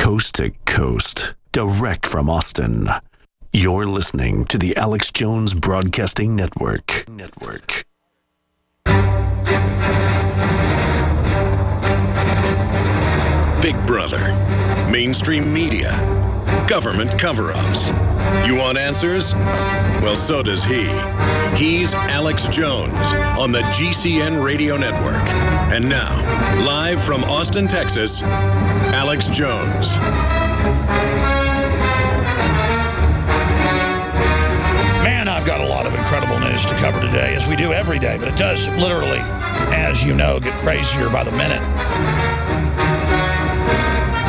coast to coast, direct from Austin. You're listening to the Alex Jones Broadcasting Network. Big Brother, mainstream media, government cover-ups. You want answers? Well, so does he. He's Alex Jones on the GCN Radio Network. And now, live from Austin, Texas, Alex Jones. Man, I've got a lot of incredible news to cover today, as we do every day, but it does literally, as you know, get crazier by the minute.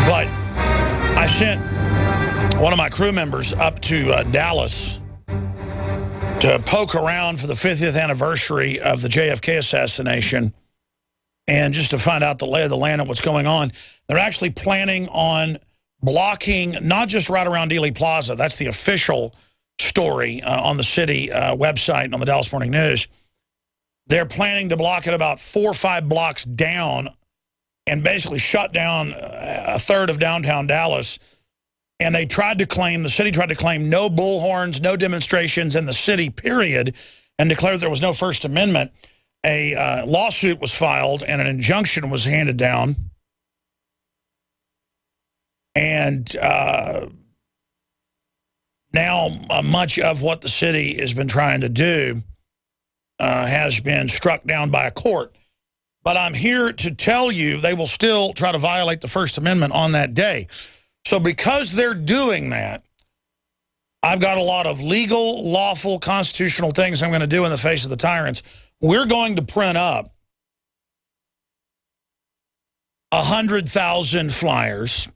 But I sent one of my crew members up to Dallas to poke around for the 50th anniversary of the JFK assassination and just to find out the lay of the land and what's going on. They're actually planning on blocking, not just right around Dealey Plaza, that's the official story on the city website and on the Dallas Morning News. They're planning to block it about 4 or 5 blocks down and basically shut down a third of downtown Dallas. And they tried to claim, the city tried to claim no bullhorns, no demonstrations in the city, period, and declared there was no First Amendment. A lawsuit was filed and an injunction was handed down. And now much of what the city has been trying to do has been struck down by a court. But I'm here to tell you they will still try to violate the First Amendment on that day. So because they're doing that, I've got a lot of legal, lawful, constitutional things I'm going to do in the face of the tyrants. We're going to print up 100,000 flyers,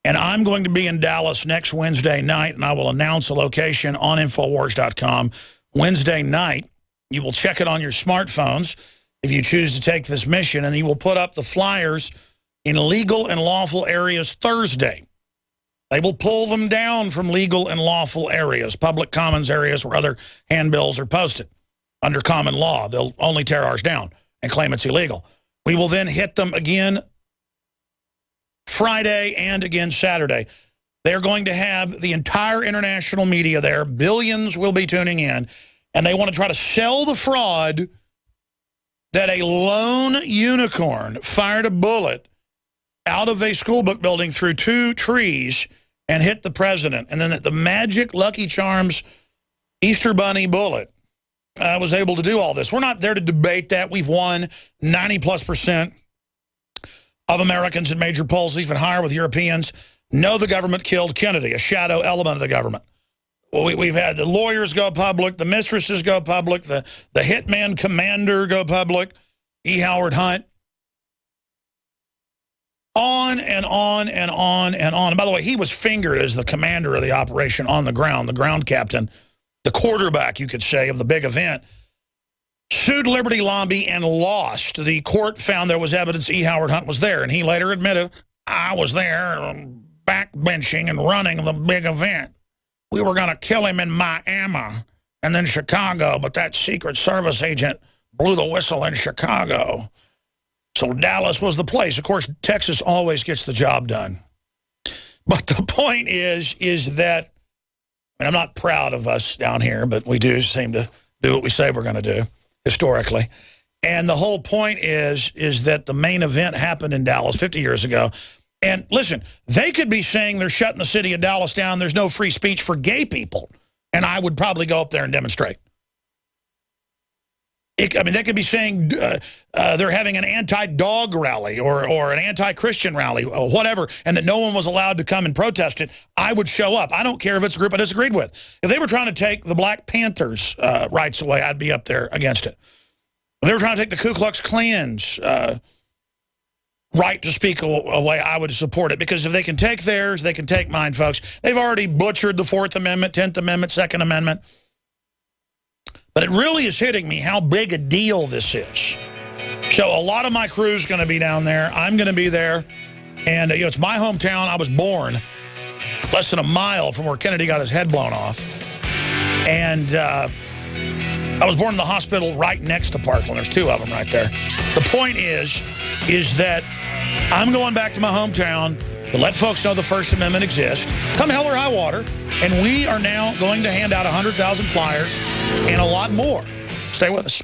and I'm going to be in Dallas next Wednesday night, and I will announce a location on Infowars.com Wednesday night. You will check it on your smartphones if you choose to take this mission, and he will put up the flyers in legal and lawful areas Thursday. They will pull them down from legal and lawful areas, public commons areas where other handbills are posted. Under common law, they'll only tear ours down and claim it's illegal. We will then hit them again Friday and again Saturday. They're going to have the entire international media there. Billions will be tuning in, and they want to try to sell the fraud that a lone unicorn fired a bullet out of a school book building through 2 trees and hit the president. And then that the magic Lucky Charms Easter Bunny bullet was able to do all this. We're not there to debate that. We've won 90+% of Americans in major polls, even higher with Europeans, know the government killed Kennedy, a shadow element of the government. Well, we've had the lawyers go public, the mistresses go public, the hitman commander go public, E. Howard Hunt. On and on and on and on. And by the way, he was fingered as the commander of the operation on the ground captain, the quarterback, you could say, of the big event. Sued Liberty Lobby and lost. The court found there was evidence E. Howard Hunt was there, and he later admitted, I was there backbenching and running the big event. We were going to kill him in Miami and then Chicago, but that Secret Service agent blew the whistle in Chicago. So Dallas was the place. Of course, Texas always gets the job done. But the point is that, and I'm not proud of us down here, but we do seem to do what we say we're going to do, historically. And the whole point is that the main event happened in Dallas 50 years ago. And listen, they could be saying they're shutting the city of Dallas down, there's no free speech for gay people. And I would probably go up there and demonstrate. I mean, they could be saying they're having an anti-dog rally or an anti-Christian rally or whatever, and that no one was allowed to come and protest it. I would show up. I don't care if it's a group I disagreed with. If they were trying to take the Black Panthers' rights away, I'd be up there against it. If they were trying to take the Ku Klux Klan's right to speak away, I would support it. Because if they can take theirs, they can take mine, folks. They've already butchered the 4th Amendment, 10th Amendment, 2nd Amendment. But it really is hitting me how big a deal this is. So a lot of my crew is going to be down there. I'm going to be there. And you know, it's my hometown. I was born less than a mile from where Kennedy got his head blown off. And I was born in the hospital right next to Parkland. There's 2 of them right there. The point is that I'm going back to my hometown to let folks know the First Amendment exists, come hell or high water, and we are now going to hand out 100,000 flyers and a lot more. Stay with us.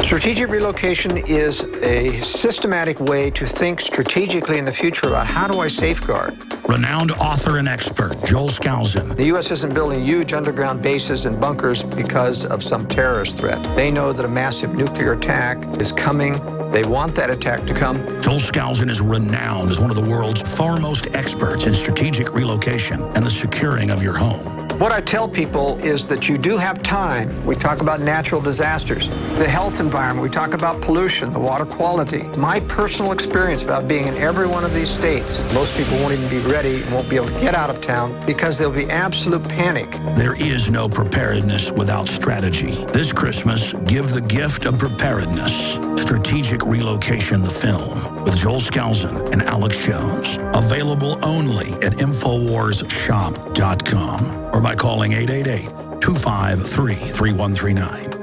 Strategic relocation is a systematic way to think strategically in the future about how do I safeguard. Renowned author and expert, Joel Skousen. The U.S. isn't building huge underground bases and bunkers because of some terrorist threat. They know that a massive nuclear attack is coming. They want that attack to come. Joel Skousen is renowned as one of the world's foremost experts in strategic relocation and the securing of your home. What I tell people is that you do have time. We talk about natural disasters, the health environment. We talk about pollution, the water quality. My personal experience about being in every one of these states, most people won't even be ready and won't be able to get out of town because there'll be absolute panic. There is no preparedness without strategy. This Christmas, give the gift of preparedness. Strategic Relocation, the film, with Joel Skousen and Alex Jones. Available only at InfoWarsShop.com or by calling 888-253-3139.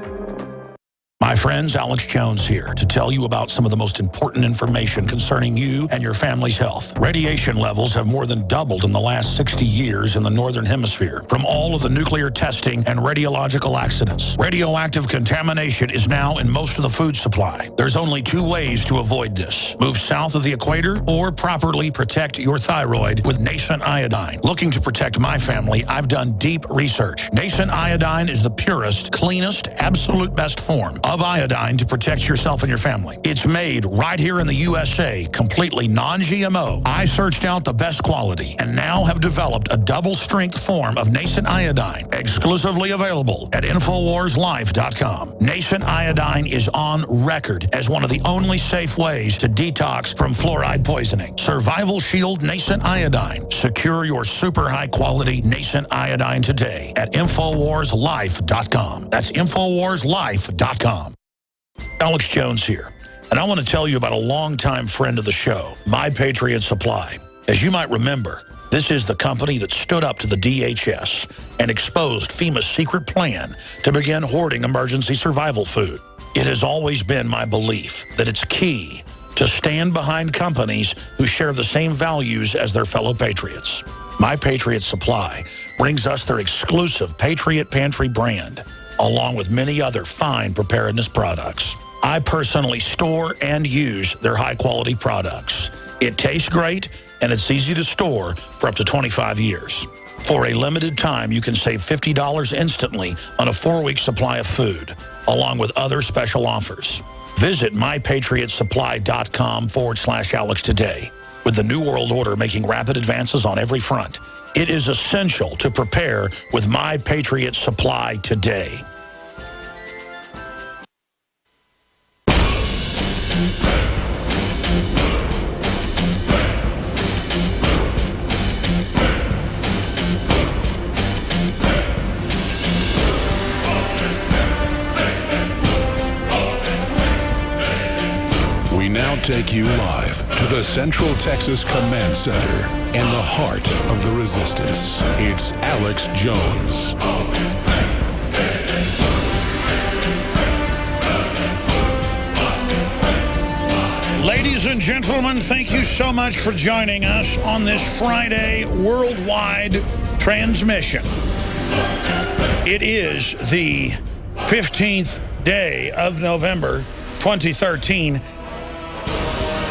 My friends, Alex Jones here to tell you about some of the most important information concerning you and your family's health. Radiation levels have more than doubled in the last 60 years in the Northern Hemisphere from all of the nuclear testing and radiological accidents. Radioactive contamination is now in most of the food supply. There's only two ways to avoid this. Move south of the equator or properly protect your thyroid with nascent iodine. Looking to protect my family, I've done deep research. Nascent iodine is the purest, cleanest, absolute best form of iodine to protect yourself and your family. It's made right here in the USA, completely non-GMO. I searched out the best quality and now have developed a double-strength form of nascent iodine, exclusively available at InfoWarsLife.com. Nascent iodine is on record as one of the only safe ways to detox from fluoride poisoning. Survival Shield Nascent Iodine. Secure your super high-quality nascent iodine today at InfoWarsLife.com. That's InfoWarsLife.com. Alex Jones here, and I want to tell you about a longtime friend of the show, My Patriot Supply. As you might remember, this is the company that stood up to the DHS and exposed FEMA's secret plan to begin hoarding emergency survival food. It has always been my belief that it's key to stand behind companies who share the same values as their fellow patriots. My Patriot Supply brings us their exclusive Patriot Pantry brand, along with many other fine preparedness products. I personally store and use their high-quality products. It tastes great, and it's easy to store for up to 25 years. For a limited time, you can save $50 instantly on a 4-week supply of food, along with other special offers. Visit mypatriotsupply.com/Alex today. With the New World Order making rapid advances on every front, it is essential to prepare with My Patriot Supply today. We now take you live to the Central Texas Command Center in the heart of the resistance. It's Alex Jones. Ladies and gentlemen, thank you so much for joining us on this Friday worldwide transmission. It is the 15th day of November, 2013.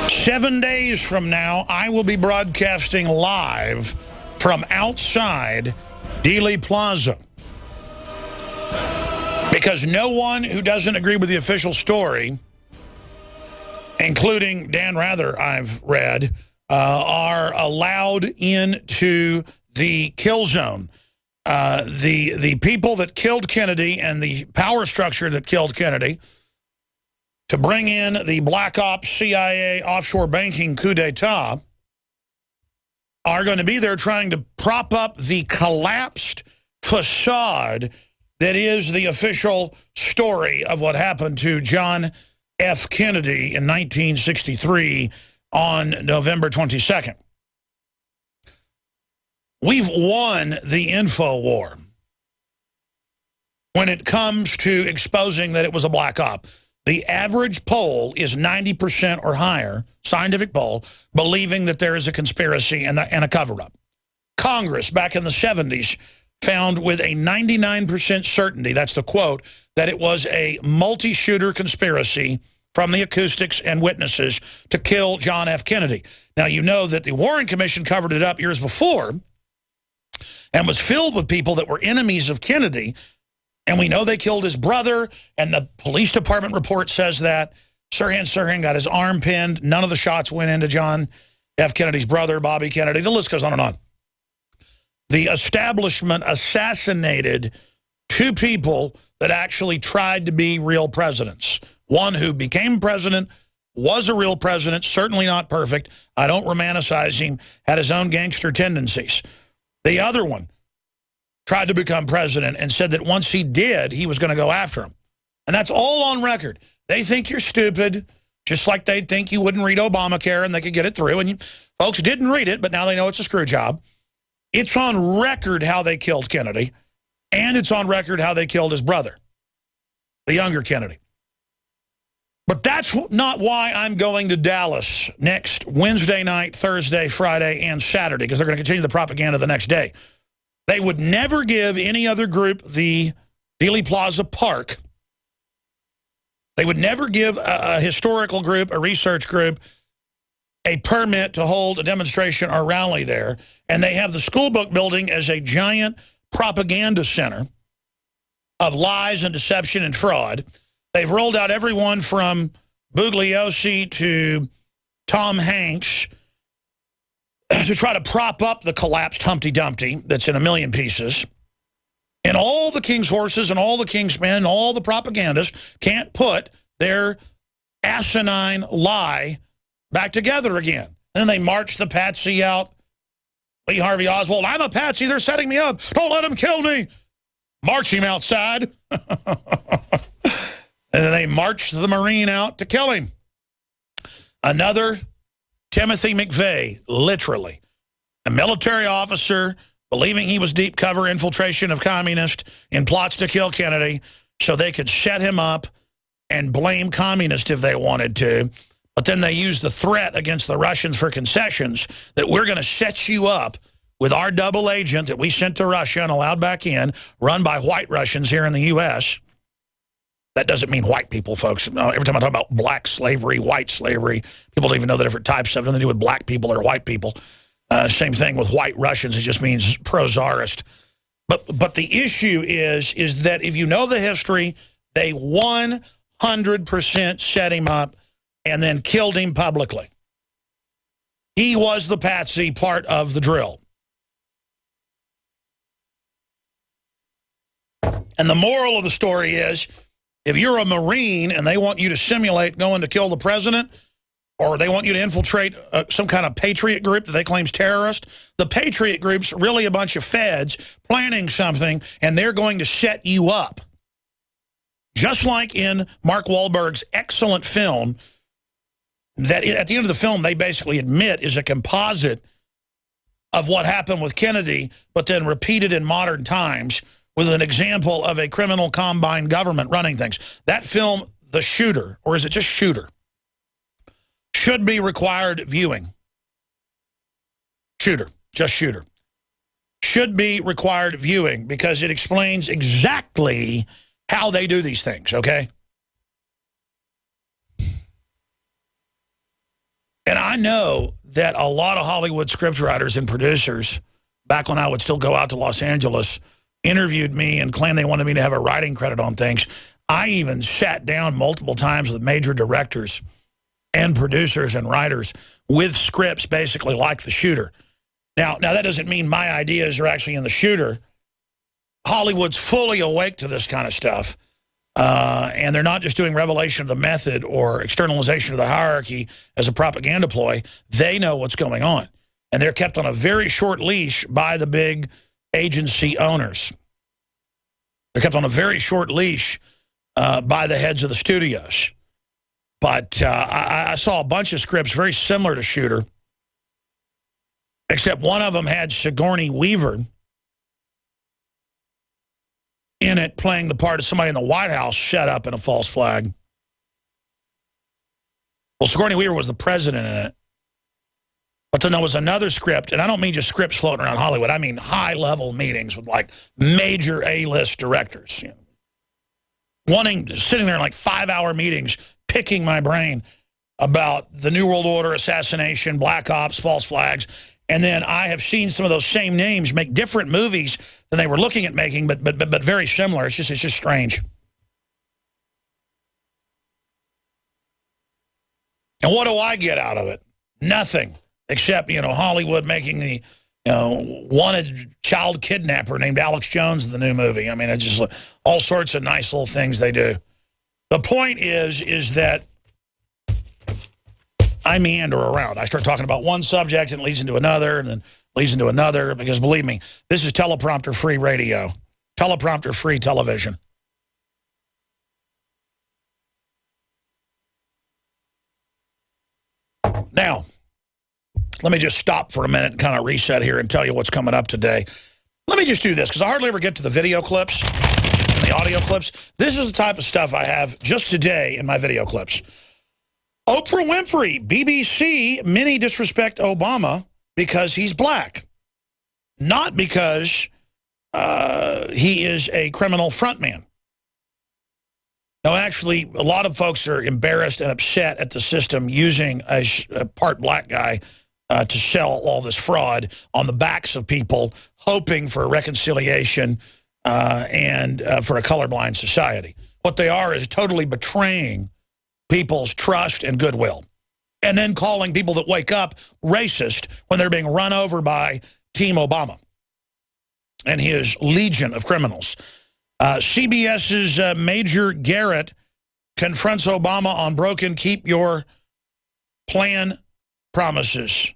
7 days from now, I will be broadcasting live from outside Dealey Plaza. Because no one who doesn't agree with the official story, including Dan Rather, I've read, are allowed into the kill zone. The people that killed Kennedy and the power structure that killed Kennedy to bring in the Black Ops CIA offshore banking coup d'etat are going to be there trying to prop up the collapsed facade that is the official story of what happened to John F. Kennedy in 1963 on November 22nd. We've won the info war when it comes to exposing that it was a black op. The average poll is 90% or higher, scientific poll, believing that there is a conspiracy and a cover-up. Congress, back in the 70s, found with a 99% certainty, that's the quote, that it was a multi-shooter conspiracy from the acoustics and witnesses to kill John F. Kennedy. Now, you know that the Warren Commission covered it up years before and was filled with people that were enemies of Kennedy. And we know they killed his brother, and the police department report says that. Sirhan got his arm pinned. None of the shots went into John F. Kennedy's brother, Bobby Kennedy. The list goes on and on. The establishment assassinated two people that actually tried to be real presidents. One who became president, was a real president, certainly not perfect. I don't romanticize him, had his own gangster tendencies. The other one tried to become president and said that once he did, he was going to go after him. And that's all on record. They think you're stupid, just like they'd think you wouldn't read Obamacare and they could get it through. And folks didn't read it, but now they know it's a screw job. It's on record how they killed Kennedy, and it's on record how they killed his brother, the younger Kennedy. But that's not why I'm going to Dallas next Wednesday night, Thursday, Friday, and Saturday, because they're going to continue the propaganda the next day. They would never give any other group the Dealey Plaza Park. They would never give a historical group, a research group, a permit to hold a demonstration or rally there. And they have the school book building as a giant propaganda center of lies and deception and fraud. They've rolled out everyone from Bugliosi to Tom Hanks to try to prop up the collapsed Humpty Dumpty that's in a million pieces. And all the king's horses and all the king's men and all the propagandists can't put their asinine lie back together again. Then they march the patsy out. Lee Harvey Oswald, I'm a patsy, they're setting me up. Don't let them kill me. March him outside. And then they marched the Marine out to kill him. Another Timothy McVeigh, literally. A military officer believing he was deep cover infiltration of communists in plots to kill Kennedy so they could set him up and blame communists if they wanted to. But then they used the threat against the Russians for concessions that we're going to set you up with our double agent that we sent to Russia and allowed back in, run by white Russians here in the U.S., That doesn't mean white people, folks. Every time I talk about black slavery, white slavery, people don't even know the different types of it. Nothing to do with black people or white people. Same thing with white Russians. It just means pro-czarist. But the issue is that if you know the history, they 100% set him up and then killed him publicly. He was the patsy part of the drill. And the moral of the story is, if you're a Marine and they want you to simulate going to kill the president, or they want you to infiltrate some kind of patriot group that they claim's terrorist, the patriot group's really a bunch of feds planning something, and they're going to set you up. Just like in Mark Wahlberg's excellent film, that at the end of the film they basically admit is a composite of what happened with Kennedy, but then repeated in modern times, with an example of a criminal combined government running things. That film, The Shooter, or is it just Shooter, should be required viewing. Shooter, just Shooter. Should be required viewing because it explains exactly how they do these things, okay? And I know that a lot of Hollywood scriptwriters and producers, back when I would still go out to Los Angeles, interviewed me and claimed they wanted me to have a writing credit on things. I even sat down multiple times with major directors and producers and writers with scripts basically like The Shooter. Now that doesn't mean my ideas are actually in The Shooter. Hollywood's fully awake to this kind of stuff. And they're not just doing revelation of the method or externalization of the hierarchy as a propaganda ploy. They know what's going on. And they're kept on a very short leash by the big agency owners. They're kept on a very short leash by the heads of the studios. But I saw a bunch of scripts very similar to Shooter, except one of them had Sigourney Weaver in it playing the part of somebody in the White House shut up in a false flag. Well, Sigourney Weaver was the president in it. But then there was another script, and I don't mean just scripts floating around Hollywood. I mean high-level meetings with, like, major A-list directors. You know, sitting there in, like, 5-hour meetings, picking my brain about the New World Order, assassination, black ops, false flags. And then I have seen some of those same names make different movies than they were looking at making, but very similar. It's just strange. And what do I get out of it? Nothing. Except, you know, Hollywood making the, you know, wanted child kidnapper named Alex Jones in the new movie. I mean, it's just all sorts of nice little things they do. The point is that I meander around. I start talking about one subject and it leads into another and then leads into another because, believe me, this is teleprompter-free radio, teleprompter-free television. Now, let me just stop for a minute and kind of reset here and tell you what's coming up today. Let me just do this, because I hardly ever get to the video clips and the audio clips. This is the type of stuff I have just today in my video clips. Oprah Winfrey, BBC, many disrespect Obama because he's black. Not because he is a criminal frontman. No, actually, a lot of folks are embarrassed and upset at the system using a part black guy to sell all this fraud on the backs of people, hoping for reconciliation and for a colorblind society. What they are is totally betraying people's trust and goodwill, and then calling people that wake up racist when they're being run over by Team Obama and his legion of criminals. CBS's Major Garrett confronts Obama on broken keep your plan promises.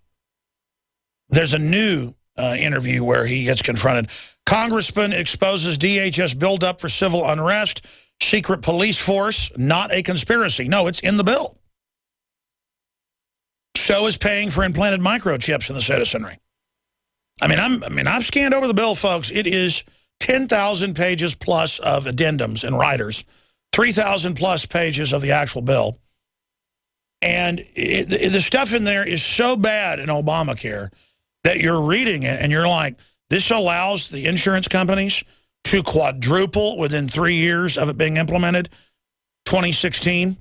There's a new interview where he gets confronted. Congressman exposes DHS buildup for civil unrest. Secret police force, not a conspiracy. No, it's in the bill. So is paying for implanted microchips in the citizenry. I mean, I've scanned over the bill, folks. It is 10,000 pages plus of addendums and riders, 3,000 plus pages of the actual bill. And the stuff in there is so bad in Obamacare that you're reading it and you're like, this allows the insurance companies to quadruple within 3 years of it being implemented, 2016.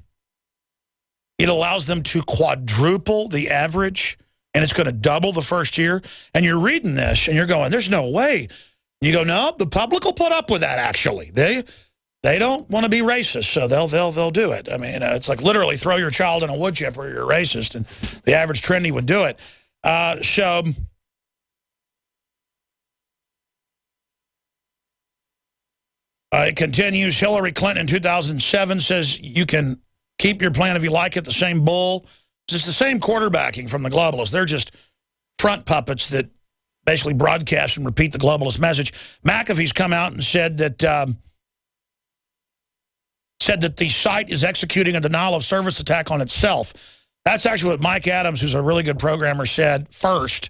It allows them to quadruple the average, and it's going to double the first year. And you're reading this, and you're going, there's no way. You go, no, the public will put up with that, actually. They don't want to be racist, so they'll do it. I mean, it's like literally throw your child in a wood chipper, you're racist, and the average trendy would do it. It continues. Hillary Clinton in 2007 says you can keep your plan if you like it, the same bull. It's just the same quarterbacking from the globalists. They're just front puppets that basically broadcast and repeat the globalist message. McAfee's come out and said that the site is executing a denial of service attack on itself. That's actually what Mike Adams, who's a really good programmer, said first.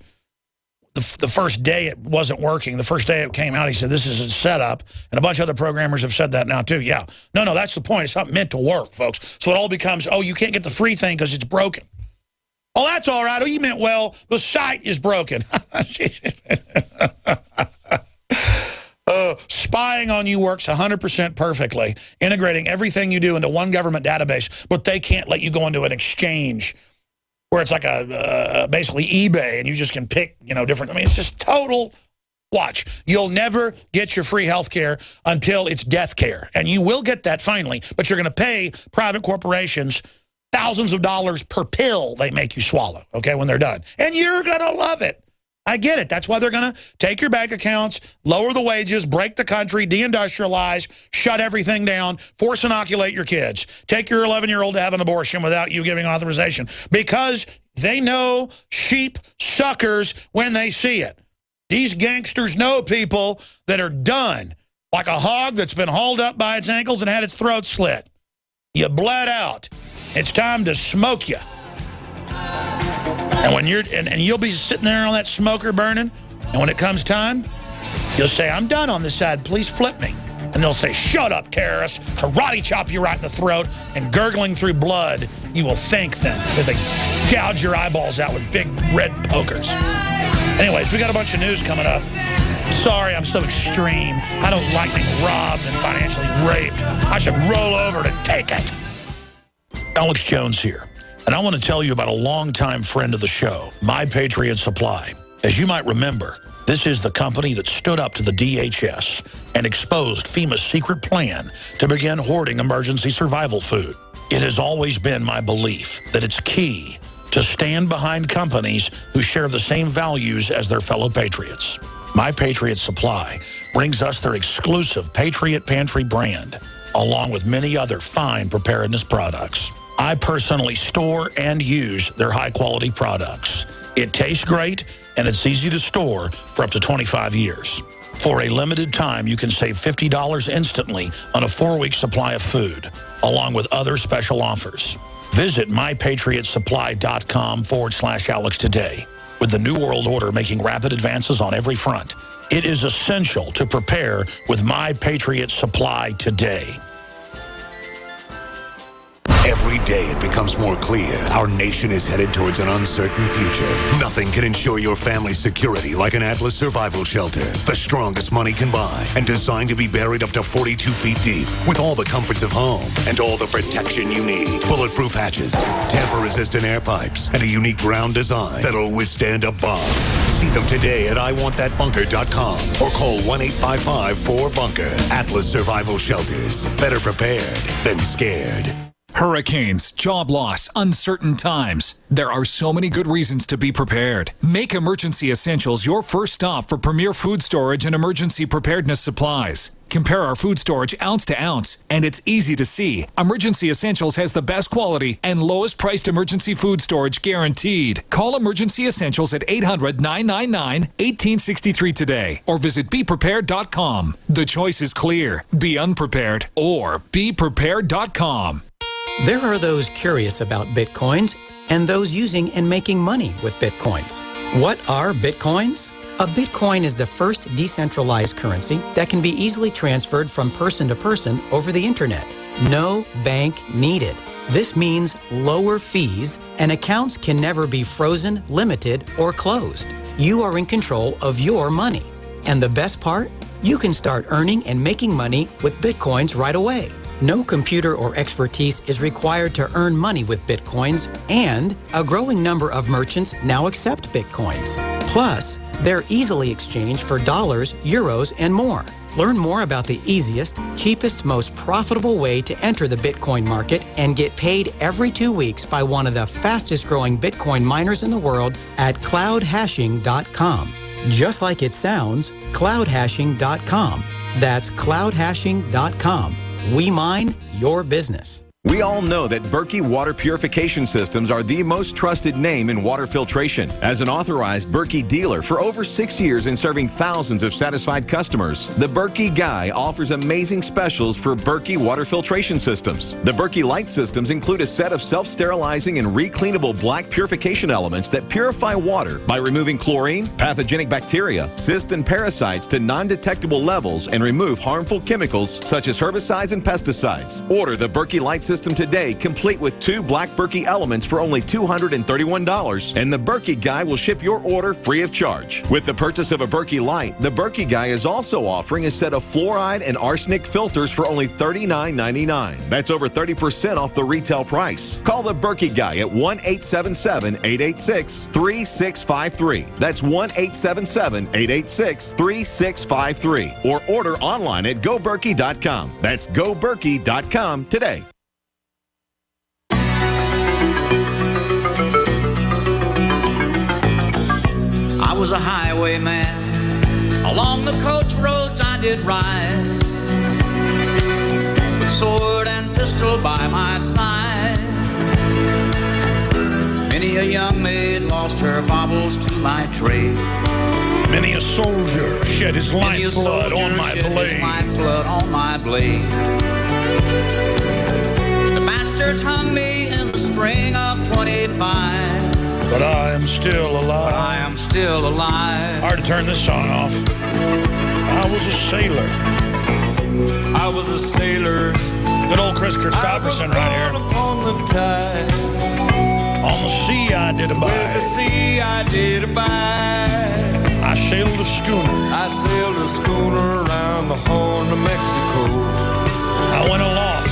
The first day it wasn't working, the first day it came out, he said, this is a setup. And a bunch of other programmers have said that now, too. Yeah. No, that's the point. It's not meant to work, folks. So it all becomes, oh, you can't get the free thing because it's broken. Oh, that's all right. Oh, you meant, well, the site is broken. Spying on you works 100% perfectly, integrating everything you do into one government database, but they can't let you go into an exchange where it's like a basically eBay and you just can pick, you know, different. I mean, it's just total. Watch. You'll never get your free health care until it's death care. And you will get that finally, but you're going to pay private corporations thousands of dollars per pill they make you swallow, okay, when they're done. And you're going to love it. I get it. That's why they're going to take your bank accounts, lower the wages, break the country, deindustrialize, shut everything down, force inoculate your kids, take your 11-year-old to have an abortion without you giving authorization, because they know sheep suckers when they see it. These gangsters know people that are done, like a hog that's been hauled up by its ankles and had its throat slit. You bled out. It's time to smoke you. And when you're and you'll be sitting there on that smoker burning, and when it comes time, you'll say, I'm done on this side, please flip me. And they'll say, shut up, terrorist, karate chop you right in the throat, and gurgling through blood, you will think then, as they gouge your eyeballs out with big red pokers. Anyways, we got a bunch of news coming up. Sorry, I'm so extreme. I don't like being robbed and financially raped. I should roll over to take it. Alex Jones here, and I want to tell you about a longtime friend of the show, My Patriot Supply. As you might remember, this is the company that stood up to the DHS and exposed FEMA's secret plan to begin hoarding emergency survival food. It has always been my belief that it's key to stand behind companies who share the same values as their fellow patriots. My Patriot Supply brings us their exclusive Patriot Pantry brand, along with many other fine preparedness products. I personally store and use their high-quality products. It tastes great, and it's easy to store for up to 25 years. For a limited time, you can save $50 instantly on a 4-week supply of food, along with other special offers. Visit mypatriotsupply.com/Alex today. With the New World Order making rapid advances on every front, it is essential to prepare with My Patriot Supply today. Every day it becomes more clear our nation is headed towards an uncertain future. Nothing can ensure your family's security like an Atlas survival shelter. The strongest money can buy and designed to be buried up to 42 feet deep with all the comforts of home and all the protection you need. Bulletproof hatches, tamper-resistant air pipes, and a unique ground design that'll withstand a bomb. See them today at iwantthatbunker.com or call 1-855-4BUNKER. Atlas Survival Shelters. Better prepared than scared. Hurricanes, job loss, uncertain times. There are so many good reasons to be prepared. Make Emergency Essentials your first stop for premier food storage and emergency preparedness supplies. Compare our food storage ounce to ounce, and it's easy to see. Emergency Essentials has the best quality and lowest priced emergency food storage guaranteed. Call Emergency Essentials at 800-999-1863 today or visit beprepared.com. The choice is clear. Be unprepared or beprepared.com. There are those curious about Bitcoins and those using and making money with Bitcoins. What are Bitcoins? A Bitcoin is the first decentralized currency that can be easily transferred from person to person over the internet. No bank needed. This means lower fees, and accounts can never be frozen, limited, or closed. You are in control of your money. And the best part? You can start earning and making money with Bitcoins right away. No computer or expertise is required to earn money with Bitcoins, and a growing number of merchants now accept Bitcoins. Plus, they're easily exchanged for dollars, euros, and more. Learn more about the easiest, cheapest, most profitable way to enter the Bitcoin market and get paid every 2 weeks by one of the fastest growing Bitcoin miners in the world at cloudhashing.com. Just like it sounds, cloudhashing.com. That's cloudhashing.com. We mine your business. We all know that Berkey water purification systems are the most trusted name in water filtration. As an authorized Berkey dealer for over 6 years and serving thousands of satisfied customers, the Berkey Guy offers amazing specials for Berkey water filtration systems. The Berkey Light systems include a set of self-sterilizing and recleanable black purification elements that purify water by removing chlorine, pathogenic bacteria, cysts, and parasites to non-detectable levels and remove harmful chemicals such as herbicides and pesticides. Order the Berkey Light system today, complete with 2 black Berkey elements for only $231, and the Berkey Guy will ship your order free of charge. With the purchase of a Berkey Light, the Berkey Guy is also offering a set of fluoride and arsenic filters for only $39.99. That's over 30% off the retail price. Call the Berkey Guy at 1-877-886-3653. That's 1-877-886-3653. Or order online at goberkey.com. That's goberkey.com today. I was a highwayman. Along the coach roads I did ride, with sword and pistol by my side. Many a young maid lost her baubles to my trade. Many a soldier shed his lifeblood on my blade. The bastards hung me in the spring of 25. But I am still alive. Hard to turn this song off. I was a sailor. Good old Chris Christopherson right here. Upon the tide. On the sea I did abide. With the sea I did abide. I sailed a schooner. I sailed a schooner around the Horn of Mexico. I went aloft.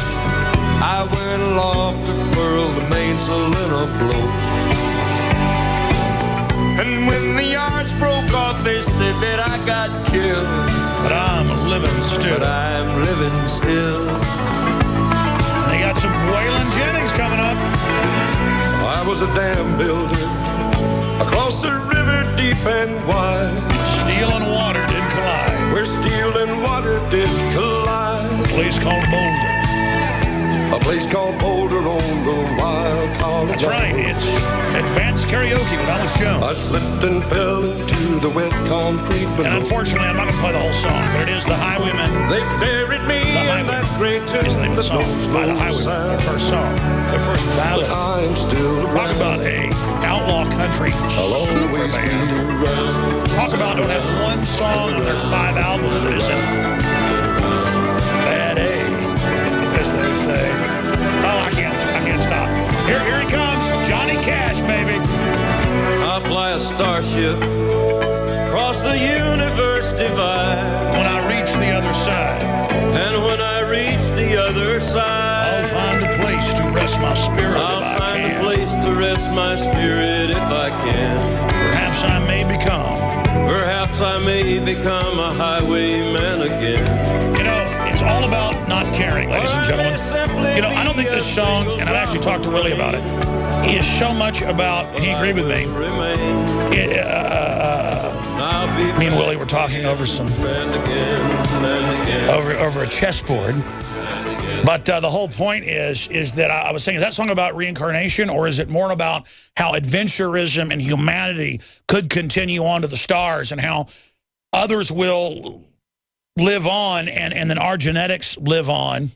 I went aloft to furl the mainsail in a blow. And when the yards broke off, they said that I got killed. But I'm living still. But I'm living still. And they got some Waylon Jennings coming up. I was a dam builder across the river deep and wide. Steel and water did collide. Where steel and water did collide. A place called Boulder. A place called Boulder on the wild Colorado. That's right, it's advanced karaoke with Alex Jones. I slipped and fell into the wet concrete below. And unfortunately, I'm not going to play the whole song, but it is The Highwaymen. They buried me in that great tomb. Is the name of the song by The Highwaymen, their first song, their first ballad. I'm still Talk about a outlaw country super band. Talk about don't have one song on their 5 albums that isn't bad A, as they say. Oh, I can't stop. Here he comes, Johnny Cash, baby. I fly a starship across the universe divide. When I reach the other side, and when I reach the other side, I'll find a place to rest my spirit. I'll find a place to rest my spirit if I can. Perhaps I may become a highwayman again. You know, it's all about not caring, ladies and gentlemen. You know, I don't think this song, and I actually talked to Willie about it, is so much about, and he agreed with me, me and Willie were talking over over a chessboard. But the whole point is that I was saying, is that song about reincarnation, or is it more about how adventurism and humanity could continue on to the stars and how others will live on and then our genetics live on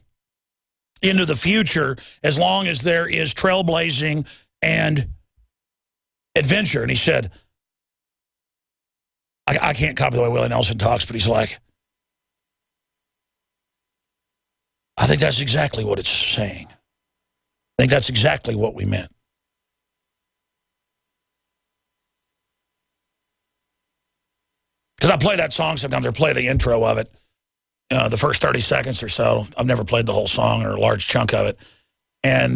into the future as long as there is trailblazing and adventure? And he said, I can't copy the way Willie Nelson talks, but he's like, I think that's exactly what it's saying. I think that's exactly what we meant. Because I play that song sometimes, or play the intro of it, the first 30 seconds or so. I've never played the whole song or a large chunk of it. And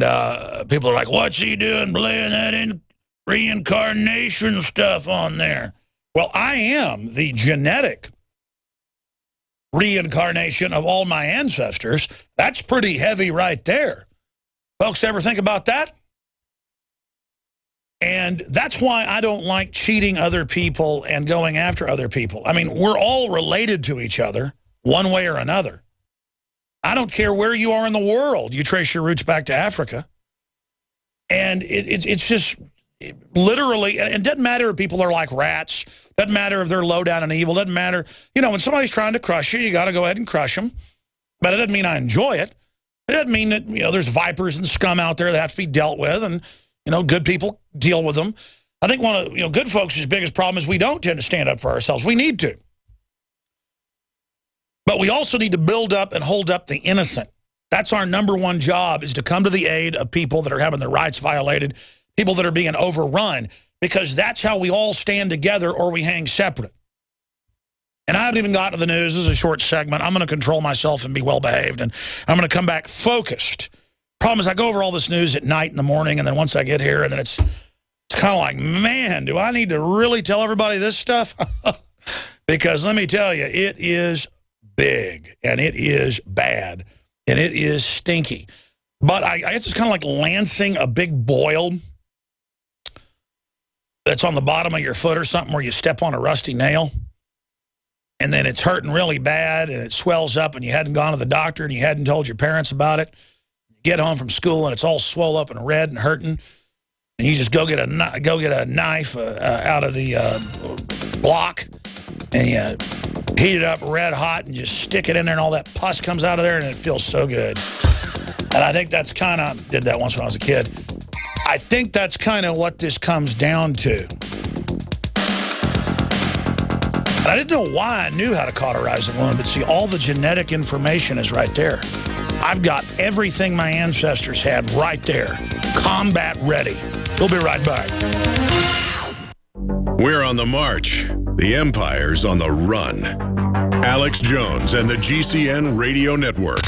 people are like, what's he doing playing that reincarnation stuff on there? Well, I am the genetic reincarnation of all my ancestors. That's pretty heavy right there. Folks ever think about that? And that's why I don't like cheating other people and going after other people. I mean, we're all related to each other one way or another. I don't care where you are in the world. You trace your roots back to Africa. And it's just literally, and it doesn't matter if people are like rats. Doesn't matter if they're low down and evil. Doesn't matter. You know, when somebody's trying to crush you, you got to go ahead and crush them. But it doesn't mean I enjoy it. It doesn't mean that, you know, there's vipers and scum out there that have to be dealt with, and, you know, good people deal with them. I think one of, you know, good folks' biggest problem is we don't tend to stand up for ourselves. We need to. But we also need to build up and hold up the innocent. That's our #1 job, is to come to the aid of people that are having their rights violated, people that are being overrun, because that's how we all stand together, or we hang separate. And I haven't even gotten to the news. This is a short segment. I'm going to control myself and be well-behaved, and I'm going to come back focused. Problem is, I go over all this news at night in the morning, and then once I get here, and then it's kind of like, man, do I need to really tell everybody this stuff? Because let me tell you, it is big, and it is bad, and it is stinky. But I guess it's kind of like lancing a big boil that's on the bottom of your foot or something, where you step on a rusty nail, and then it's hurting really bad, and it swells up, and you hadn't gone to the doctor, and you hadn't told your parents about it. You get home from school, and it's all swole up and red and hurting, and you just go get a knife out of the block, and you heat it up red hot and just stick it in there, and all that pus comes out of there, and it feels so good. And I think that's kind of, did that once when I was a kid. I think that's kind of what this comes down to. And I didn't know why I knew how to cauterize a wound, but see, all the genetic information is right there. I've got everything my ancestors had right there, combat ready. We'll be right back. We're on the march. The empire's on the run. Alex Jones and the GCN Radio Network.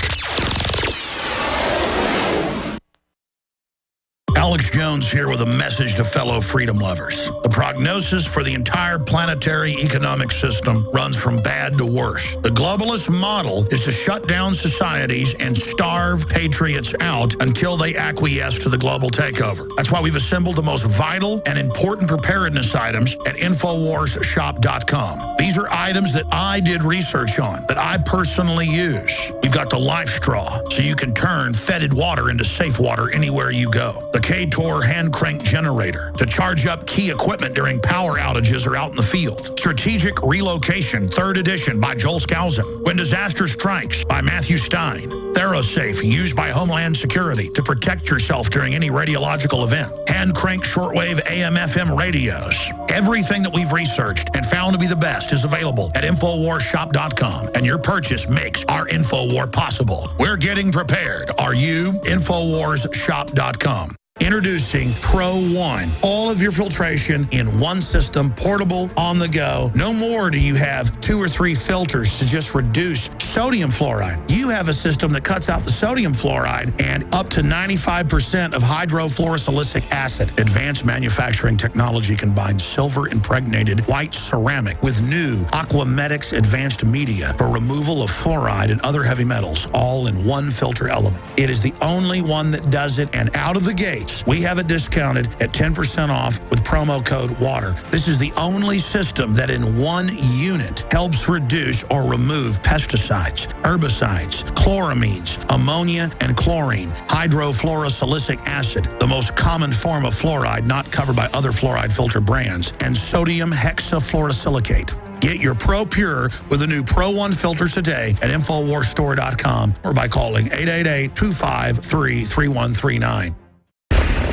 Alex Jones here with a message to fellow freedom lovers. The prognosis for the entire planetary economic system runs from bad to worse. The globalist model is to shut down societies and starve patriots out until they acquiesce to the global takeover. That's why we've assembled the most vital and important preparedness items at InfoWarsShop.com. These are items that I did research on, that I personally use. We've got the life straw, so you can turn fetid water into safe water anywhere you go. The K-Tor hand crank generator to charge up key equipment during power outages or out in the field. Strategic Relocation, 3rd edition by Joel Skousen. When Disaster Strikes by Matthew Stein. ThyroSafe, used by Homeland Security to protect yourself during any radiological event. Hand crank shortwave AM/FM radios. Everything that we've researched and found to be the best is available at InfoWarsShop.com, and your purchase makes our InfoWar possible. We're getting prepared. Are you? InfoWarsShop.com. Introducing Pro One. All of your filtration in one system, portable, on the go. No more do you have 2 or 3 filters to just reduce sodium fluoride. You have a system that cuts out the sodium fluoride and up to 95% of hydrofluorosilicic acid. Advanced manufacturing technology combines silver-impregnated white ceramic with new Aquamedics advanced media for removal of fluoride and other heavy metals, all in one filter element. It is the only one that does it, and out of the gate, we have it discounted at 10% off with promo code WATER. This is the only system that in one unit helps reduce or remove pesticides, herbicides, chloramines, ammonia, and chlorine, hydrofluorosilicic acid, the most common form of fluoride not covered by other fluoride filter brands, and sodium hexafluorosilicate. Get your Pro Pure with the new Pro One filters today at InfoWarsStore.com or by calling 888-253-3139.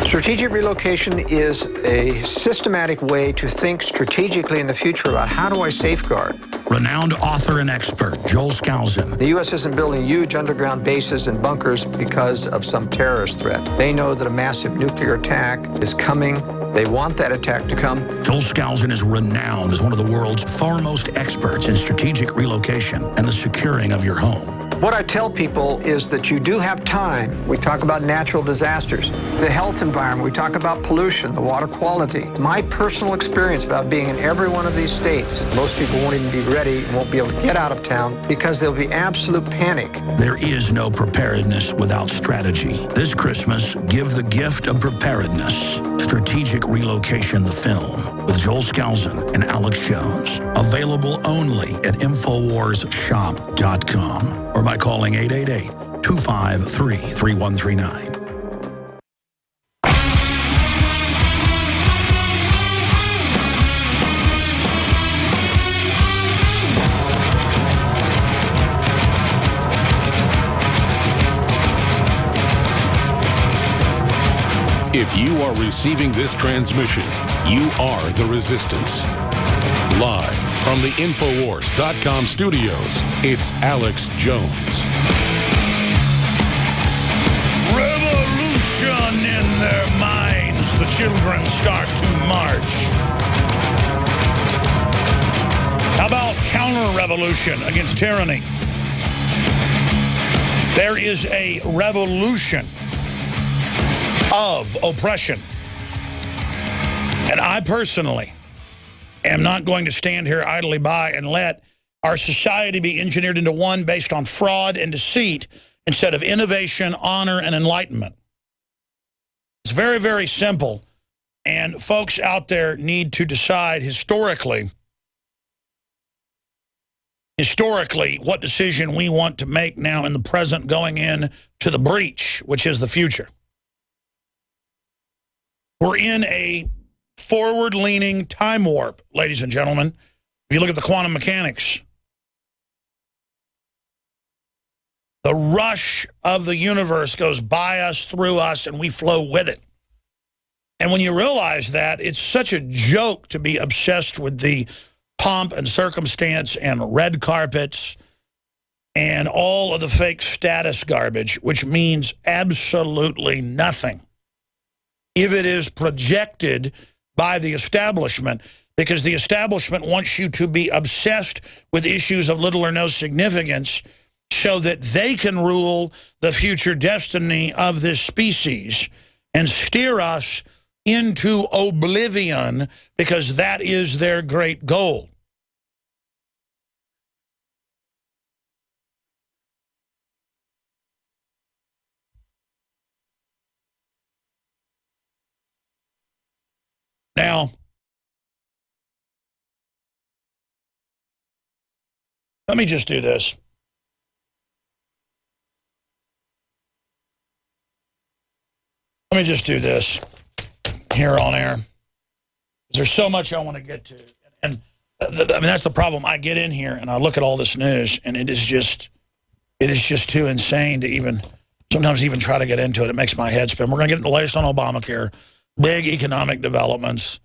Strategic relocation is a systematic way to think strategically in the future about how do I safeguard. Renowned author and expert, Joel Skousen. The U.S. isn't building huge underground bases and bunkers because of some terrorist threat. They know that a massive nuclear attack is coming. They want that attack to come. Joel Skousen is renowned as one of the world's foremost experts in strategic relocation and the securing of your home. What I tell people is that you do have time. We talk about natural disasters, the health environment. We talk about pollution, the water quality. My personal experience about being in every one of these states, most people won't even be ready, won't be able to get out of town because there'll be absolute panic. There is no preparedness without strategy. This Christmas, give the gift of preparedness. Strategic Relocation, the film, with Joel Skousen and Alex Jones. Available only at InfoWarsShop.com or by calling 888-253-3139. If you are receiving this transmission, you are the resistance. Live from the Infowars.com studios, it's Alex Jones. Revolution in their minds. The children start to march. How about counter-revolution against tyranny? There is a revolution of oppression. And I personally am not going to stand here idly by and let our society be engineered into one based on fraud and deceit instead of innovation, honor, and enlightenment. It's very, very simple. And folks out there need to decide historically what decision we want to make now in the present going in to the breach, which is the future. We're in a forward-leaning time warp, ladies and gentlemen. If you look at the quantum mechanics, the rush of the universe goes by us, through us, and we flow with it. And when you realize that, it's such a joke to be obsessed with the pomp and circumstance and red carpets and all of the fake status garbage, which means absolutely nothing if it is projected by the establishment, because the establishment wants you to be obsessed with issues of little or no significance so that they can rule the future destiny of this species and steer us into oblivion, because that is their great goal. Now, let me just do this. Let me just do this here on air. There's so much I want to get to. And I mean, that's the problem. I get in here and I look at all this news, and it is just too insane to even, sometimes even try to get into it. It makes my head spin. We're going to get into the latest on Obamacare, big economic developments,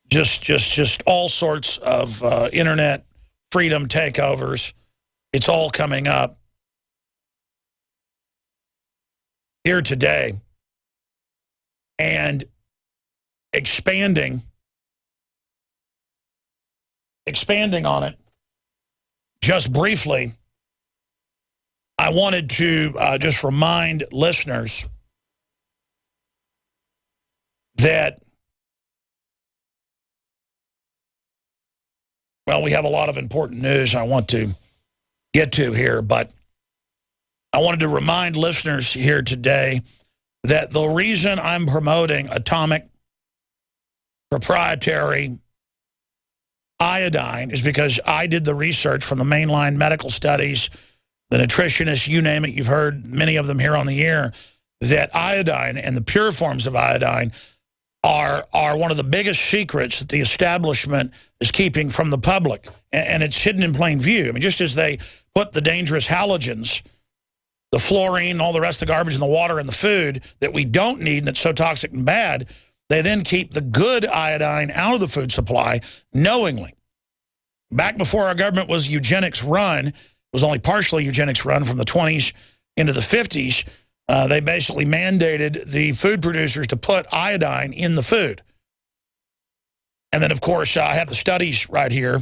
just all sorts of internet freedom takeovers. It's all coming up here today, and expanding on it. Just briefly, I wanted to just remind listeners that, well, we have a lot of important news I want to get to here, but I wanted to remind listeners here today that the reason I'm promoting atomic proprietary iodine is because I did the research from the mainline medical studies, the nutritionists, you name it. You've heard many of them here on the air, that iodine and the pure forms of iodine are one of the biggest secrets that the establishment is keeping from the public. And it's hidden in plain view. I mean, just as they put the dangerous halogens, the fluorine, and all the rest of the garbage in the water and the food that we don't need and that's so toxic and bad, they then keep the good iodine out of the food supply knowingly. Back before our government was eugenics run, it was only partially eugenics run from the 20s into the 50s, they basically mandated the food producers to put iodine in the food. And then, of course, I have the studies right here.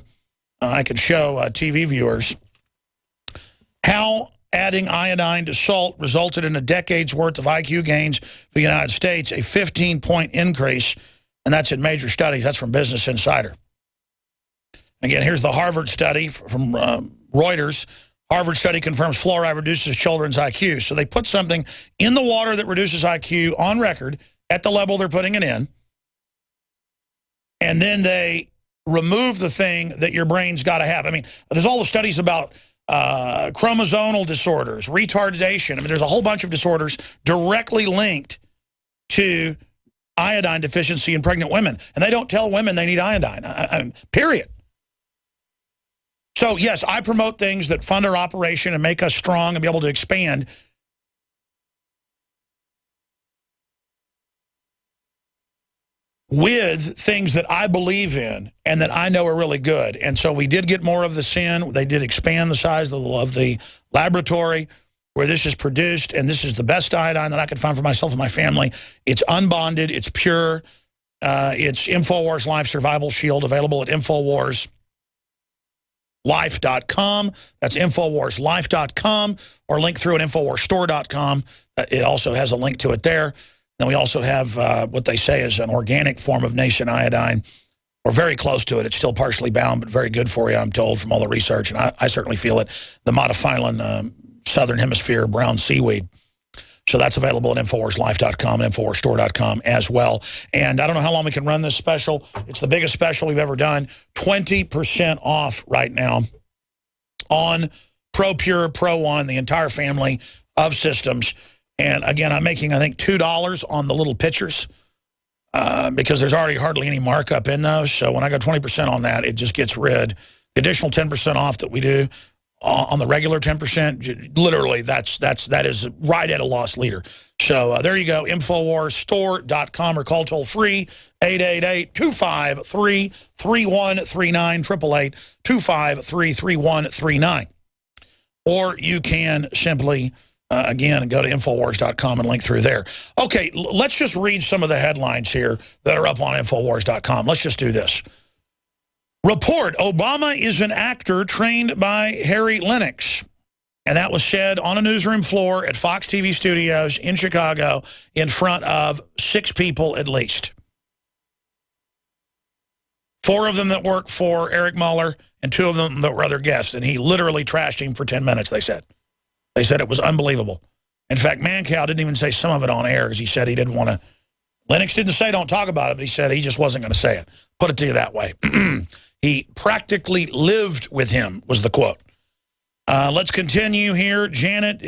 I could show TV viewers how adding iodine to salt resulted in a decade's worth of IQ gains for the United States, a 15-point increase, and that's in major studies. That's from Business Insider. Again, here's the Harvard study from Reuters. Harvard study confirms fluoride reduces children's IQ. So they put something in the water that reduces IQ on record at the level they're putting it in, and then they remove the thing that your brain's got to have. I mean, there's all the studies about chromosomal disorders, retardation. I mean, there's a whole bunch of disorders directly linked to iodine deficiency in pregnant women. And they don't tell women they need iodine, period. So, yes, I promote things that fund our operation and make us strong and be able to expand. With things that I believe in and that I know are really good. And so we did get more of this in. They did expand the size of the laboratory where this is produced, and this is the best iodine that I could find for myself and my family. It's unbonded. It's pure. It's InfoWars Life Survival Shield, available at InfoWarsLife.com. That's InfoWarsLife.com, or link through at InfoWarsStore.com. It also has a link to it there. Then we also have what they say is an organic form of nascent iodine. We're very close to it. It's still partially bound, but very good for you, I'm told, from all the research, and I certainly feel it. The Modophyllin Southern Hemisphere brown seaweed. So that's available at InfoWarsLife.com and InfoWarsStore.com as well. And I don't know how long we can run this special. It's the biggest special we've ever done. 20% off right now on ProPure, Pro One, the entire family of systems. And again, I'm making, I think, $2 on the little pitchers because there's already hardly any markup in those. So when I go 20% on that, it just gets rid. The additional 10% off that we do on the regular 10%. Literally, that is right at a loss leader. So there you go, InfoWarsStore.com, or call toll free 888-253-3139, 888-253-3139. Or you can simply, again, go to Infowars.com and link through there. Okay, let's just read some of the headlines here that are up on Infowars.com. Let's just do this. Report, Obama is an actor trained by Harry Lennox. And that was said on a newsroom floor at Fox TV studios in Chicago in front of 6 people at least. 4 of them that work for Eric Mueller and 2 of them that were other guests. And he literally trashed him for 10 minutes, they said. They said it was unbelievable. In fact, Mancow didn't even say some of it on air because he said he didn't want to. Lennox didn't say don't talk about it, but he said he just wasn't going to say it. Put it to you that way. He practically lived with him, was the quote. Let's continue here. Janet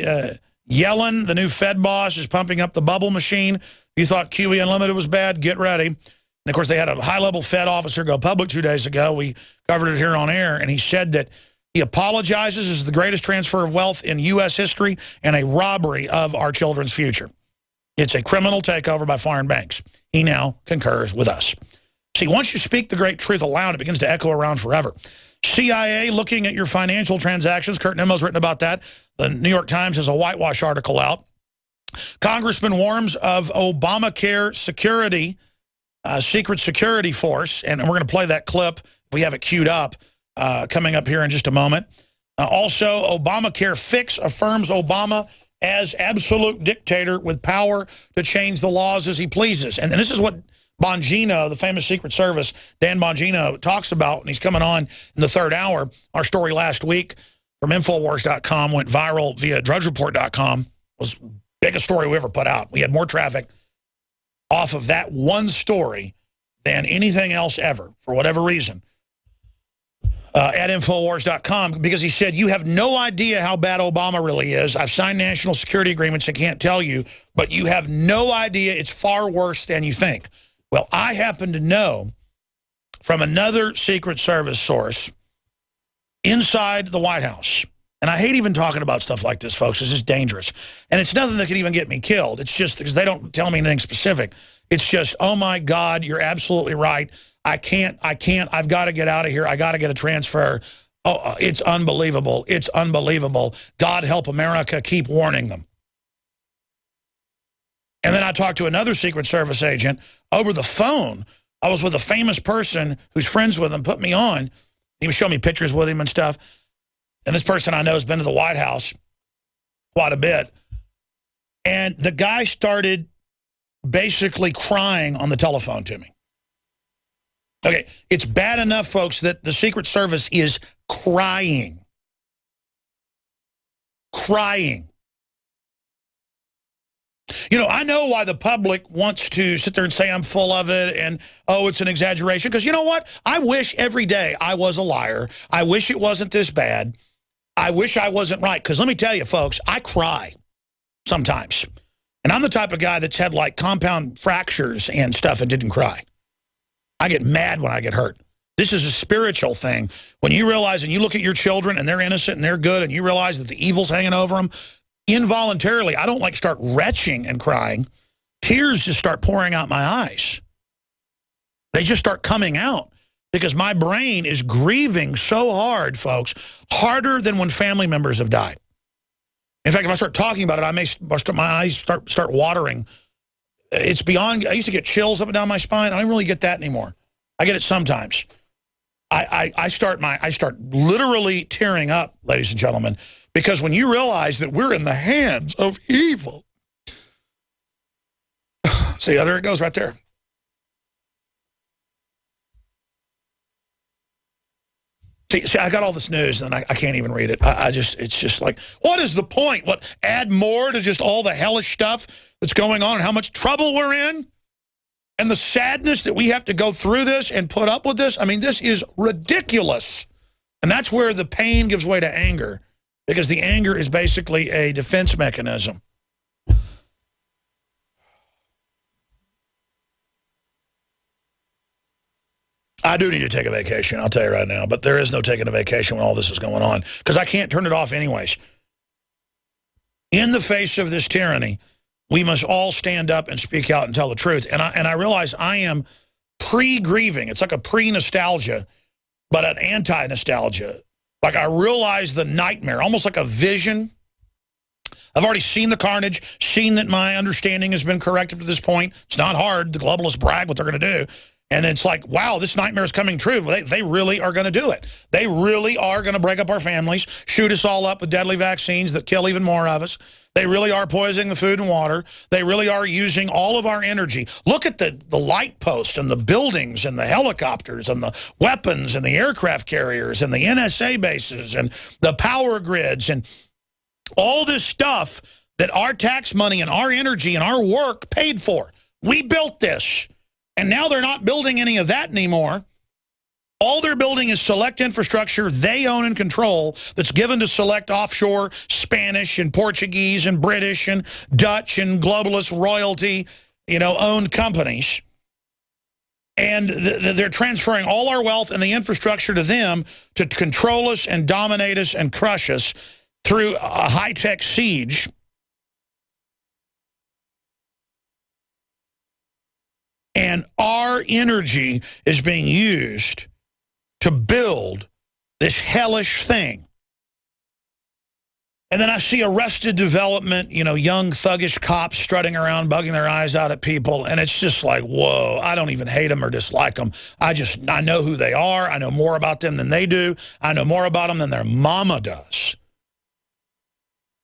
Yellen, the new Fed boss, is pumping up the bubble machine. You thought QE Unlimited was bad? Get ready. And, of course, they had a high-level Fed officer go public 2 days ago. We covered it here on air, and he said that he apologizes. This is the greatest transfer of wealth in U.S. history and a robbery of our children's future. It's a criminal takeover by foreign banks. He now concurs with us. See, once you speak the great truth aloud, it begins to echo around forever. CIA looking at your financial transactions. Kurt Nimmo's written about that. The New York Times has a whitewash article out. Congressman warns of Obamacare security, secret security force. And we're going to play that clip. We have it queued up coming up here in just a moment. Also, Obamacare fix affirms Obama as absolute dictator with power to change the laws as he pleases. And this is what Bongino, the famous Secret Service, Dan Bongino, talks about, and he's coming on in the 3rd hour. Our story last week from Infowars.com went viral via DrudgeReport.com. Was the biggest story we ever put out. We had more traffic off of that one story than anything else ever, for whatever reason, at Infowars.com, because he said, you have no idea how bad Obama really is. I've signed national security agreements and can't tell you, but you have no idea. It's far worse than you think. Well, I happen to know from another Secret Service source inside the White House, and I hate even talking about stuff like this, folks. It's just dangerous. And it's nothing that could even get me killed. It's just because they don't tell me anything specific. It's just, oh, my God, you're absolutely right. I can't. I've got to get out of here. I got to get a transfer. Oh, it's unbelievable. It's unbelievable. God help America. Keep warning them. And then I talked to another Secret Service agent over the phone. I was with a famous person who's friends with him, put me on. He was showing me pictures with him and stuff. And this person I know has been to the White House quite a bit. And the guy started basically crying on the telephone to me. Okay, it's bad enough, folks, that the Secret Service is crying. Crying. You know, I know why the public wants to sit there and say I'm full of it and, oh, it's an exaggeration. Because you know what? I wish every day I was a liar. I wish it wasn't this bad. I wish I wasn't right. Because let me tell you, folks, I cry sometimes. And I'm the type of guy that's had, like, compound fractures and stuff and didn't cry. I get mad when I get hurt. This is a spiritual thing. When you realize and you look at your children and they're innocent and they're good and you realize that the evil's hanging over them, involuntarily, I don't like start retching and crying. Tears just start pouring out my eyes. They just start coming out because my brain is grieving so hard, folks, harder than when family members have died. In fact, if I start talking about it, my eyes start watering. It's beyond. I used to get chills up and down my spine. I don't really get that anymore. I get it sometimes. I start literally tearing up, ladies and gentlemen, because when you realize that we're in the hands of evil. See, there it goes right there. See, I got all this news and I can't even read it. It's just like, what is the point? What, add more to just all the hellish stuff that's going on and how much trouble we're in? And the sadness that we have to go through this and put up with this? I mean, this is ridiculous. And that's where the pain gives way to anger, because the anger is basically a defense mechanism. I do need to take a vacation, I'll tell you right now. But there is no taking a vacation when all this is going on, because I can't turn it off anyways. In the face of this tyranny, we must all stand up and speak out and tell the truth. And I realize I am pre-grieving. It's like a pre-nostalgia, but an anti-nostalgia. Like I realize the nightmare, almost like a vision. I've already seen the carnage, seen that my understanding has been corrected to this point. It's not hard. The globalists brag what they're going to do. And it's like, wow, this nightmare is coming true. They really are going to do it. They really are going to break up our families, shoot us all up with deadly vaccines that kill even more of us. They really are poisoning the food and water. They really are using all of our energy. Look at the light posts and the buildings and the helicopters and the weapons and the aircraft carriers and the NSA bases and the power grids and all this stuff that our tax money and our energy and our work paid for. We built this. And now they're not building any of that anymore. All they're building is select infrastructure they own and control that's given to select offshore Spanish and Portuguese and British and Dutch and globalist royalty, owned companies. And they're transferring all our wealth and the infrastructure to them to control us and dominate us and crush us through a high-tech siege. And our energy is being used to build this hellish thing. And then I see Arrested Development, young thuggish cops strutting around, bugging their eyes out at people. And it's just like, whoa, I don't even hate them or dislike them. I know who they are. I know more about them than they do. I know more about them than their mama does.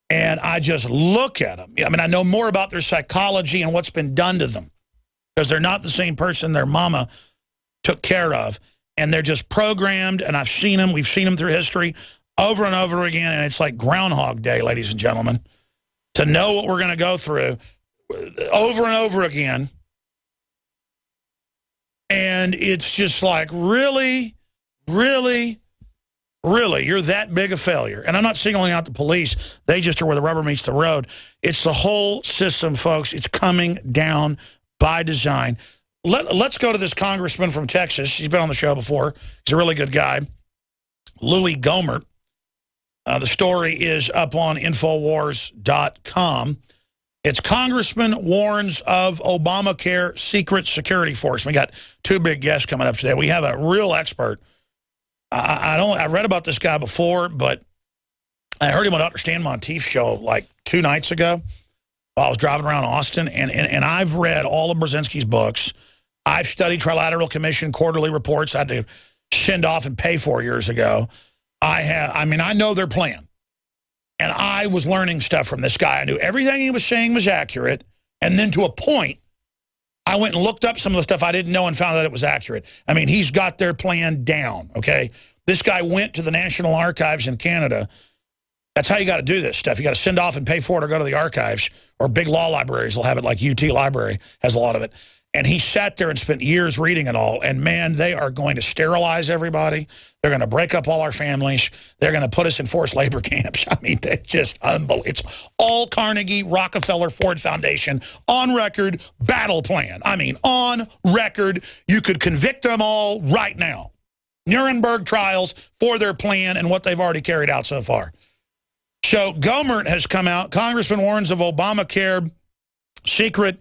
And I just look at them. I mean, I know more about their psychology and what's been done to them, because they're not the same person their mama took care of. And they're just programmed, and I've seen them. We've seen them through history over and over again, and it's like Groundhog Day, ladies and gentlemen, to know what we're going to go through over and over again. And it's just like, really, really, really, you're that big a failure. And I'm not singling out the police. They just are where the rubber meets the road. It's the whole system, folks. It's coming down by design. Let's go to this congressman from Texas. He's been on the show before. He's a really good guy, Louis Gohmert. The story is up on Infowars.com. It's Congressman warns of Obamacare secret security force. We got two big guests coming up today. We have a real expert. I read about this guy before, but I heard him on Dr. Stan Monteith's show like 2 nights ago. I was driving around Austin, and I've read all of Brzezinski's books. I've studied Trilateral Commission quarterly reports I had to send off and pay for years ago. I know their plan. And I was learning stuff from this guy. I knew everything he was saying was accurate. And then to a point, I went and looked up some of the stuff I didn't know and found out it was accurate. I mean, he's got their plan down, okay? This guy went to the National Archives in Canada. That's how you got to do this stuff. You got to send off and pay for it or go to the archives, or big law libraries will have it, like UT Library has a lot of it. And he sat there and spent years reading it all. And, man, they are going to sterilize everybody. They're going to break up all our families. They're going to put us in forced labor camps. I mean, that's just unbelievable. It's all Carnegie, Rockefeller, Ford Foundation, on record battle plan. I mean, on record, you could convict them all right now. Nuremberg trials for their plan and what they've already carried out so far. So Gohmert has come out. Congressman warns of Obamacare secret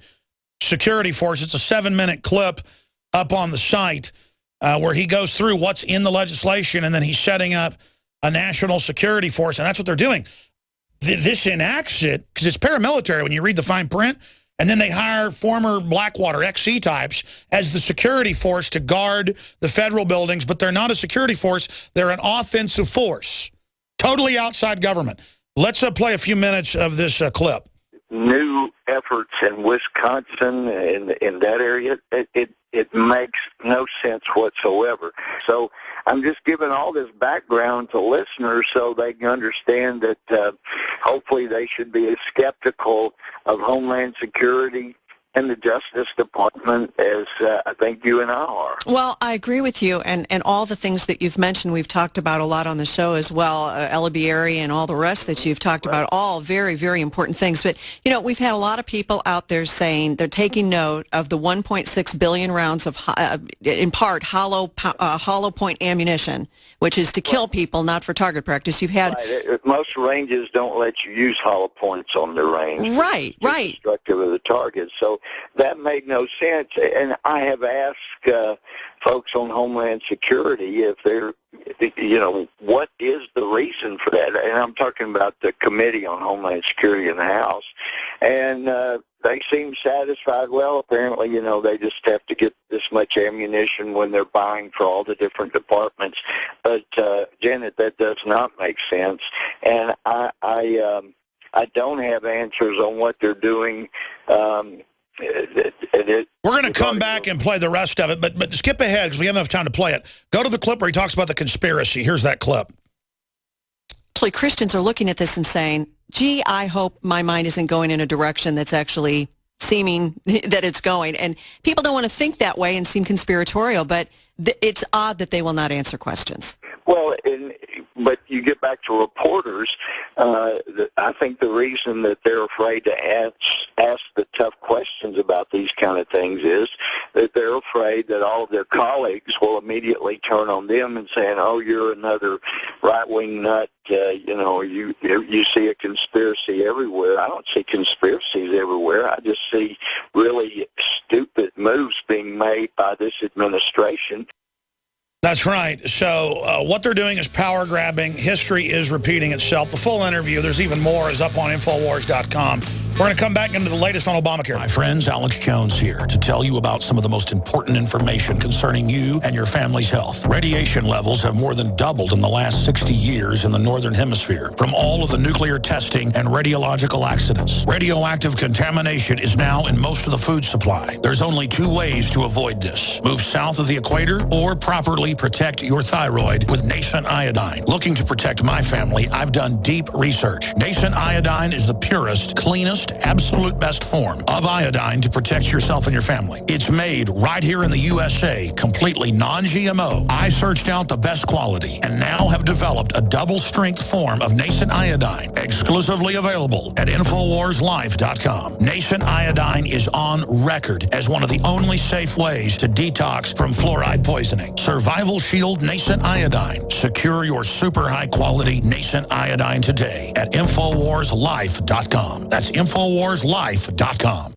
security force. It's a 7-minute clip up on the site where he goes through what's in the legislation, and then he's setting up a national security force, and that's what they're doing. This enacts it because it's paramilitary when you read the fine print, and then they hire former Blackwater XC types as the security force to guard the federal buildings, but they're not a security force. They're an offensive force, totally outside government. Let's play a few minutes of this clip. New efforts in Wisconsin and in that area, it makes no sense whatsoever. So I'm just giving all this background to listeners so they can understand that hopefully they should be as skeptical of Homeland Security in the Justice Department as I think you and I are. Well, I agree with you, and all the things that you've mentioned, we've talked about a lot on the show as well, Ella Bieri and all the rest that you've talked about, all very, very important things. But, you know, we've had a lot of people out there saying they're taking note of the 1.6 billion rounds of, in part, hollow point ammunition, which is to kill people, not for target practice. You've had... Right. Most ranges don't let you use hollow points on their range. Right, right. Destructive of the target. So that made no sense. And I have asked folks on Homeland Security if they're, you know, what is the reason for that? And I'm talking about the Committee on Homeland Security in the House. And they seem satisfied. Well, apparently, you know, they just have to get this much ammunition when they're buying for all the different departments. But, Janet, that does not make sense. And I don't have answers on what they're doing. We're going to come back and play the rest of it, but skip ahead because we have enough time to play it. Go to the clip where he talks about the conspiracy. Here's that clip. Actually, Christians are looking at this and saying, gee, I hope my mind isn't going in a direction that's actually seeming that it's going. And people don't want to think that way and seem conspiratorial, but it's odd that they will not answer questions. Well, but you get back to reporters, I think the reason that they're afraid to ask the tough questions about these kind of things is that they're afraid that all of their colleagues will immediately turn on them and saying, oh, you're another right-wing nut, you know, you see a conspiracy everywhere. I don't see conspiracies everywhere. I just see really stupid moves being made by this administration. That's right. So what they're doing is power grabbing. History is repeating itself. The full interview, there's even more, is up on Infowars.com. We're going to come back into the latest on Obamacare. My friends, Alex Jones here to tell you about some of the most important information concerning you and your family's health. Radiation levels have more than doubled in the last 60 years in the Northern Hemisphere from all of the nuclear testing and radiological accidents. Radioactive contamination is now in most of the food supply. There's only two ways to avoid this. Move south of the equator or properly protect your thyroid with nascent iodine. Looking to protect my family, I've done deep research. Nascent iodine is the purest, cleanest, absolute best form of iodine to protect yourself and your family. It's made right here in the USA, completely non-GMO. I searched out the best quality and now have developed a double-strength form of nascent iodine, exclusively available at InfoWarsLife.com. Nascent iodine is on record as one of the only safe ways to detox from fluoride poisoning. Survival Shield Nascent Iodine. Secure your super high-quality nascent iodine today at InfoWarsLife.com. That's InfoWarsLife.com.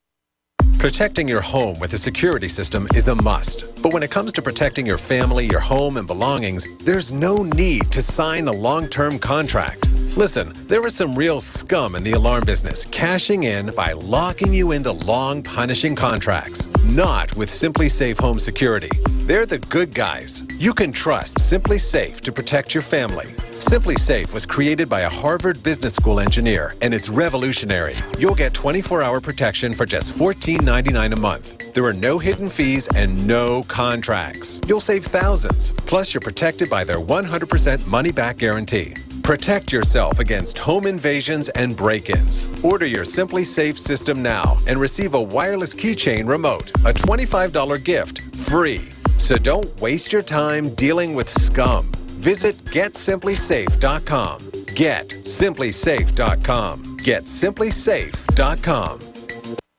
Protecting your home with a security system is a must. But when it comes to protecting your family, your home, and belongings, there's no need to sign a long-term contract. Listen, there is some real scum in the alarm business, cashing in by locking you into long, punishing contracts. Not with Simply Safe Home Security. They're the good guys. You can trust Simply Safe to protect your family. Simply Safe was created by a Harvard Business School engineer, and it's revolutionary. You'll get 24-hour protection for just $14.99 a month. There are no hidden fees and no contracts. You'll save thousands. Plus, you're protected by their 100% money-back guarantee. Protect yourself against home invasions and break-ins. Order your Simply Safe system now and receive a wireless keychain remote, a $25 gift, free. So don't waste your time dealing with scum. Visit GetSimplySafe.com. GetSimplySafe.com. GetSimplySafe.com.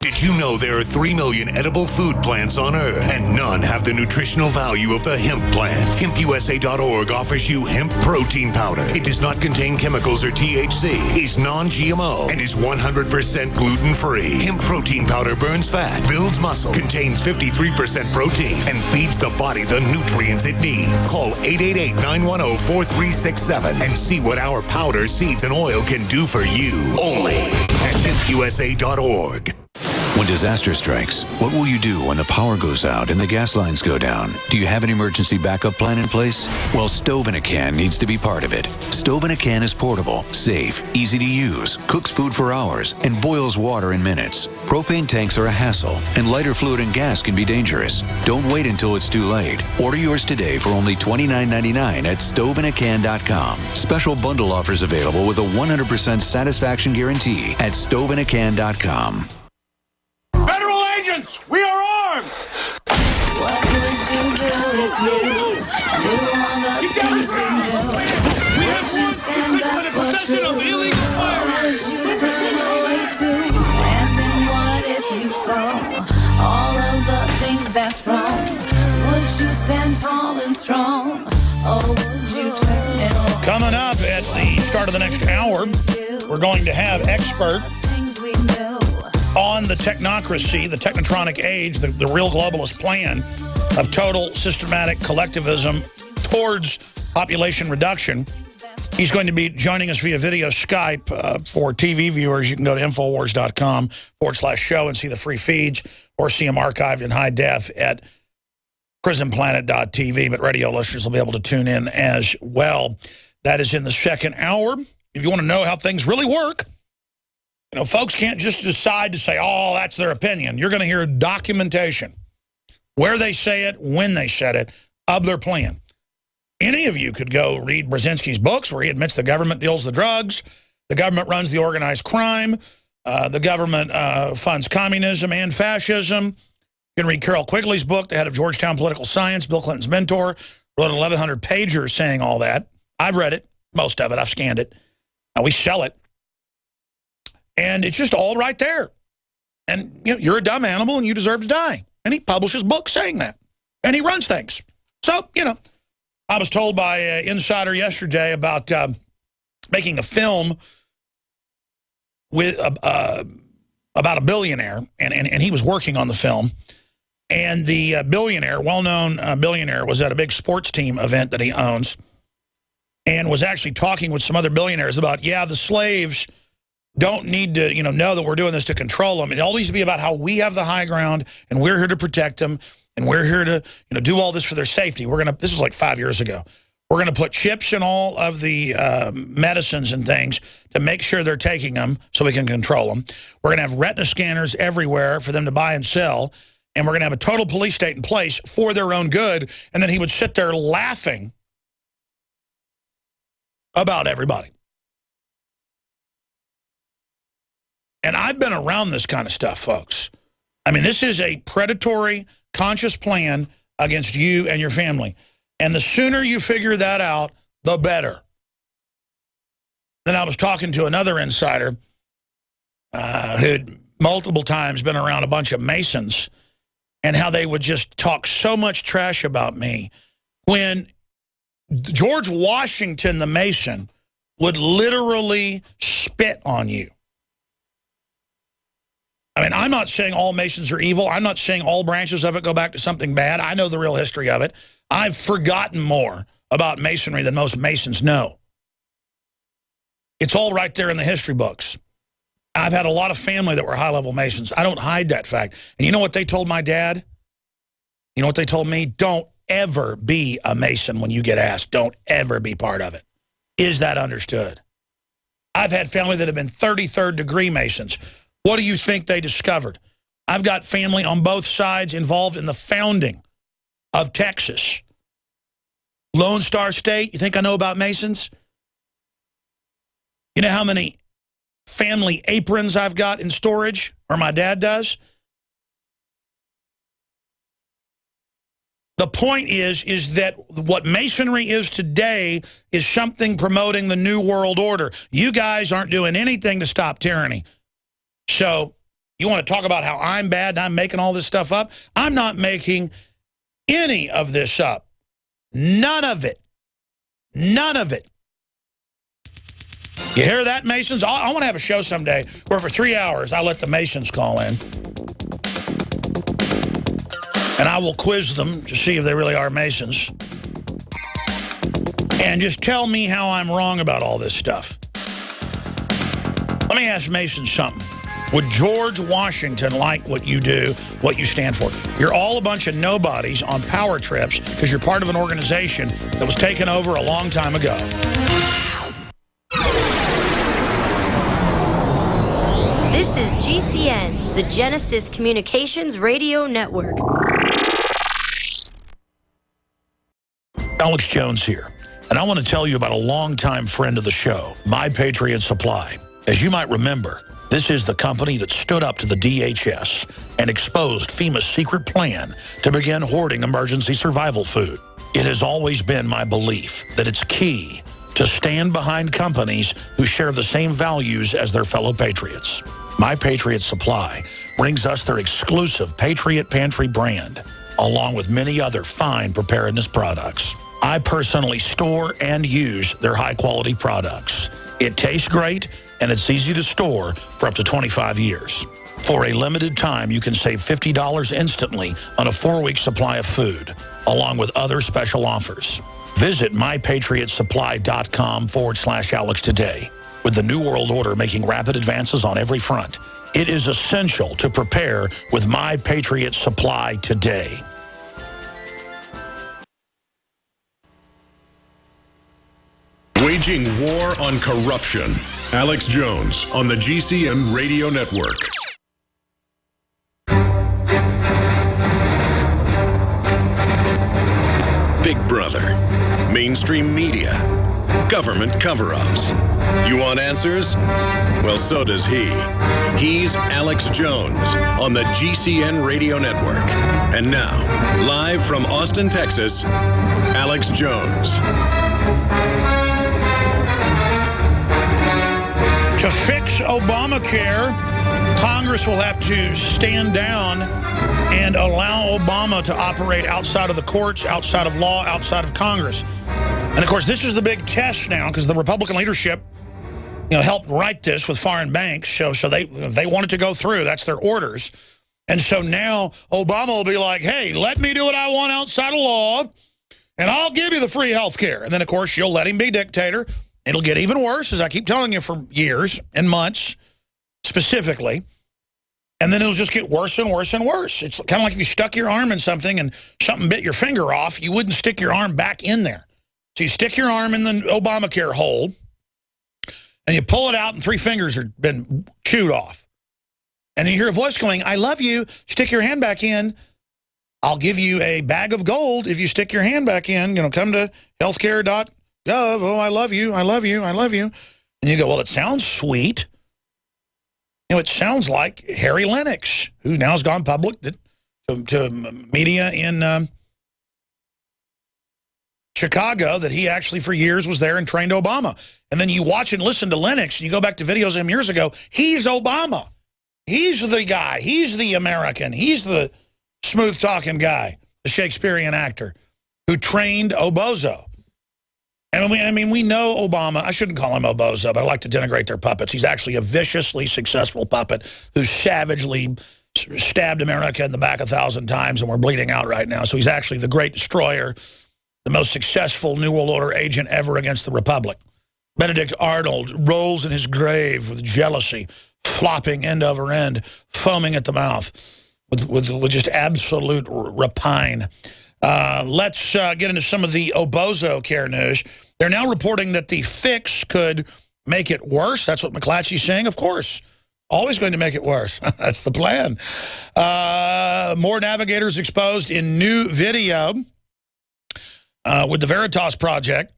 Did you know there are 3 million edible food plants on Earth, and none have the nutritional value of the hemp plant? HempUSA.org offers you hemp protein powder. It does not contain chemicals or THC, is non-GMO, and is 100% gluten-free. Hemp protein powder burns fat, builds muscle, contains 53% protein, and feeds the body the nutrients it needs. Call 888-910-4367 and see what our powder, seeds, and oil can do for you. Only at HempUSA.org. When disaster strikes, what will you do when the power goes out and the gas lines go down? Do you have an emergency backup plan in place? Well, Stove in a Can needs to be part of it. Stove in a Can is portable, safe, easy to use, cooks food for hours, and boils water in minutes. Propane tanks are a hassle, and lighter fluid and gas can be dangerous. Don't wait until it's too late. Order yours today for only $29.99 at StoveInACan.com. Special bundle offers available with a 100% satisfaction guarantee at StoveInACan.com. Silence! We are armed! What would you do if you knew all the things we know? Would you stand up for truth? Or would you turn away too? And then what if you saw all of the things that's wrong? Would you stand tall and strong? Or would you turn it on? Coming up at the start of the next hour, we're going to have expert on the technocracy, the technotronic age, the real globalist plan of total systematic collectivism towards population reduction. He's going to be joining us via video Skype for TV viewers. You can go to infowars.com/show and see the free feeds, or see them archived in high def at prisonplanet.tv. But radio listeners will be able to tune in as well. That is in the second hour. If you want to know how things really work, you know, folks can't just decide to say, oh, that's their opinion. You're going to hear documentation, where they say it, when they said it, of their plan. Any of you could go read Brzezinski's books where he admits the government deals the drugs, the government runs the organized crime, the government funds communism and fascism. You can read Carol Quigley's book, the head of Georgetown Political Science, Bill Clinton's mentor, wrote an 1,100-pager saying all that. I've read it, most of it. I've scanned it. We sell it. And it's just all right there. And you know, you're a dumb animal and you deserve to die. And he publishes books saying that. And he runs things. So, you know, I was told by an insider yesterday about making a film with about a billionaire. And he was working on the film. And the billionaire, well-known billionaire, was at a big sports team event that he owns and was actually talking with some other billionaires about, yeah, the slaves don't need to, you know that we're doing this to control them. It all needs to be about how we have the high ground, and we're here to protect them, and we're here to, do all this for their safety. This was like 5 years ago. We're going to put chips in all of the medicines and things to make sure they're taking them so we can control them. We're going to have retina scanners everywhere for them to buy and sell, and we're going to have a total police state in place for their own good. And then he would sit there laughing about everybody. And I've been around this kind of stuff, folks. I mean, this is a predatory, conscious plan against you and your family. And the sooner you figure that out, the better. Then I was talking to another insider who'd multiple times been around a bunch of Masons and how they would just talk so much trash about me when George Washington, the Mason, would literally spit on you. I mean, I'm not saying all Masons are evil. I'm not saying all branches of it go back to something bad. I know the real history of it. I've forgotten more about Masonry than most Masons know. It's all right there in the history books. I've had a lot of family that were high-level Masons. I don't hide that fact. And you know what they told my dad? You know what they told me? Don't ever be a Mason when you get asked. Don't ever be part of it. Is that understood? I've had family that have been 33rd degree Masons. What do you think they discovered? I've got family on both sides involved in the founding of Texas. Lone Star State, you think I know about Masons? You know how many family aprons I've got in storage, or my dad does? The point is that what Masonry is today is something promoting the New World Order. You guys aren't doing anything to stop tyranny. So you want to talk about how I'm bad and I'm making all this stuff up? I'm not making any of this up. None of it. None of it. You hear that, Masons? I want to have a show someday where for 3 hours I let the Masons call in. And I will quiz them to see if they really are Masons. And just tell me how I'm wrong about all this stuff. Let me ask Masons something. Would George Washington like what you do, what you stand for? You're all a bunch of nobodies on power trips because you're part of an organization that was taken over a long time ago. This is GCN, the Genesis Communications Radio Network. Alex Jones here, and I want to tell you about a longtime friend of the show, My Patriot Supply. As you might remember, This is the company that stood up to the DHS and exposed FEMA's secret plan to begin hoarding emergency survival food. It has always been my belief that it's key to stand behind companies who share the same values as their fellow patriots. My Patriot Supply brings us their exclusive Patriot Pantry brand, along with many other fine preparedness products. I personally store and use their high-quality products. It tastes great, and it's easy to store for up to 25 years. For a limited time, you can save $50 instantly on a 4-week supply of food, along with other special offers. Visit mypatriotsupply.com/Alex today. With the New World Order making rapid advances on every front, it is essential to prepare with My Patriot Supply today. Waging war on corruption. Alex Jones on the GCN Radio Network. Big Brother, mainstream media, government cover-ups. You want answers? Well, so does he. He's Alex Jones on the GCN Radio Network. And now, live from Austin, Texas, Alex Jones. To fix Obamacare, Congress will have to stand down and allow Obama to operate outside of the courts, outside of law, outside of Congress. And of course, this is the big test now because the Republican leadership, helped write this with foreign banks. So they want it to go through. That's their orders. And so now Obama will be like, hey, let me do what I want outside of law, and I'll give you the free health care. And then, of course, you'll let him be dictator. It'll get even worse, as I keep telling you for years and months, specifically. And then it'll just get worse and worse and worse. It's kind of like if you stuck your arm in something and something bit your finger off, you wouldn't stick your arm back in there. So you stick your arm in the Obamacare hole, and you pull it out, and 3 fingers have been chewed off. And then you hear a voice going, I love you. Stick your hand back in. I'll give you a bag of gold if you stick your hand back in. Come to healthcare.gov. Oh, I love you. I love you. I love you. And you go, well, it sounds sweet. It sounds like Harry Lennox, who now has gone public to media in Chicago, that he actually for years was there and trained Obama. And then you watch and listen to Lennox, and you go back to videos of him years ago. He's Obama. He's the guy. He's the American. He's the smooth-talking guy, the Shakespearean actor who trained Obozo. And we know Obama. I shouldn't call him Obozo, but I like to denigrate their puppets. He's actually a viciously successful puppet who savagely stabbed America in the back 1,000 times, and we're bleeding out right now. So he's actually the great destroyer, the most successful New World Order agent ever against the Republic. Benedict Arnold rolls in his grave with jealousy, flopping end over end, foaming at the mouth with just absolute rapine. Let's get into some of the Obozo care news. They're now reporting that the fix could make it worse. That's what McClatchy's saying. Of course, always going to make it worse. That's the plan. More navigators exposed in new video with the Veritas Project,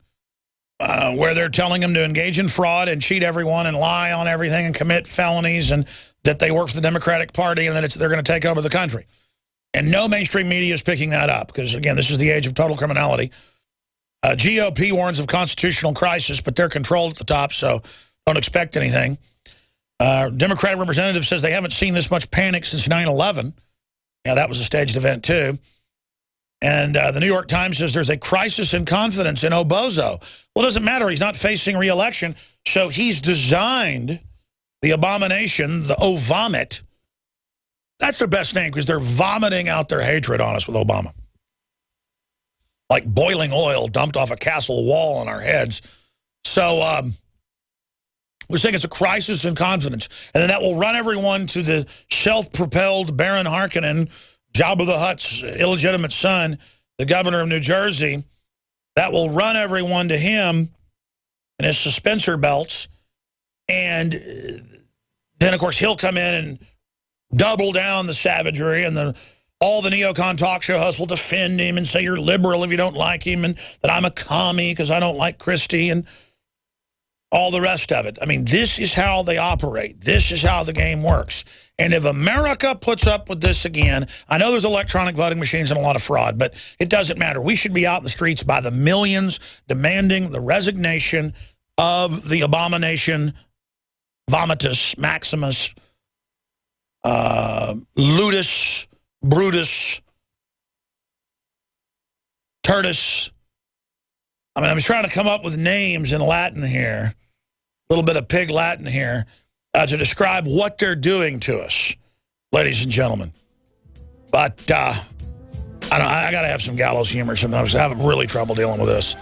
where they're telling them to engage in fraud and cheat everyone and lie on everything and commit felonies, and that they work for the Democratic Party and that they're going to take over the country. And no mainstream media is picking that up because, again, this is the age of total criminality. GOP warns of constitutional crisis, but they're controlled at the top, so don't expect anything. Democratic representative says they haven't seen this much panic since 9/11. Yeah, that was a staged event, too. And the New York Times says there's a crisis in confidence in Obozo. Well, it doesn't matter. He's not facing re-election, so he's designed the abomination, the O-Vomit. That's their best name because they're vomiting out their hatred on us with Obama. Like boiling oil dumped off a castle wall on our heads. So we're saying it's a crisis in confidence. And then that will run everyone to the self-propelled Baron Harkonnen, Jabba the Hutt's illegitimate son, the governor of New Jersey. That will run everyone to him and his suspensor belts. And then, of course, he'll come in and double down the savagery, and all the neocon talk show hosts will defend him and say you're liberal if you don't like him, and that I'm a commie because I don't like Christie. And all the rest of it. I mean, this is how they operate. This is how the game works. And if America puts up with this again, I know there's electronic voting machines and a lot of fraud, but it doesn't matter. We should be out in the streets by the millions demanding the resignation of the abomination, vomitus, maximus, ludus, brutus, tertus. I mean, I was trying to come up with names in Latin here, a little bit of pig Latin here, to describe what they're doing to us, ladies and gentlemen. But I got to have some gallows humor sometimes. I have really trouble dealing with this.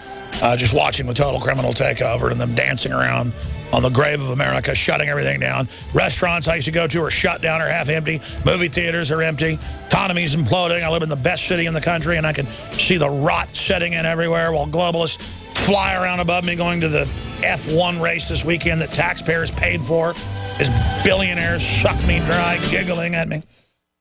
Just watching the total criminal takeover and them dancing around on the grave of America, shutting everything down. Restaurants I used to go to are shut down or half empty. Movie theaters are empty. Economy's imploding. I live in the best city in the country, and I can see the rot setting in everywhere while globalists fly around above me going to the F1 race this weekend that taxpayers paid for as billionaires suck me dry, giggling at me.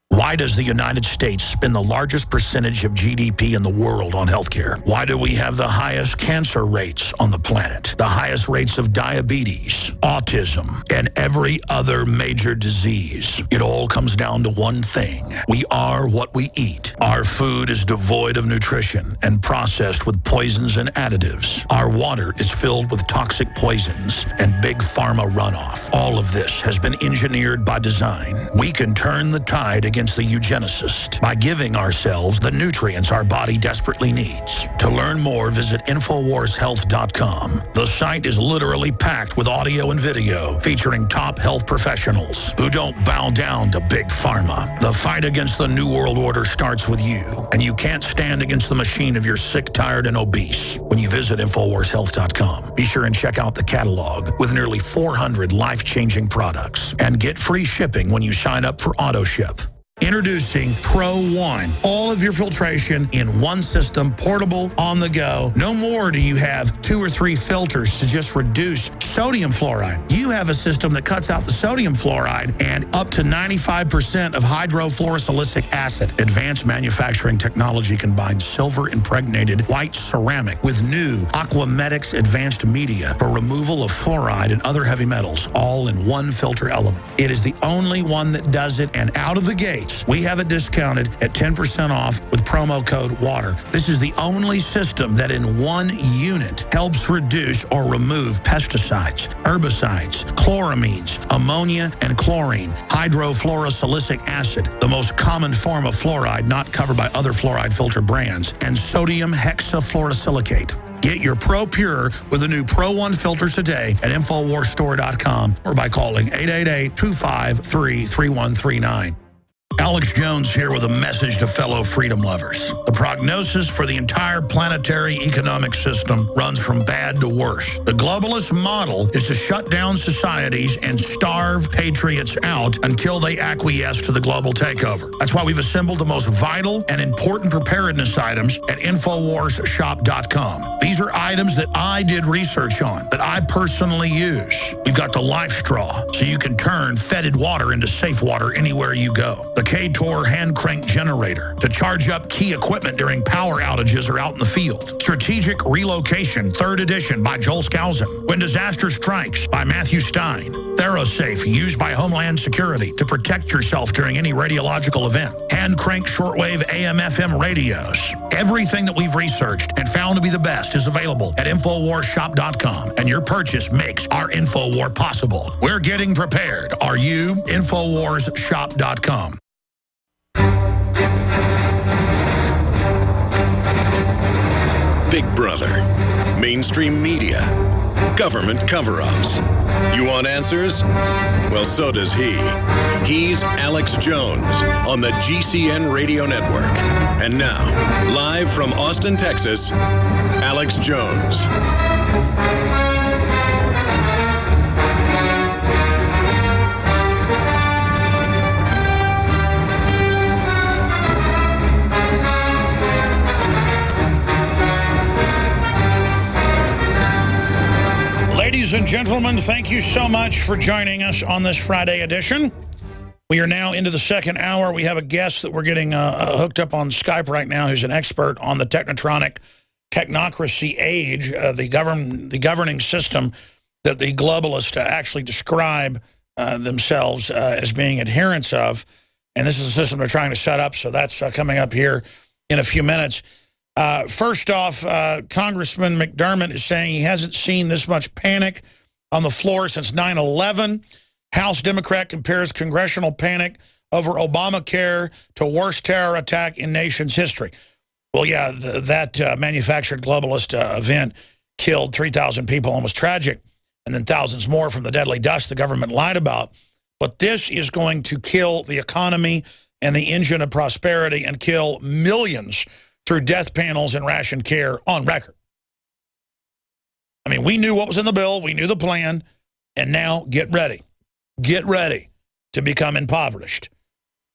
Why does the United States spend the largest percentage of GDP in the world on healthcare? Why do we have the highest cancer rates on the planet, the highest rates of diabetes, autism, and every other major disease? It all comes down to one thing. We are what we eat. Our food is devoid of nutrition and processed with poisons and additives. Our water is filled with toxic poisons and big pharma runoff. All of this has been engineered by design. We can turn the tide against the eugenicist by giving ourselves the nutrients our body desperately needs. To learn more, visit InfoWarsHealth.com. The site is literally packed with audio and video featuring top health professionals who don't bow down to big pharma. The fight against the New World Order starts with you, and you can't stand against the machine if you're sick, tired, and obese. When you visit InfoWarsHealth.com, be sure and check out the catalog with nearly 400 life-changing products and get free shipping when you sign up for AutoShip. Introducing Pro One. All of your filtration in one system, portable, on the go. No more do you have 2 or 3 filters to just reduce sodium fluoride. You have a system that cuts out the sodium fluoride and up to 95% of hydrofluorosilicic acid. Advanced manufacturing technology combines silver-impregnated white ceramic with new Aquamedics advanced media for removal of fluoride and other heavy metals, all in one filter element. It is the only one that does it, and out of the gate, we have it discounted at 10% off with promo code WATER. This is the only system that in one unit helps reduce or remove pesticides, herbicides, chloramines, ammonia, and chlorine, hydrofluorosilicic acid, the most common form of fluoride not covered by other fluoride filter brands, and sodium hexafluorosilicate. Get your Pro Pure with the new Pro One filters today at InfoWarsStore.com or by calling 888-253-3139. Alex Jones here with a message to fellow freedom lovers. The prognosis for the entire planetary economic system runs from bad to worse. The globalist model is to shut down societies and starve patriots out until they acquiesce to the global takeover. That's why we've assembled the most vital and important preparedness items at InfoWarsShop.com. These are items that I did research on, that I personally use. We've got the Life Straw, so you can turn fetid water into safe water anywhere you go. The K-Tor hand crank generator to charge up key equipment during power outages or out in the field. Strategic Relocation, 3rd edition by Joel Skousen. When Disaster Strikes by Matthew Stein. ThyroSafe, used by Homeland Security to protect yourself during any radiological event. Hand crank shortwave AM/FM radios. Everything that we've researched and found to be the best is available at InfoWarsShop.com, and your purchase makes our InfoWar possible. We're getting prepared. Are you? InfoWarsShop.com. Big Brother, mainstream media, government cover-ups. You want answers? Well, so does he. He's Alex Jones on the GCN Radio Network. And now, live from Austin, Texas, Alex Jones. Ladies and gentlemen, thank you so much for joining us on this Friday edition. We are now into the second hour. We have a guest that we're getting hooked up on Skype right now who's an expert on the technocracy age, the governing system that the globalists actually describe themselves as being adherents of. And this is a system they're trying to set up, so that's coming up here in a few minutes. First off, Congressman McDermott is saying he hasn't seen this much panic on the floor since 9/11. House Democrat compares congressional panic over Obamacare to worst terror attack in nation's history. Well, yeah, that manufactured globalist event killed 3,000 people and was tragic, and then thousands more from the deadly dust the government lied about. But this is going to kill the economy and the engine of prosperity and kill millions through death panels and ration care on record. I mean, we knew what was in the bill. We knew the plan. And now get ready. Get ready to become impoverished.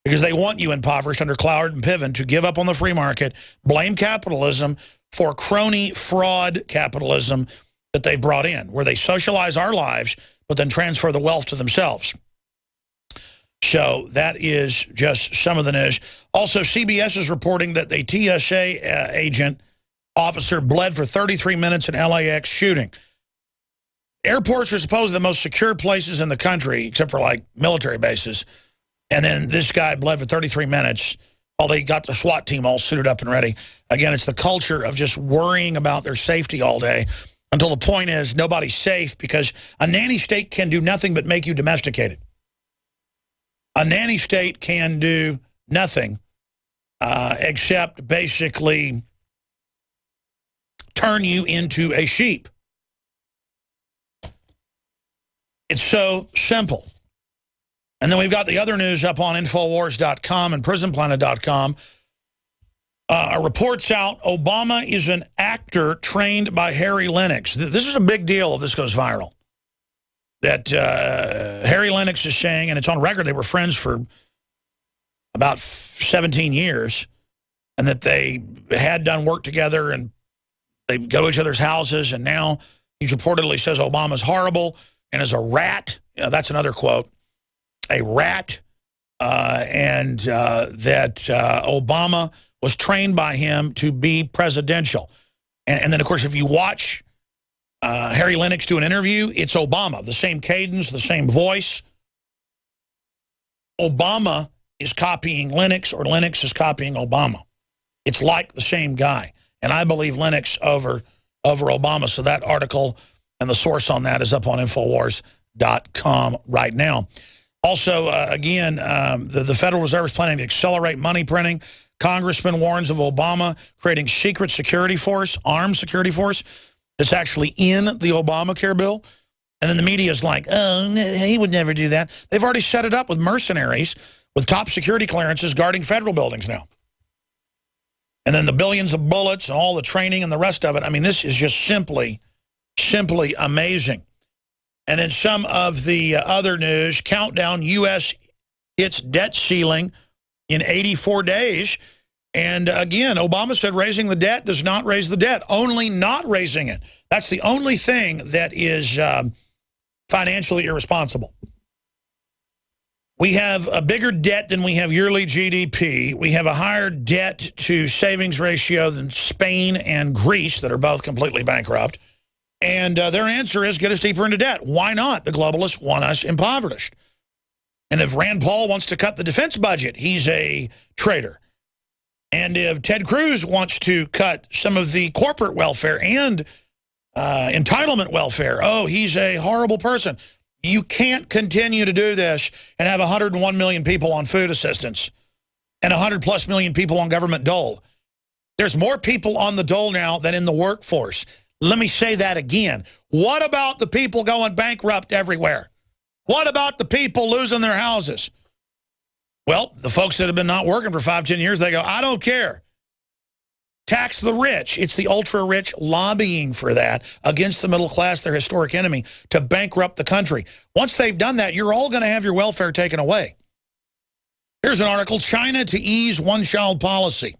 Because they want you impoverished under Cloward and Piven to give up on the free market, blame capitalism for crony fraud capitalism that they brought in, where they socialize our lives, but then transfer the wealth to themselves. So that is just some of the news. Also, CBS is reporting that the TSA agent officer bled for 33 minutes in LAX shooting. Airports are supposedly the most secure places in the country, except for like military bases. And then this guy bled for 33 minutes while they got the SWAT team all suited up and ready. Again, it's the culture of just worrying about their safety all day until the point is nobody's safe, because a nanny state can do nothing but make you domesticated. A nanny state can do nothing except basically turn you into a sheep. It's so simple. And then we've got the other news up on Infowars.com and PrisonPlanet.com. Reports out Obama is an actor trained by Harry Lennox. This is a big deal if this goes viral. That Harry Lennox is saying, and it's on record, they were friends for about 17 years, and that they had done work together, and they go to each other's houses, and now he reportedly says Obama's horrible and is a rat. That's another quote. A rat, and that Obama was trained by him to be presidential. And then, of course, if you watch Harry Lennox do an interview, it's Obama. The same cadence, the same voice. Obama is copying Lennox, or Lennox is copying Obama. It's like the same guy. And I believe Lennox over Obama. So that article and the source on that is up on Infowars.com right now. Also, again, the Federal Reserve is planning to accelerate money printing. Congressman warns of Obama creating secret security force, armed security force, that's actually in the Obamacare bill. And then the media is like, oh, he would never do that. They've already set it up with mercenaries with top security clearances guarding federal buildings now. And then the billions of bullets and all the training and the rest of it. I mean, this is just simply amazing. And then some of the other news, countdown, U.S. hits debt ceiling in 84 days. And again, Obama said raising the debt does not raise the debt, only not raising it. That's the only thing that is financially irresponsible. We have a bigger debt than we have yearly GDP. We have a higher debt to savings ratio than Spain and Greece, that are both completely bankrupt. And their answer is get us deeper into debt. Why not? The globalists want us impoverished. And if Rand Paul wants to cut the defense budget, he's a traitor. And if Ted Cruz wants to cut some of the corporate welfare and entitlement welfare, oh, he's a horrible person. You can't continue to do this and have 101 million people on food assistance and 100+ million people on government dole. There's more people on the dole now than in the workforce. Let me say that again. What about the people going bankrupt everywhere? What about the people losing their houses? Well, the folks that have been not working for 5, 10 years, they go, I don't care. Tax the rich. It's the ultra-rich lobbying for that against the middle class, their historic enemy, to bankrupt the country. Once they've done that, you're all going to have your welfare taken away. Here's an article, China to ease one-child policy.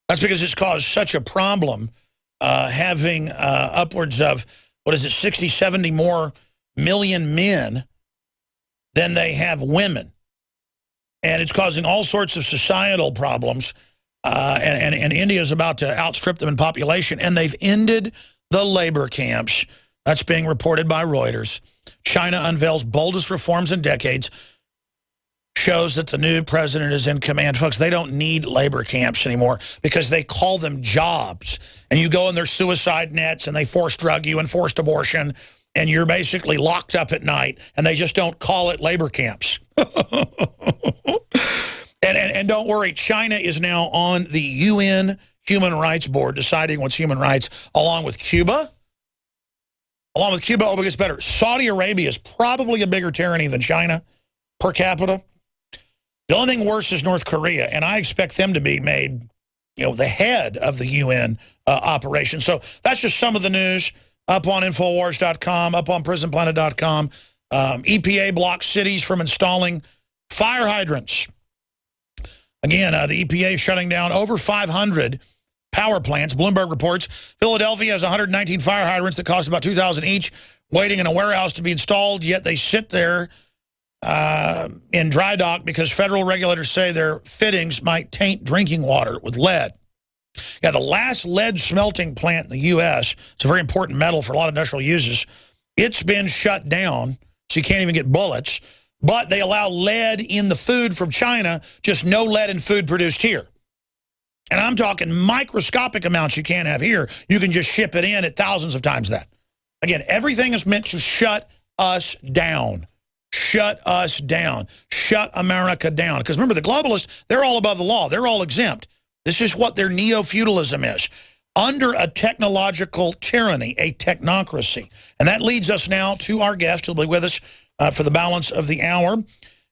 That's because it's caused such a problem, having upwards of, 60, 70 more million men than they have women. And it's causing all sorts of societal problems. And India is about to outstrip them in population. And they've ended the labor camps. That's being reported by Reuters. China unveils boldest reforms in decades. Shows that the new president is in command. Folks, they don't need labor camps anymore because they call them jobs. And you go in their suicide nets and they force drug you and forced abortion, and you're basically locked up at night, and they just don't call it labor camps. and don't worry, China is now on the UN Human Rights Board deciding what's human rights, along with Cuba. Along with Cuba, it gets better. Saudi Arabia is probably a bigger tyranny than China per capita. The only thing worse is North Korea, and I expect them to be made, the head of the UN operation. So that's just some of the news up on Infowars.com, up on PrisonPlanet.com. EPA blocks cities from installing fire hydrants. Again, the EPA is shutting down over 500 power plants. Bloomberg reports Philadelphia has 119 fire hydrants that cost about $2,000 each, waiting in a warehouse to be installed, yet they sit there in dry dock because federal regulators say their fittings might taint drinking water with lead. Yeah, the last lead smelting plant in the U.S., it's a very important metal for a lot of industrial uses, it's been shut down, so you can't even get bullets, but they allow lead in the food from China, just no lead in food produced here. And I'm talking microscopic amounts you can't have here. You can just ship it in at thousands of times that. Again, everything is meant to shut us down. Shut us down. Shut America down. Because remember, the globalists, they're all above the law. They're all exempt. This is what their neo-feudalism is. Under a technological tyranny, a technocracy. And that leads us now to our guest who'll be with us for the balance of the hour.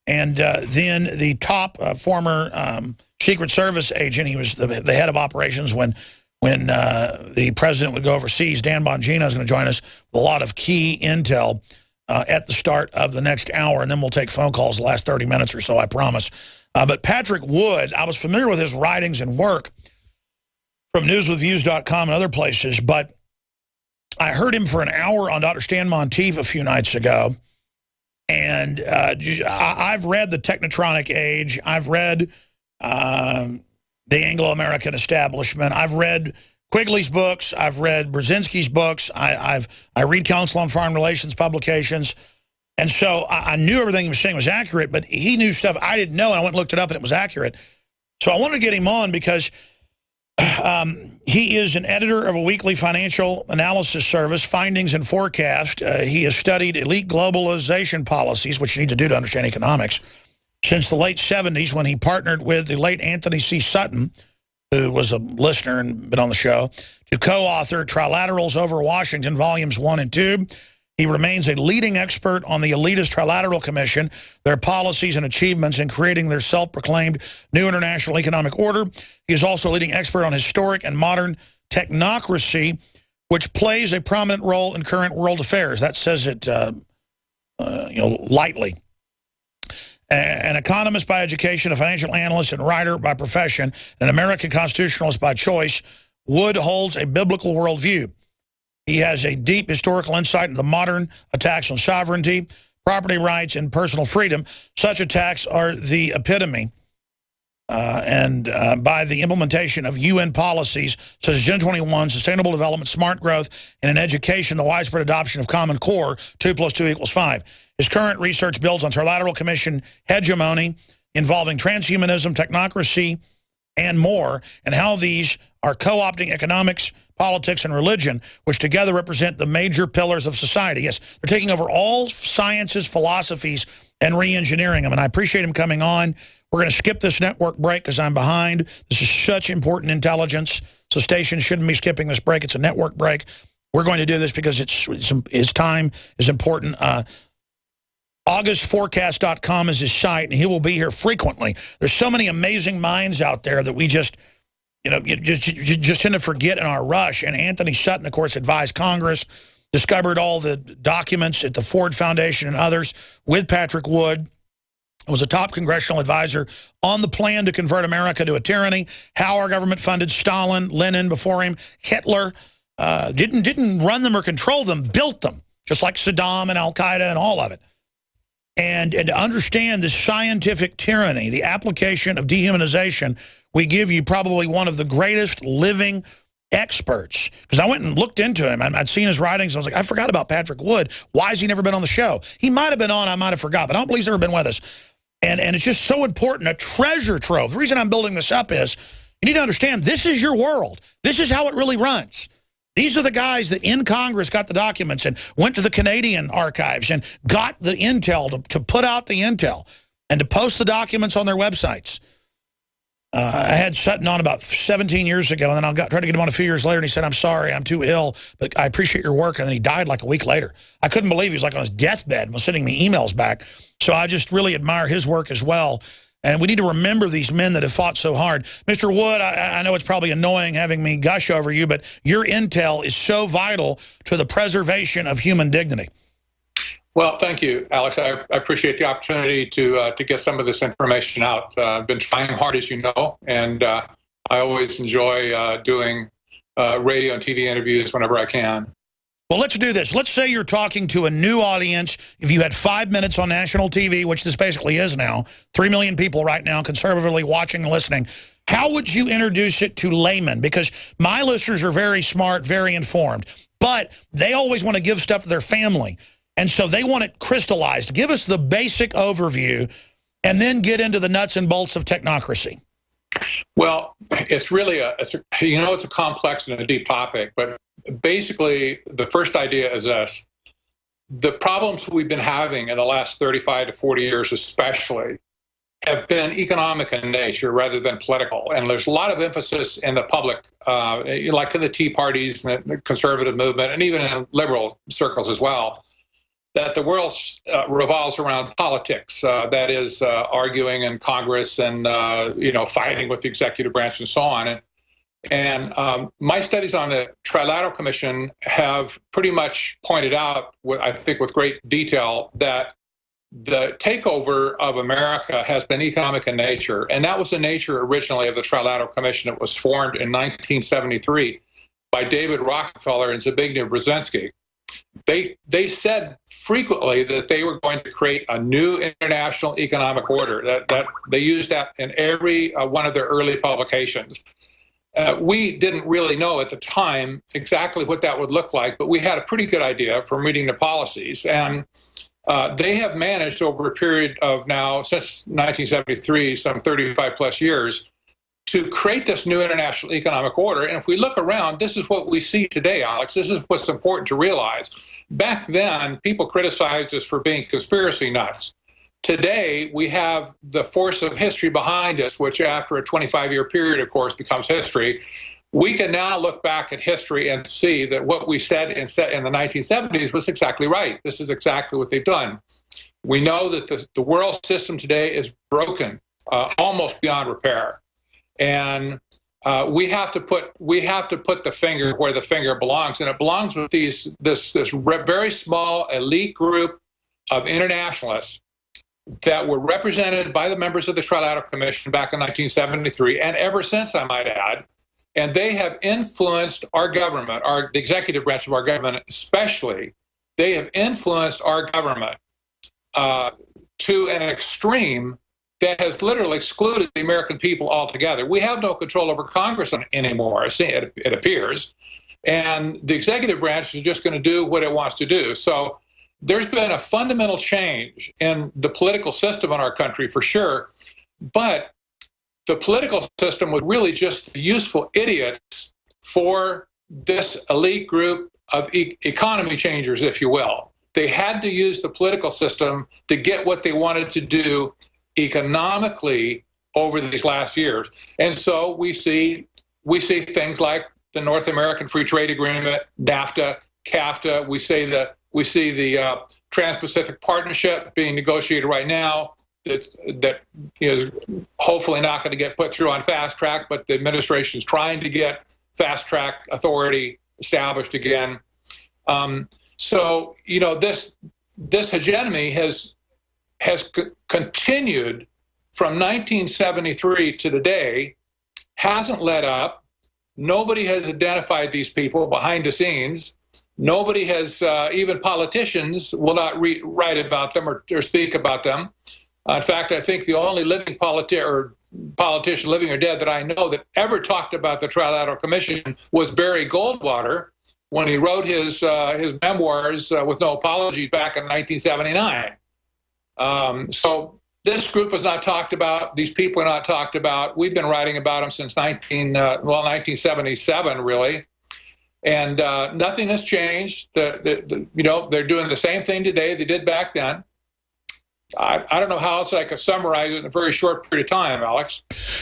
And then the top former Secret Service agent, he was the head of operations when the president would go overseas. Dan Bongino is going to join us with a lot of key intel at the start of the next hour, and then we'll take phone calls the last 30 minutes or so, I promise. But Patrick Wood, I was familiar with his writings and work from newswithviews.com and other places, but I heard him for an hour on Dr. Stan Monteith a few nights ago, and I've read The Technotronic Age. I've read The Anglo-American Establishment. I've read Quigley's books. I've read Brzezinski's books. I read Council on Foreign Relations publications. And so I knew everything he was saying was accurate, but he knew stuff I didn't know, and I went and looked it up, and it was accurate. So I wanted to get him on because he is an editor of a weekly financial analysis service, Findings and Forecast. He has studied elite globalization policies, which you need to do to understand economics, since the late 70s when he partnered with the late Anthony C. Sutton, who was a listener and been on the show, to co-author Trilaterals Over Washington, Volumes 1 and 2. He remains a leading expert on the elitist Trilateral Commission, their policies and achievements in creating their self-proclaimed new international economic order. He is also a leading expert on historic and modern technocracy, which plays a prominent role in current world affairs. That says it lightly. An economist by education, a financial analyst and writer by profession, an American constitutionalist by choice, Wood holds a biblical worldview. He has a deep historical insight into the modern attacks on sovereignty, property rights, and personal freedom. Such attacks are the epitome by the implementation of UN policies such as Gen 21, sustainable development, smart growth, and in education, the widespread adoption of Common Core, 2 + 2 = 5. His current research builds on Trilateral Commission hegemony involving transhumanism, technocracy, and more, and how these are co-opting economics, politics, and religion, which together represent the major pillars of society. Yes, they're taking over all sciences, philosophies, and re-engineering them, and I appreciate him coming on. We're going to skip this network break because I'm behind. This is such important intelligence, so stations shouldn't be skipping this break. It's a network break. We're going to do this because its time is important. AugustForecast.com is his site, and he will be here frequently. There's so many amazing minds out there that we just tend to forget in our rush. And Anthony Sutton, of course, advised Congress, discovered all the documents at the Ford Foundation and others with Patrick Wood, was a top congressional advisor on the plan to convert America to a tyranny, how our government funded Stalin, Lenin before him, Hitler, didn't run them or control them, built them, just like Saddam and Al-Qaeda and all of it. And to understand this scientific tyranny, the application of dehumanization, we give you probably one of the greatest living experts, because I went and looked into him. I'd seen his writings. I was like, I forgot about Patrick Wood. Why has he never been on the show? He might have been on. I might have forgot, but I don't believe he's ever been with us. And it's just so important, a treasure trove. The reason I'm building this up is you need to understand this is your world. This is how it really runs. These are the guys that in Congress got the documents and went to the Canadian archives and got the intel to put out the intel and to post the documents on their websites. I had Sutton on about 17 years ago, and then I tried to get him on a few years later, and he said, I'm sorry, I'm too ill, but I appreciate your work. And then he died like a week later. I couldn't believe he was like on his deathbed and was sending me emails back. So I just really admire his work as well. And we need to remember these men that have fought so hard. Mr. Wood, I know it's probably annoying having me gush over you, but your intel is so vital to the preservation of human dignity. Well, thank you, Alex. I appreciate the opportunity to get some of this information out. I've been trying hard, as you know, and I always enjoy doing radio and TV interviews whenever I can. Well, let's do this. Let's say you're talking to a new audience. If you had 5 minutes on national TV, which this basically is now, 3 million people right now conservatively watching and listening, how would you introduce it to laymen? Because my listeners are very smart, very informed, but they always want to give stuff to their family. And so they want it crystallized. Give us the basic overview and then get into the nuts and bolts of technocracy. Well, it's really it's a complex and a deep topic, but basically the first idea is this. The problems we've been having in the last 35 to 40 years especially have been economic in nature rather than political. And there's a lot of emphasis in the public, like in the Tea Parties and the conservative movement, and even in liberal circles as well, that the world revolves around politics, that is arguing in Congress and, fighting with the executive branch and so on. And my studies on the Trilateral Commission have pretty much pointed out, I think with great detail, that the takeover of America has been economic in nature. And that was the nature originally of the Trilateral Commission. It was formed in 1973 by David Rockefeller and Zbigniew Brzezinski. They said frequently that they were going to create a new international economic order. That they used that in every one of their early publications. We didn't really know at the time exactly what that would look like, but we had a pretty good idea from reading the policies. And they have managed over a period of now, since 1973, some 35 plus years, to create this new international economic order. And if we look around, this is what we see today, Alex. This is what's important to realize. Back then, people criticized us for being conspiracy nuts. Today, we have the force of history behind us, which after a 25-year period, of course, becomes history. We can now look back at history and see that what we said in the 1970s was exactly right. This is exactly what they've done. We know that the world system today is broken, almost beyond repair. And we have to put the finger where the finger belongs, and it belongs with this very small elite group of internationalists that were represented by the members of the Trilateral Commission back in 1973, and ever since, I might add. And they have influenced our government, the executive branch of our government especially. They have influenced our government to an extreme that has literally excluded the American people altogether. We have no control over Congress anymore, it appears. And the executive branch is just going to do what it wants to do. So there's been a fundamental change in the political system in our country, for sure. But the political system was really just useful idiots for this elite group of economy changers, if you will. They had to use the political system to get what they wanted to do economically over these last years. And so we see things like the North American Free Trade Agreement, NAFTA, CAFTA. We see the Trans-Pacific Partnership being negotiated right now that is hopefully not going to get put through on fast track, but the administration is trying to get fast track authority established again. So this hegemony has continued from 1973 to today, hasn't let up. Nobody has identified these people behind the scenes. Nobody has, even politicians will not write about them or speak about them. In fact, I think the only living politician, living or dead, that I know that ever talked about the Trilateral Commission was Barry Goldwater when he wrote his memoirs with no apology back in 1979. So this group was not talked about. These people are not talked about. We've been writing about them since 1977, really. And nothing has changed. They're doing the same thing today they did back then. I don't know how else I could summarize it in a very short period of time, Alex.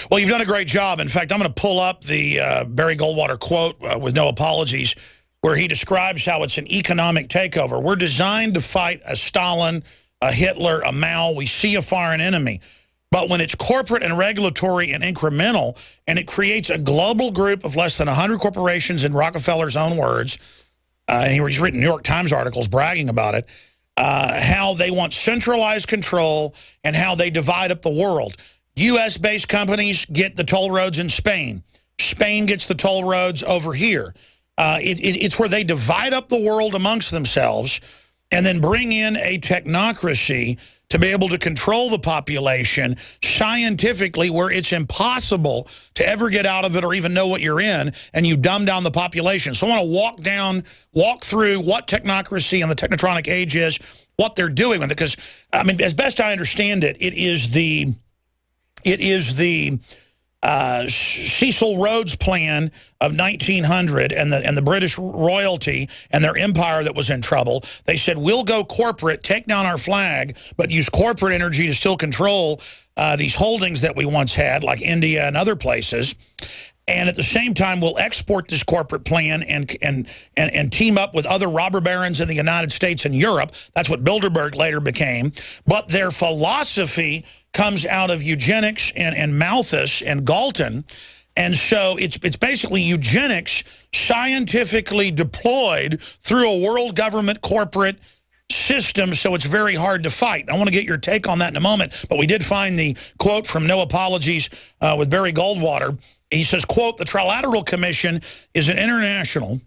Well, you've done a great job. In fact, I'm going to pull up the Barry Goldwater quote with no apologies, where he describes how it's an economic takeover. We're designed to fight a Stalin, a Hitler, a Mao. We see a foreign enemy. But when it's corporate and regulatory and incremental, and it creates a global group of less than 100 corporations, in Rockefeller's own words, he's written New York Times articles bragging about it, how they want centralized control and how they divide up the world. U.S.-based companies get the toll roads in Spain. Spain gets the toll roads over here. It's where they divide up the world amongst themselves and then bring in a technocracy to be able to control the population scientifically, where it's impossible to ever get out of it or even know what you're in, and you dumb down the population. So I want to walk through what technocracy and the technotronic age is, what they're doing with it, because, I mean, as best I understand it, it is the Cecil Rhodes plan of 1900 and the British royalty and their empire that was in trouble. They said, we'll go corporate, take down our flag, but use corporate energy to still control these holdings that we once had, like India and other places. And at the same time, we'll export this corporate plan and team up with other robber barons in the United States and Europe. That's what Bilderberg later became. But their philosophy comes out of eugenics and Malthus and Galton. And so it's basically eugenics scientifically deployed through a world government corporate system, so it's very hard to fight. I want to get your take on that in a moment, but we did find the quote from No Apologies with Barry Goldwater. He says, quote, the Trilateral Commission is international.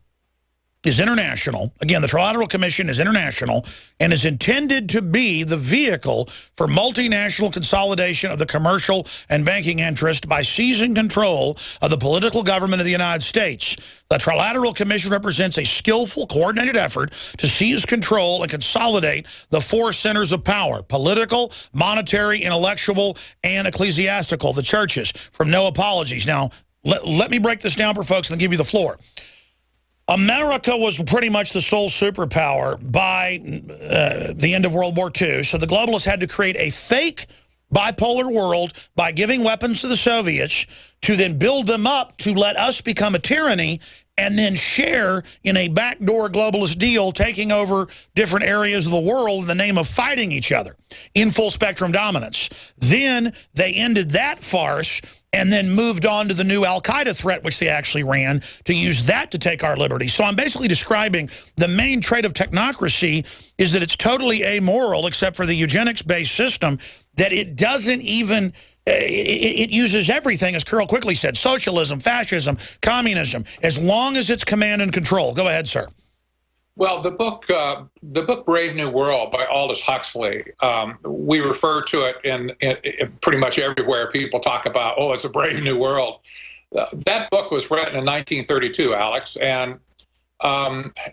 Again, the Trilateral Commission is international and is intended to be the vehicle for multinational consolidation of the commercial and banking interest by seizing control of the political government of the United States. The Trilateral Commission represents a skillful, coordinated effort to seize control and consolidate the four centers of power: political, monetary, intellectual, and ecclesiastical, the churches, from No Apologies. Now, let me break this down for folks and give you the floor. America was pretty much the sole superpower by the end of World War II, so the globalists had to create a fake bipolar world by giving weapons to the Soviets to then build them up to let us become a tyranny and then share in a backdoor globalist deal, taking over different areas of the world in the name of fighting each other in full spectrum dominance. Then they ended that farce and then moved on to the new al-Qaeda threat, which they actually ran, to use that to take our liberty. So I'm basically describing the main trait of technocracy is that it's totally amoral, except for the eugenics-based system, that it doesn't even... It uses everything, as Carl quickly said: socialism, fascism, communism, as long as it's command and control. Go ahead, sir. Well, the book Brave New World by Aldous Huxley, we refer to it in pretty much everywhere people talk about, oh, it's a brave new world. That book was written in 1932, Alex, and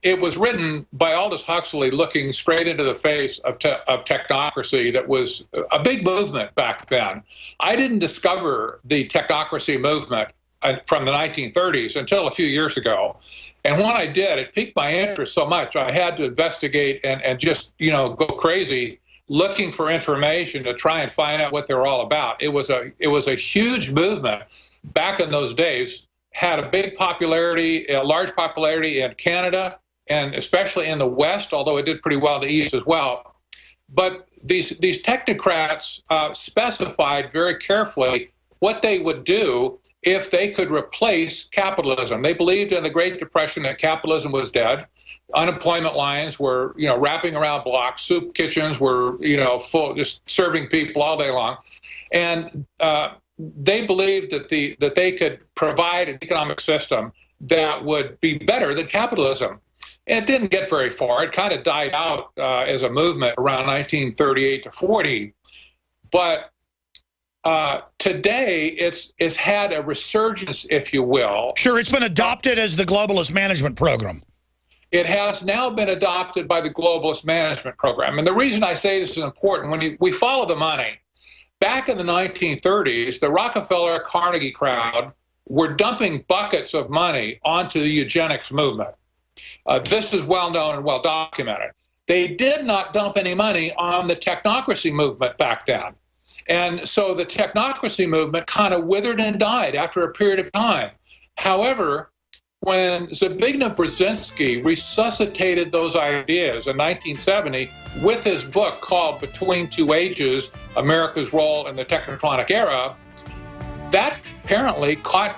it was written by Aldous Huxley looking straight into the face of technocracy. That was a big movement back then. I didn't discover the technocracy movement from the 1930s until a few years ago. And when I did, it piqued my interest so much, I had to investigate and just, go crazy looking for information to try and find out what they were all about. It was a huge movement back in those days, had a big popularity, a large popularity in Canada, and especially in the West, although it did pretty well in the East as well. But these technocrats specified very carefully what they would do if they could replace capitalism. They believed in the Great Depression that capitalism was dead. Unemployment lines were, wrapping around blocks. Soup kitchens were, full, just serving people all day long. And they believed that they could provide an economic system that would be better than capitalism. And it didn't get very far. It kind of died out as a movement around 1938 to 40. But today it's had a resurgence, if you will. Sure, it's been adopted as the globalist management program. It has now been adopted by the globalist management program. And the reason I say this is important, when we follow the money, back in the 1930s, the Rockefeller-Carnegie crowd were dumping buckets of money onto the eugenics movement. This is well known and well documented. They did not dump any money on the technocracy movement back then. And so the technocracy movement kind of withered and died after a period of time. However, when Zbigniew Brzezinski resuscitated those ideas in 1970 with his book called Between Two Ages, America's Role in the Technotronic Era, that apparently caught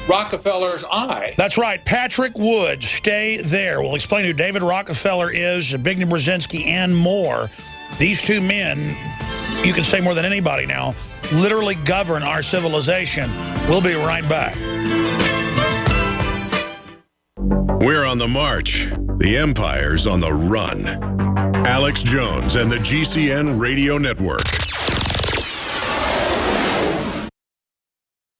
Rockefeller's eye. That's right. Patrick Wood, stay there. We'll explain who David Rockefeller is, Zbigniew Brzezinski, and more. These two men, you can say more than anybody now, literally govern our civilization. We'll be right back. We're on the march. The empire's on the run. Alex Jones and the GCN Radio Network.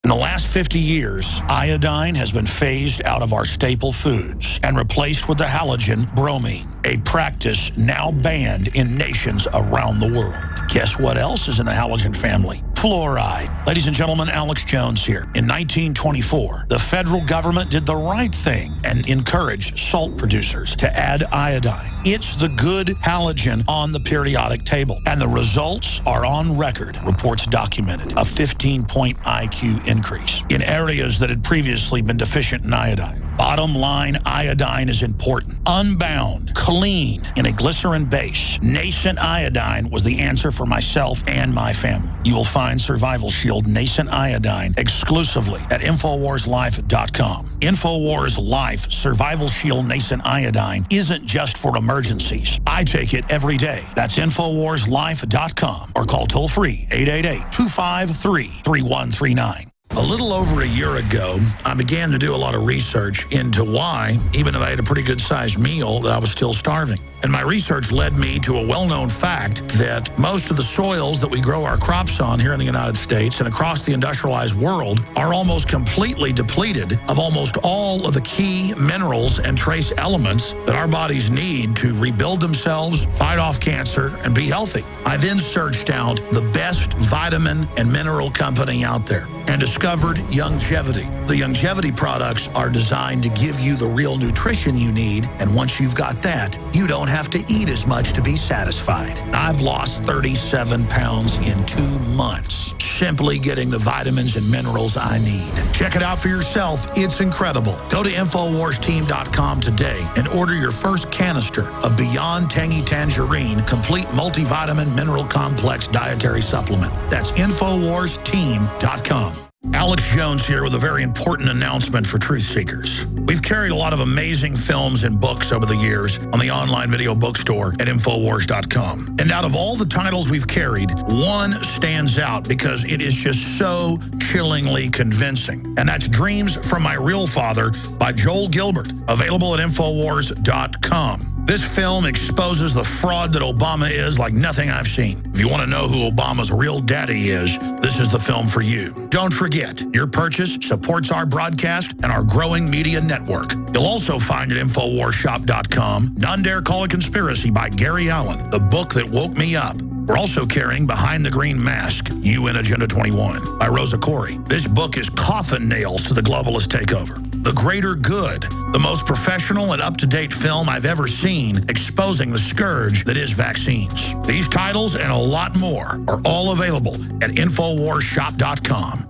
In the last 50 years, iodine has been phased out of our staple foods and replaced with the halogen bromine, a practice now banned in nations around the world. Guess what else is in the halogen family? Fluoride. Ladies and gentlemen, Alex Jones here. In 1924, the federal government did the right thing and encouraged salt producers to add iodine. It's the good halogen on the periodic table, and the results are on record. Reports documented a 15-point IQ increase in areas that had previously been deficient in iodine. Bottom line, iodine is important. Unbound, clean, in a glycerin base. Nascent iodine was the answer for myself and my family. You will find Survival Shield Nascent Iodine exclusively at InfoWarsLife.com. InfoWars Life Survival Shield Nascent Iodine isn't just for emergencies. I take it every day. That's InfoWarsLife.com or call toll-free 888-253-3139. A little over a year ago, I began to do a lot of research into why, even if I had a pretty good-sized meal, that I was still starving. And my research led me to a well-known fact that most of the soils that we grow our crops on here in the United States and across the industrialized world are almost completely depleted of almost all of the key minerals and trace elements that our bodies need to rebuild themselves, fight off cancer, and be healthy. I then searched out the best vitamin and mineral company out there and discovered Youngevity. The Youngevity products are designed to give you the real nutrition you need, and once you've got that, you don't have to eat as much to be satisfied. I've lost 37 pounds in 2 months, simply getting the vitamins and minerals I need. Check it out for yourself. It's incredible. Go to InfoWarsTeam.com today and order your first canister of Beyond Tangy Tangerine Complete Multivitamin Mineral Complex Dietary Supplement. That's InfoWarsTeam.com. Alex Jones here with a very important announcement for truth seekers. We've carried a lot of amazing films and books over the years on the online video bookstore at Infowars.com. And out of all the titles we've carried, one stands out because it is just so chillingly convincing. And that's Dreams from My Real Father by Joel Gilbert, available at Infowars.com. This film exposes the fraud that Obama is like nothing I've seen. If you want to know who Obama's real daddy is, this is the film for you. Don't forget, your purchase supports our broadcast and our growing media network. You'll also find at InfoWarsShop.com None Dare Call a Conspiracy by Gary Allen, the book that woke me up. We're also carrying Behind the Green Mask, You in Agenda 21 by Rosa Corey. This book is coffin nails to the globalist takeover. The Greater Good, the most professional and up-to-date film I've ever seen exposing the scourge that is vaccines. These titles and a lot more are all available at InfoWarsShop.com.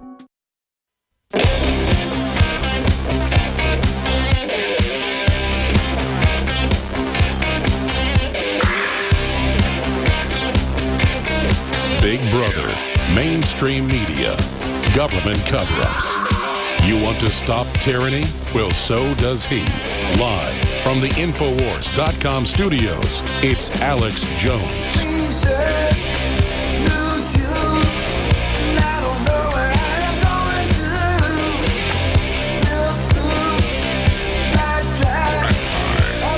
Big Brother, mainstream media, government cover-ups. You want to stop tyranny? Well, so does he. Live from the Infowars.com studios, it's Alex Jones.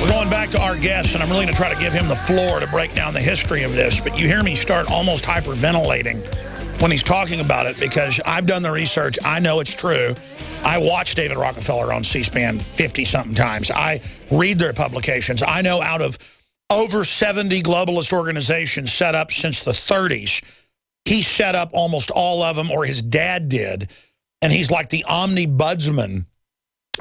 We're going back to our guest, and I'm really going to try to give him the floor to break down the history of this, but you hear me start almost hyperventilating when he's talking about it, because I've done the research. I know it's true. I watched David Rockefeller on C-SPAN 50-something times. I read their publications. I know out of over 70 globalist organizations set up since the 30s, he set up almost all of them, or his dad did, and he's like the omnibudsman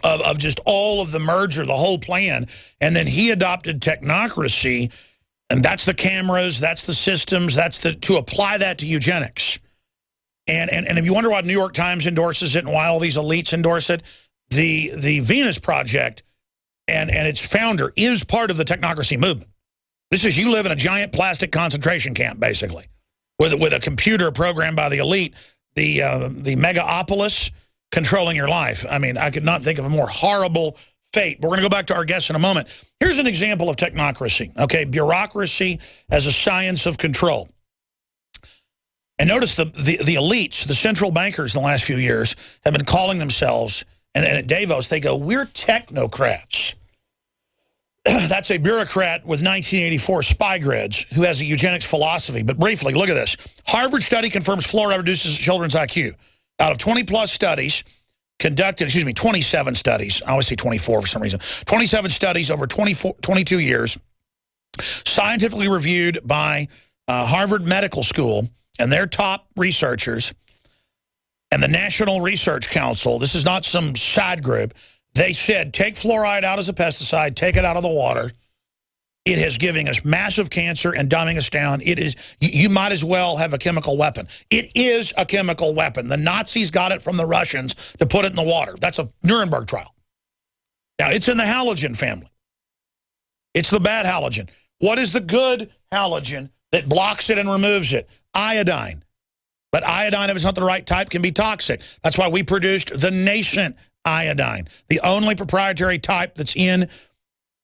of just all of the merger, the whole plan. And then he adopted technocracy, and that's the cameras, that's the systems, that's the to apply that to eugenics. And if you wonder why the New York Times endorses it and why all these elites endorse it, the Venus Project and its founder is part of the technocracy movement. This is you live in a giant plastic concentration camp, basically, with a computer programmed by the elite, the megaopolis controlling your life. I mean, I could not think of a more horrible fate. But we're going to go back to our guests in a moment. Here's an example of technocracy, okay? Bureaucracy as a science of control. And notice the elites, the central bankers in the last few years have been calling themselves, and at Davos they go, we're technocrats. That's a bureaucrat with 1984 spy grids who has a eugenics philosophy. But briefly, look at this. Harvard study confirms fluoride reduces children's IQ. Out of 20-plus studies conducted, 27 studies. I always say 24 for some reason. 27 studies over 22 years, scientifically reviewed by Harvard Medical School and their top researchers and the National Research Council. This is not some side group. They said, take fluoride out as a pesticide, take it out of the water. It is giving us massive cancer and dumbing us down. It is, you might as well have a chemical weapon. It is a chemical weapon. The Nazis got it from the Russians to put it in the water. That's a Nuremberg trial. Now, it's in the halogen family. It's the bad halogen. What is the good halogen that blocks it and removes it? Iodine. But iodine, if it's not the right type, can be toxic. That's why we produced the nascent iodine, the only proprietary type that's in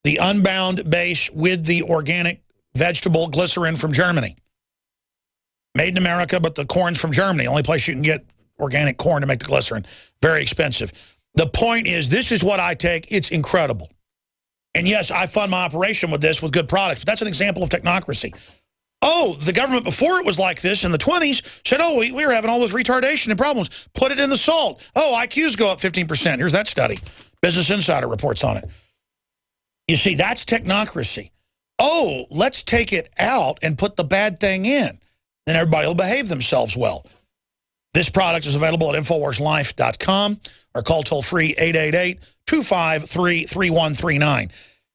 the unbound base with the organic vegetable glycerin from Germany. Made in America, but the corn's from Germany. Only place you can get organic corn to make the glycerin. Very expensive. The point is, this is what I take. It's incredible. And yes, I fund my operation with this, with good products. But that's an example of technocracy. Oh, the government before it was like this in the 20s said, oh, we were having all this retardation and problems. Put it in the salt. Oh, IQs go up 15%. Here's that study. Business Insider reports on it. You see, that's technocracy. Oh, let's take it out and put the bad thing in. Then everybody will behave themselves well. This product is available at InfoWarsLife.com or call toll-free 888-253-3139.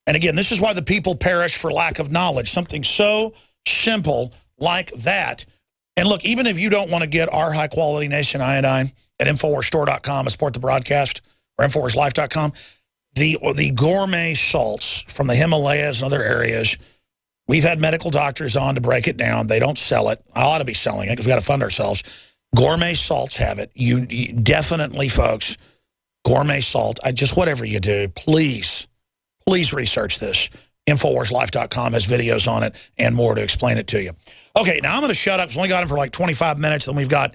And again, this is why the people perish for lack of knowledge. Something so simple like that. And look, even if you don't want to get our high-quality Nation iodine at InfoWarsStore.com and support the broadcast, or InfoWarsLife.com, the gourmet salts from the Himalayas and other areas, we've had medical doctors on to break it down. They don't sell it. I ought to be selling it because we got to fund ourselves. Gourmet salts have it. You definitely, folks, gourmet salt. Just whatever you do, please research this. InfoWarsLife.com has videos on it and more to explain it to you. Okay, now I'm going to shut up. I've only got him for like 25 minutes. Then we've got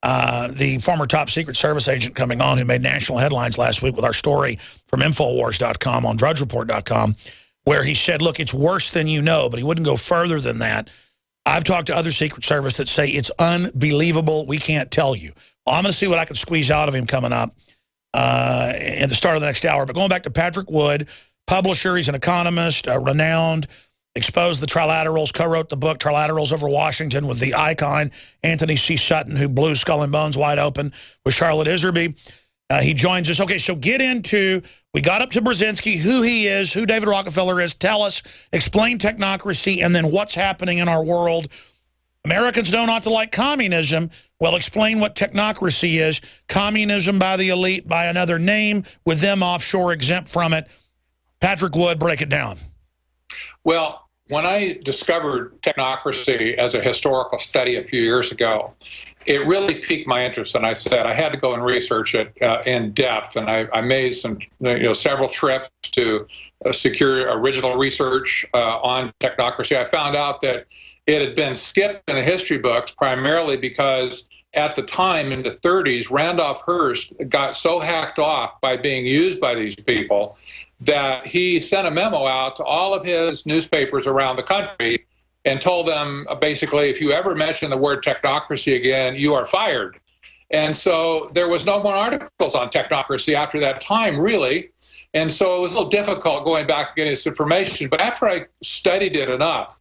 the former top Secret Service agent coming on who made national headlines last week with our story from Infowars.com on DrudgeReport.com, where he said, look, it's worse than you know, but he wouldn't go further than that. I've talked to other Secret Service that say it's unbelievable. We can't tell you. Well, I'm going to see what I can squeeze out of him coming up at the start of the next hour. But going back to Patrick Wood, publisher, he's an economist, renowned, exposed the Trilaterals, co-wrote the book Trilaterals Over Washington with the icon Anthony C. Sutton, who blew Skull and Bones wide open with Charlotte Iserby. He joins us. Okay, so get into, we got up to Brzezinski, who he is, who David Rockefeller is. Tell us, explain technocracy, and then what's happening in our world. Americans know not to like communism. Well, explain what technocracy is. Communism by the elite, by another name, with them offshore exempt from it. Patrick Wood, break it down. Well, when I discovered technocracy as a historical study a few years ago, it really piqued my interest, and I said I had to go and research it in depth. And I made some, several trips to secure original research on technocracy. I found out that it had been skipped in the history books primarily because at the time in the 30s, Randolph Hearst got so hacked off by being used by these people that he sent a memo out to all of his newspapers around the country and told them basically, if you ever mention the word technocracy again, you are fired. And so there was no more articles on technocracy after that time, really. And so it was a little difficult going back and getting this information. But after I studied it enough,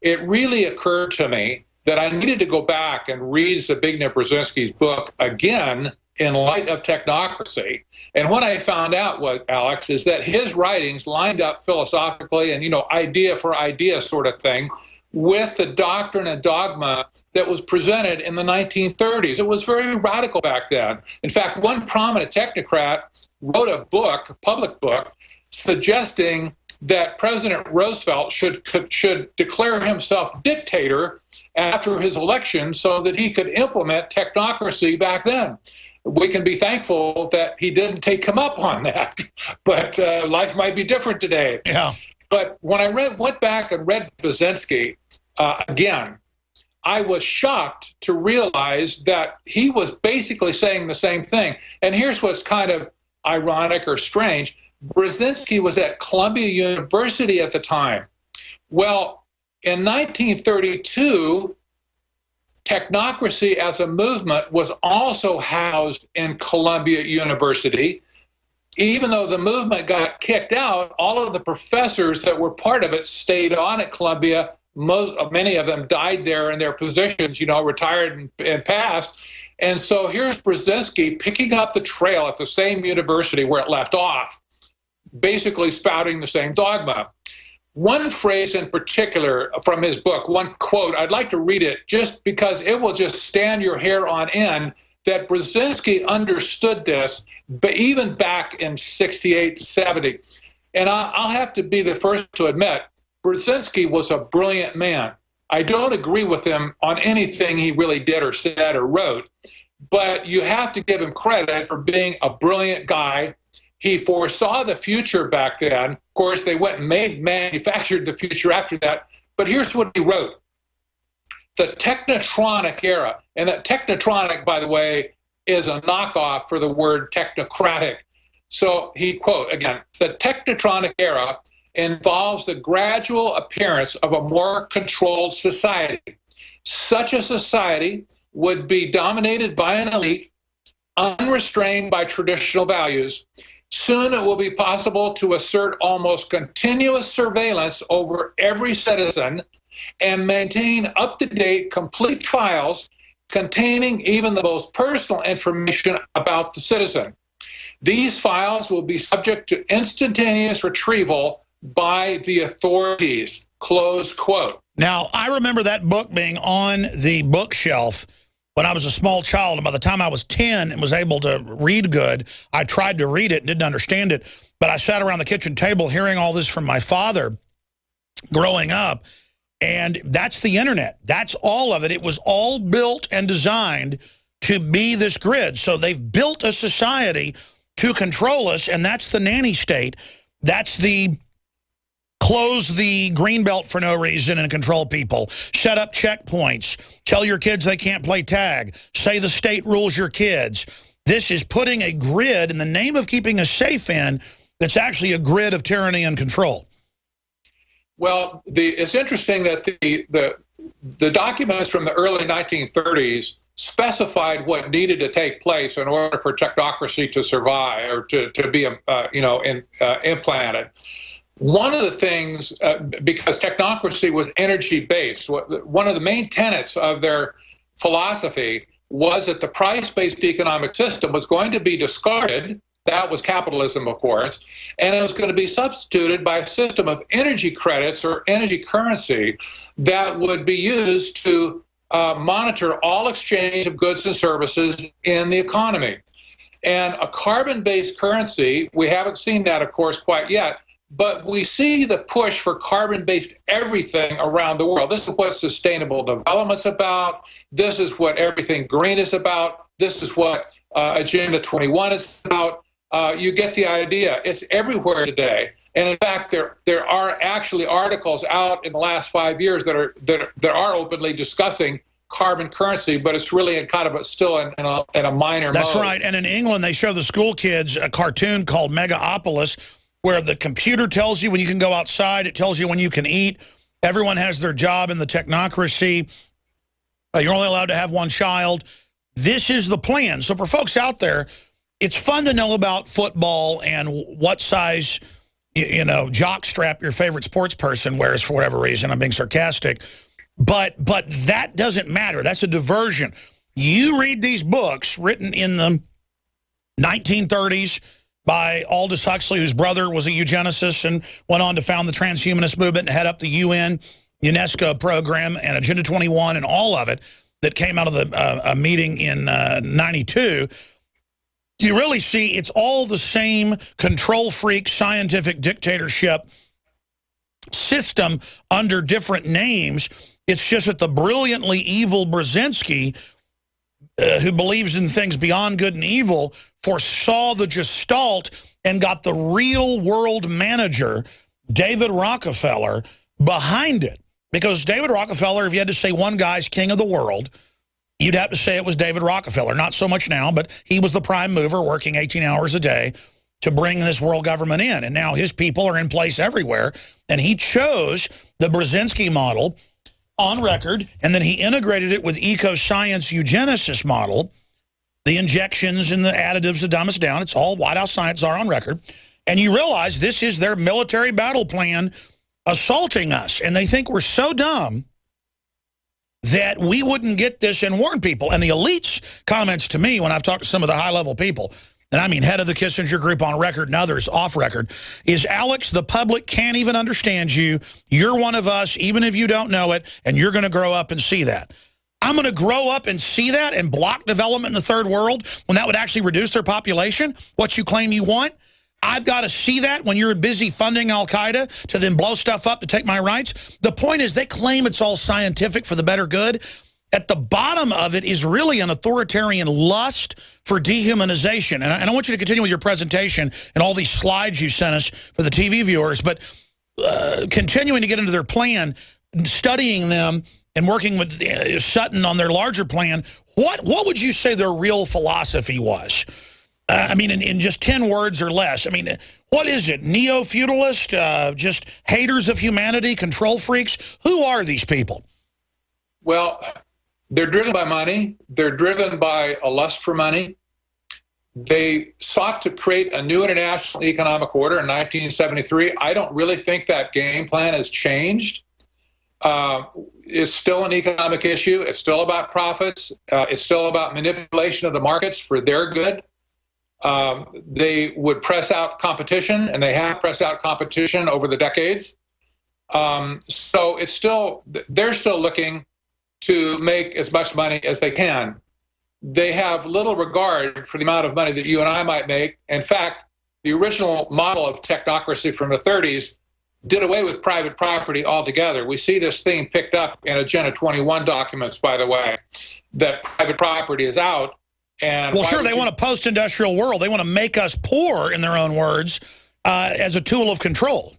it really occurred to me that I needed to go back and read Zbigniew Brzezinski's book again in light of technocracy. And what I found out was, Alex, is that his writings lined up philosophically and, idea for idea sort of thing with the doctrine and dogma that was presented in the 1930s. It was very radical back then. In fact, one prominent technocrat wrote a book, a public book, suggesting that President Roosevelt should declare himself dictator after his election so that he could implement technocracy back then. We can be thankful that he didn't take him up on that, but life might be different today. Yeah. But when I went back and read Brzezinski again, I was shocked to realize that he was basically saying the same thing. And here's what's kind of ironic or strange. Brzezinski was at Columbia University at the time. Well, in 1932, technocracy as a movement was also housed in Columbia University. Even though the movement got kicked out, all of the professors that were part of it stayed on at Columbia. Many of them died there in their positions, retired and passed. And so here's Brzezinski picking up the trail at the same university where it left off, basically spouting the same dogma. One phrase in particular from his book, one quote, I'd like to read it just because it will just stand your hair on end, that Brzezinski understood this, but even back in 68 to 70. And I'll have to be the first to admit, Brzezinski was a brilliant man. I don't agree with him on anything he really did or said or wrote, but you have to give him credit for being a brilliant guy. He foresaw the future back then. Of course, they went and manufactured the future after that. But here's what he wrote. The technotronic era, and that technotronic, by the way, is a knockoff for the word technocratic. So he, quote, again, the technotronic era involves the gradual appearance of a more controlled society. Such a society would be dominated by an elite, unrestrained by traditional values. Soon it will be possible to assert almost continuous surveillance over every citizen and maintain up-to-date, complete files containing even the most personal information about the citizen. These files will be subject to instantaneous retrieval by the authorities, close quote. Now, I remember that book being on the bookshelf when I was a small child, and by the time I was 10 and was able to read good, I tried to read it and didn't understand it, but I sat around the kitchen table hearing all this from my father growing up, and that's the internet. That's all of it. It was all built and designed to be this grid. So they've built a society to control us, and that's the nanny state. That's the close the green belt for no reason and control people. Set up checkpoints. Tell your kids they can't play tag. Say the state rules your kids. This is putting a grid in the name of keeping us safe in that's actually a grid of tyranny and control. Well, it's interesting that the documents from the early 1930s specified what needed to take place in order for technocracy to survive or to be implanted. One of the things, because technocracy was energy-based, one of the main tenets of their philosophy was that the price-based economic system was going to be discarded. That was capitalism, of course, and it was going to be substituted by a system of energy credits or energy currency that would be used to monitor all exchange of goods and services in the economy. And a carbon-based currency, we haven't seen that, of course, quite yet, but we see the push for carbon-based everything around the world. This is what sustainable development's about. This is what everything green is about. This is what Agenda 21 is about. You get the idea. It's everywhere today. And in fact, there are actually articles out in the last 5 years that are openly discussing carbon currency, but it's really in kind of still in a minor mode. That's right. And in England, they show the school kids a cartoon called Megaopolis, where the computer tells you when you can go outside, it tells you when you can eat, Everyone has their job in the technocracy. You're only allowed to have one child. This is the plan. So for folks out there, it's fun to know about football and what size, you know, jockstrap your favorite sports person wears for whatever reason. I'm being sarcastic. But that doesn't matter. That's a diversion. You read these books written in the 1930s by Aldous Huxley, whose brother was a eugenicist and went on to found the transhumanist movement and head up the UN, UNESCO program and Agenda 21 and all of it that came out of the a meeting in 92. You really see it's all the same control freak scientific dictatorship system under different names. It's just that the brilliantly evil Brzezinski, who believes in things beyond good and evil, foresaw the gestalt and got the real world manager, David Rockefeller, behind it. Because David Rockefeller, if you had to say one guy's king of the world, you'd have to say it was David Rockefeller. Not so much now, but he was the prime mover working 18 hours a day to bring this world government in. And now his people are in place everywhere. And he chose the Brzezinski model on record, and then he integrated it with eco-science eugenicist model, the injections and the additives to dumb us down. It's all White House science are on record. And you realize this is their military battle plan assaulting us. And they think we're so dumb that we wouldn't get this and warn people. And the elites comments to me when I've talked to some of the high-level people, and I mean head of the Kissinger group on record and others off record, is, Alex, the public can't even understand you. You're one of us, even if you don't know it, and you're going to grow up and see that. I'm going to grow up and see that and block development in the third world when that would actually reduce their population, what you claim you want. I've got to see that when you're busy funding al-Qaeda to then blow stuff up to take my rights. The point is they claim it's all scientific for the better good. At the bottom of it is really an authoritarian lust for dehumanization. And I want you to continue with your presentation and all these slides you sent us for the TV viewers, but continuing to get into their plan, studying them, and working with Sutton on their larger plan, what would you say their real philosophy was? I mean, in just 10 words or less. I mean, what is it? Neo-feudalist? Just haters of humanity? Control freaks? Who are these people? Well, they're driven by money. They're driven by a lust for money. They sought to create a new international economic order in 1973. I don't really think that game plan has changed. It's still an economic issue. It's still about profits. It's still about manipulation of the markets for their good. They would press out competition, and they have pressed out competition over the decades. So it's still, they're still looking to make as much money as they can. They have little regard for the amount of money that you and I might make. In fact, the original model of technocracy from the 30s did away with private property altogether. We see this theme picked up in Agenda 21 documents, by the way, that private property is out. And well, sure, they want a post-industrial world. They want to make us poor, in their own words, as a tool of control.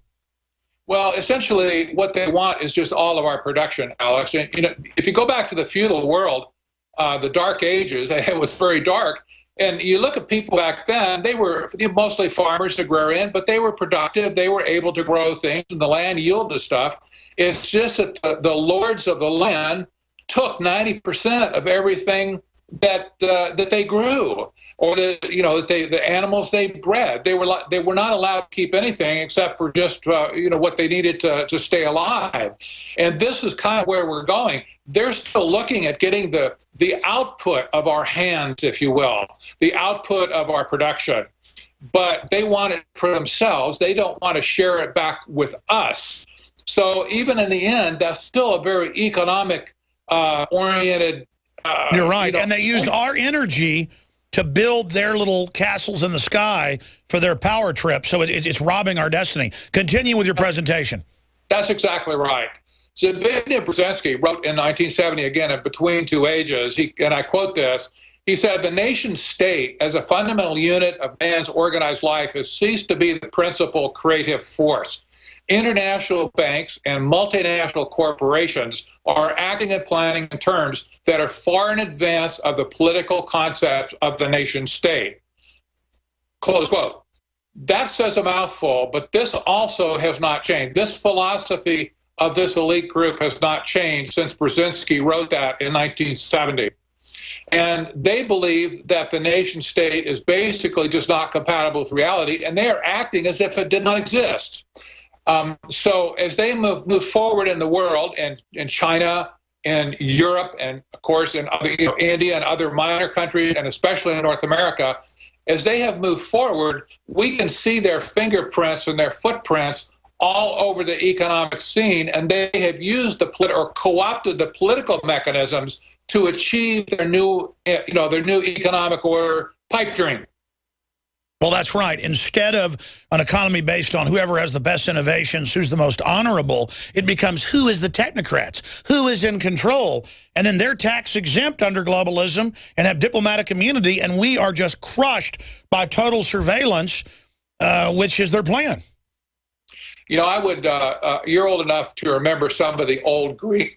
Well, essentially, what they want is just all of our production, Alex. And, you know, if you go back to the feudal world, the Dark Ages, it was very dark. And you look at people back then, they were mostly farmers, agrarian, but they were productive. They were able to grow things, and the land yielded stuff. It's just that the lords of the land took 90% of everything that they grew, or the animals they bred. They were not allowed to keep anything except for just what they needed to stay alive. And this is kind of where we're going. They're still looking at getting the output of our hands, if you will, the output of our production, but they want it for themselves. They don't want to share it back with us. So even in the end, that's still a very economic oriented. You're right. And they used our energy to build their little castles in the sky for their power trip. So it's robbing our destiny. Continue with your presentation. That's exactly right. So Zbigniew Brzezinski wrote in 1970, again, in Between Two Ages, and I quote this, he said, "The nation state as a fundamental unit of man's organized life has ceased to be the principal creative force. International banks and multinational corporations are acting and planning in terms that are far in advance of the political concept of the nation state." Close quote. That says a mouthful, but this also has not changed. This philosophy of this elite group has not changed since Brzezinski wrote that in 1970. And they believe that the nation state is basically just not compatible with reality, and they are acting as if it did not exist. So as they move forward in the world, and in China, in Europe, and of course in other, India and other minor countries, and especially in North America, as they have moved forward, we can see their fingerprints and their footprints all over the economic scene, and they have used or co-opted the political mechanisms to achieve their new economic order pipe dream. Well, that's right. Instead of an economy based on whoever has the best innovations, who's the most honorable, it becomes who is the technocrats, who is in control. And then they're tax exempt under globalism and have diplomatic immunity, and we are just crushed by total surveillance, which is their plan. I would, you're old enough to remember some of the old green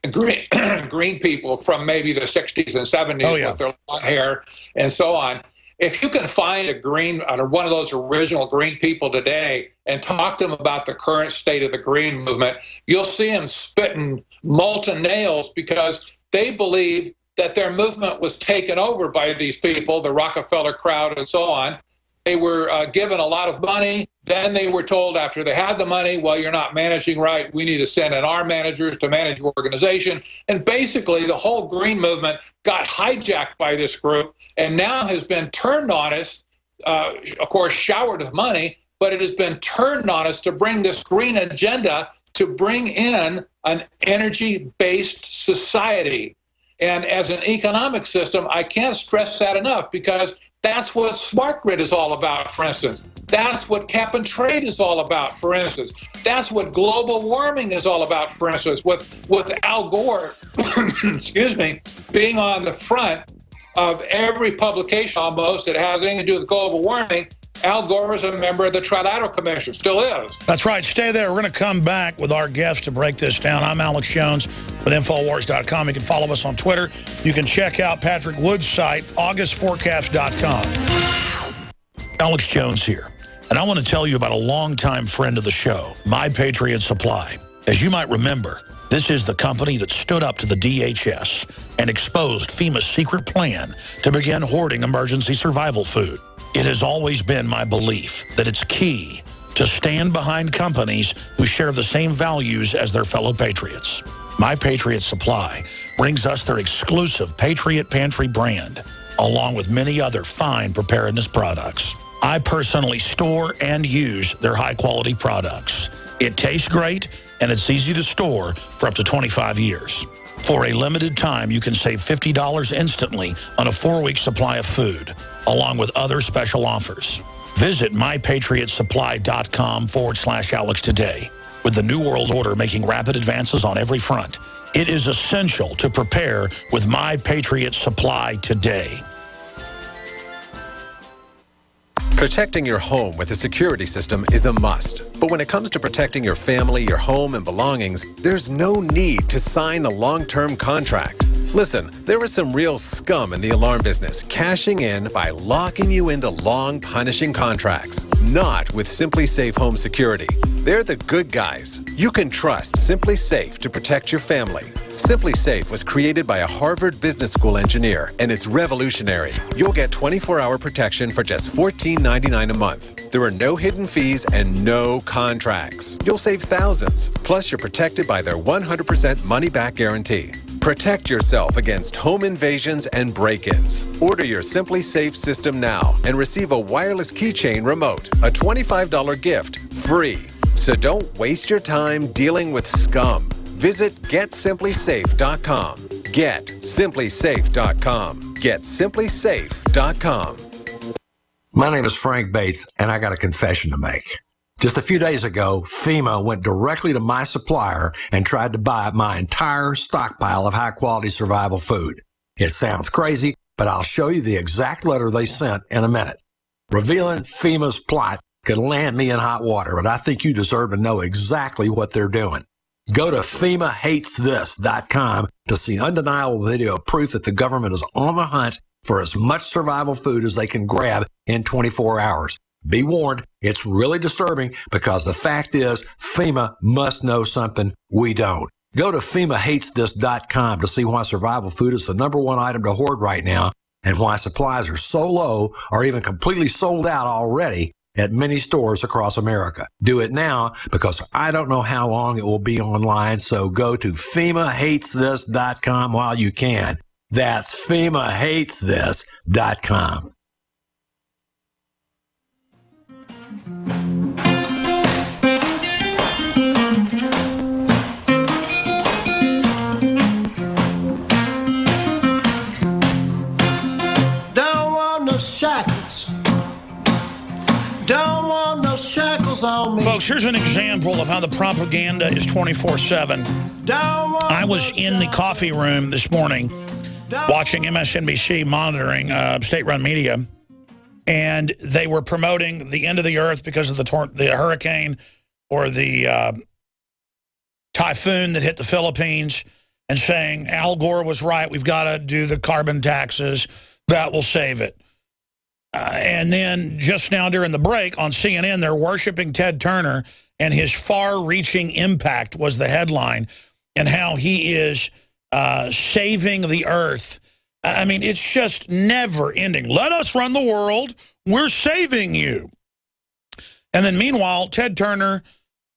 people from maybe the 60s and 70s with their long hair and so on. If you can find one of those original green people today and talk to them about the current state of the green movement, you'll see them spitting molten nails because they believe that their movement was taken over by these people, the Rockefeller crowd and so on. They were given a lot of money. Then they were told after they had the money, well, you're not managing right. We need to send in our managers to manage your organization. And basically, the whole green movement got hijacked by this group and now has been turned on us, of course, showered with money, but it has been turned on us to bring this green agenda to bring in an energy-based society. And as an economic system, I can't stress that enough because that's what smart grid is all about, for instance. That's what cap and trade is all about, for instance. That's what global warming is all about, for instance, with Al Gore, excuse me, being on the front of every publication almost that has anything to do with global warming. Al Gore is a member of the Trilateral Commission, still is. That's right. Stay there. We're going to come back with our guests to break this down. I'm Alex Jones with Infowars.com. You can follow us on Twitter. You can check out Patrick Wood's site, augustforecast.com. Alex Jones here. And I want to tell you about a longtime friend of the show, My Patriot Supply. As you might remember, this is the company that stood up to the DHS and exposed FEMA's secret plan to begin hoarding emergency survival food. It has always been my belief that it's key to stand behind companies who share the same values as their fellow patriots. My Patriot Supply brings us their exclusive Patriot Pantry brand, along with many other fine preparedness products. I personally store and use their high-quality products. It tastes great, and it's easy to store for up to 25 years. For a limited time, you can save $50 instantly on a 4-week supply of food, along with other special offers. Visit mypatriotsupply.com/Alex today. With the New World Order making rapid advances on every front, it is essential to prepare with My Patriot Supply today. Protecting your home with a security system is a must. But when it comes to protecting your family, your home, and belongings, there's no need to sign a long-term contract. Listen, there is some real scum in the alarm business, cashing in by locking you into long, punishing contracts. Not with Simply Safe Home Security. They're the good guys. You can trust Simply Safe to protect your family. Simply Safe was created by a Harvard Business School engineer, and it's revolutionary. You'll get 24-hour protection for just $14.99 a month. There are no hidden fees and no contracts. You'll save thousands. Plus, you're protected by their 100% money-back guarantee. Protect yourself against home invasions and break-ins. Order your Simply Safe system now and receive a wireless keychain remote, a $25 gift, free. So don't waste your time dealing with scum. Visit GetSimplySafe.com. GetSimplySafe.com. GetSimplySafe.com. My name is Frank Bates, and I got a confession to make. Just a few days ago, FEMA went directly to my supplier and tried to buy my entire stockpile of high-quality survival food. It sounds crazy, but I'll show you the exact letter they sent in a minute. Revealing FEMA's plot could land me in hot water, but I think you deserve to know exactly what they're doing. Go to FEMAHatesThis.com to see undeniable video proof that the government is on the hunt for as much survival food as they can grab in 24 hours. Be warned, it's really disturbing because the fact is FEMA must know something we don't. Go to FEMAHatesThis.com to see why survival food is the #1 item to hoard right now and why supplies are so low or even completely sold out already at many stores across America. Do it now because I don't know how long it will be online, so go to FEMAHatesThis.com while you can. That's FEMAHatesThis.com. Don't want no shackles. Don't want no shackles on me. Folks, here's an example of how the propaganda is 24/7. I was in the coffee room this morning watching MSNBC monitoring state-run media, and they were promoting the end of the earth because of the hurricane or the typhoon that hit the Philippines, and saying Al Gore was right, we've got to do the carbon taxes, that will save it. And then just now during the break on CNN, they're worshiping Ted Turner, and his far-reaching impact was the headline, and how he is saving the earth. I mean, it's just never ending. Let us run the world. We're saving you. And then meanwhile, Ted Turner,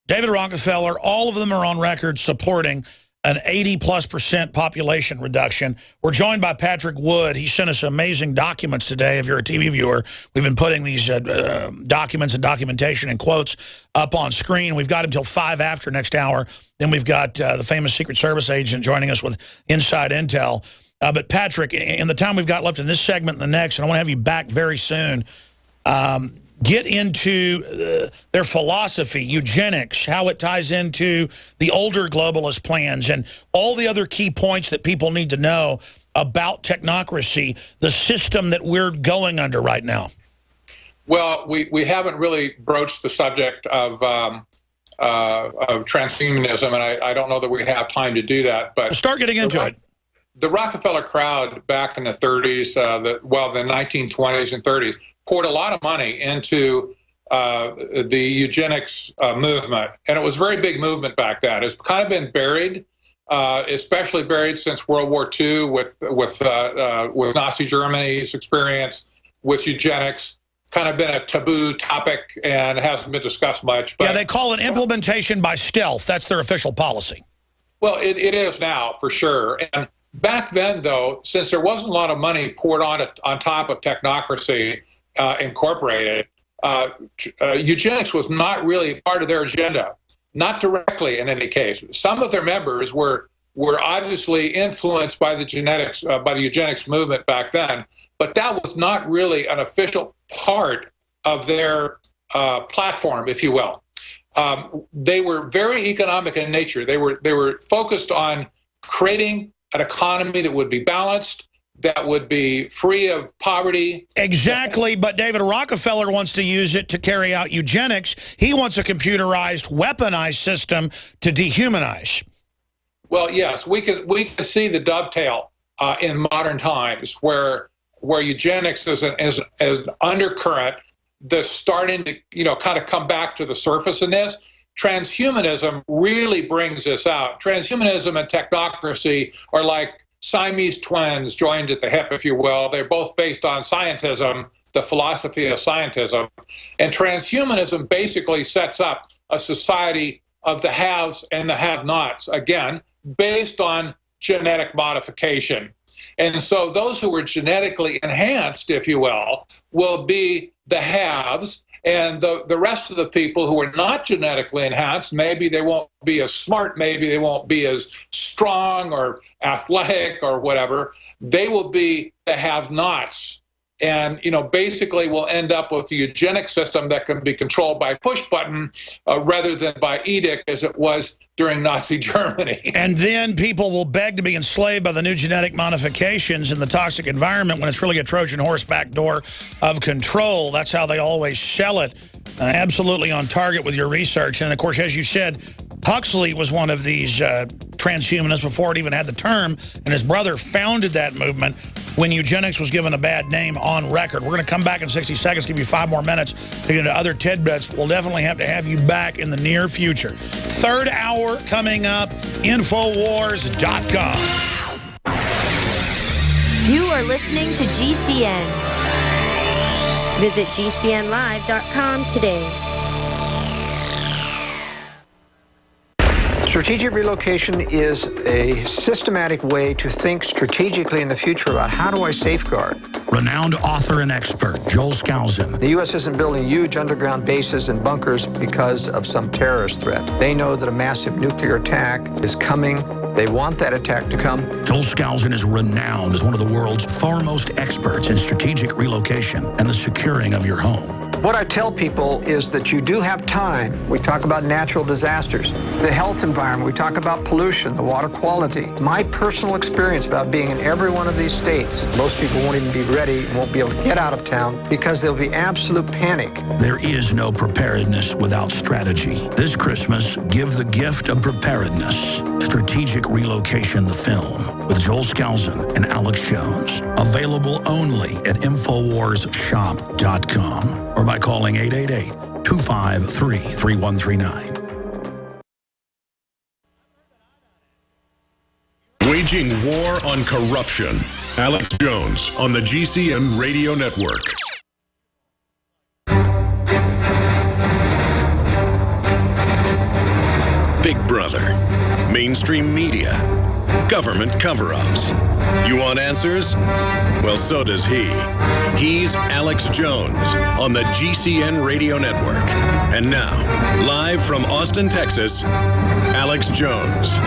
David Rockefeller, all of them are on record supporting an 80+% population reduction. We're joined by Patrick Wood. He sent us amazing documents today. If you're a TV viewer, we've been putting these documents and documentation and quotes up on screen. We've got him till 5 after next hour. Then we've got the famous Secret Service agent joining us with Inside Intel. But Patrick, in the time we've got left in this segment and the next, and I want to have you back very soon, get into their philosophy, eugenics, how it ties into the older globalist plans, and all the other key points that people need to know about technocracy, the system that we're going under right now. Well, we haven't really broached the subject of transhumanism, and I don't know that we have time to do that. But we'll start getting into it. The Rockefeller crowd back in the 30s, the 1920s and 30s, poured a lot of money into the eugenics movement, and it was a very big movement back then. It's kind of been buried, especially buried since World War II with Nazi Germany's experience with eugenics. Kind of been a taboo topic and hasn't been discussed much. But, yeah, they call it implementation by stealth. That's their official policy. Well, it is now for sure. And back then, though, since there wasn't a lot of money poured on top of technocracy incorporated, eugenics was not really part of their agenda, not directly in any case. Some of their members were obviously influenced by the eugenics movement back then, but that was not really an official part of their platform, if you will. They were very economic in nature. They were focused on creating an economy that would be balanced, that would be free of poverty. Exactly, but David Rockefeller wants to use it to carry out eugenics. He wants a computerized, weaponized system to dehumanize. Well, yes, we can see the dovetail in modern times where eugenics is an undercurrent that's starting to kind of come back to the surface in this. Transhumanism really brings this out. Transhumanism and technocracy are like Siamese twins joined at the hip, if you will. They're both based on scientism, the philosophy of scientism. And transhumanism basically sets up a society of the haves and the have-nots, again, based on genetic modification. And so those who are genetically enhanced, if you will be the haves, and the rest of the people who are not genetically enhanced, maybe they won't be as smart, maybe they won't be as strong or athletic or whatever, they will be the have-nots. And, basically we'll end up with a eugenic system that can be controlled by push button rather than by edict as it was during Nazi Germany. And then people will beg to be enslaved by the new genetic modifications in the toxic environment when it's really a Trojan horse backdoor of control. That's how they always sell it. Absolutely on target with your research. And, of course, as you said, Huxley was one of these transhumanists before it even had the term, and his brother founded that movement when eugenics was given a bad name on record. We're going to come back in 60 seconds, give you 5 more minutes to get into other tidbits. We'll definitely have to have you back in the near future. Third hour coming up, Infowars.com. You are listening to GCN. Visit GCNlive.com today. Strategic relocation is a systematic way to think strategically in the future about how do I safeguard. Renowned author and expert, Joel Skousen. The U.S. isn't building huge underground bases and bunkers because of some terrorist threat. They know that a massive nuclear attack is coming. They want that attack to come. Joel Skousen is renowned as one of the world's foremost experts in strategic relocation and the securing of your home. What I tell people is that you do have time. We talk about natural disasters, the health environment. We talk about pollution, the water quality. My personal experience about being in every one of these states, most people won't even be ready, won't be able to get out of town because there'll be absolute panic. There is no preparedness without strategy. This Christmas, give the gift of preparedness. Strategic Relocation, the film, with Joel Skousen and Alex Jones. Available only at InfoWarsShop.com or by calling 888-253-3139. Waging war on corruption. Alex Jones on the GCN Radio Network. Big Brother, mainstream media, government cover-ups. You want answers? Well, so does he. He's Alex Jones on the GCN Radio Network. And now, live from Austin, Texas, Alex Jones.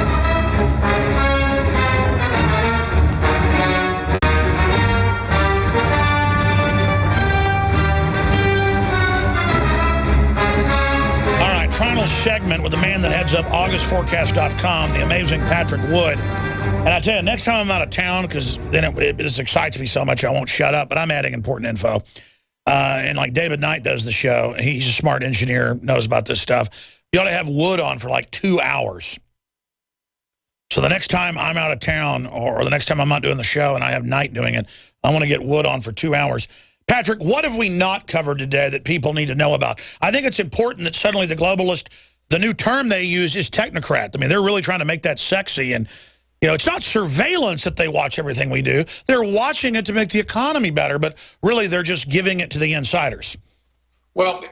Final segment with the man that heads up AugustForecast.com, the amazing Patrick Wood. And I tell you, next time I'm out of town, because then this excites me so much I won't shut up, but I'm adding important info. And like David Knight does the show, he's a smart engineer, knows about this stuff. You ought to have Wood on for like 2 hours. So the next time I'm out of town, or the next time I'm not doing the show and I have Knight doing it, I want to get Wood on for 2 hours. Patrick, what have we not covered today that people need to know about? I think it's important that suddenly the globalist, the new term they use is technocrat. I mean, they're really trying to make that sexy. And, you know, it's not surveillance that they watch everything we do. They're watching it to make the economy better, but really they're just giving it to the insiders. Well,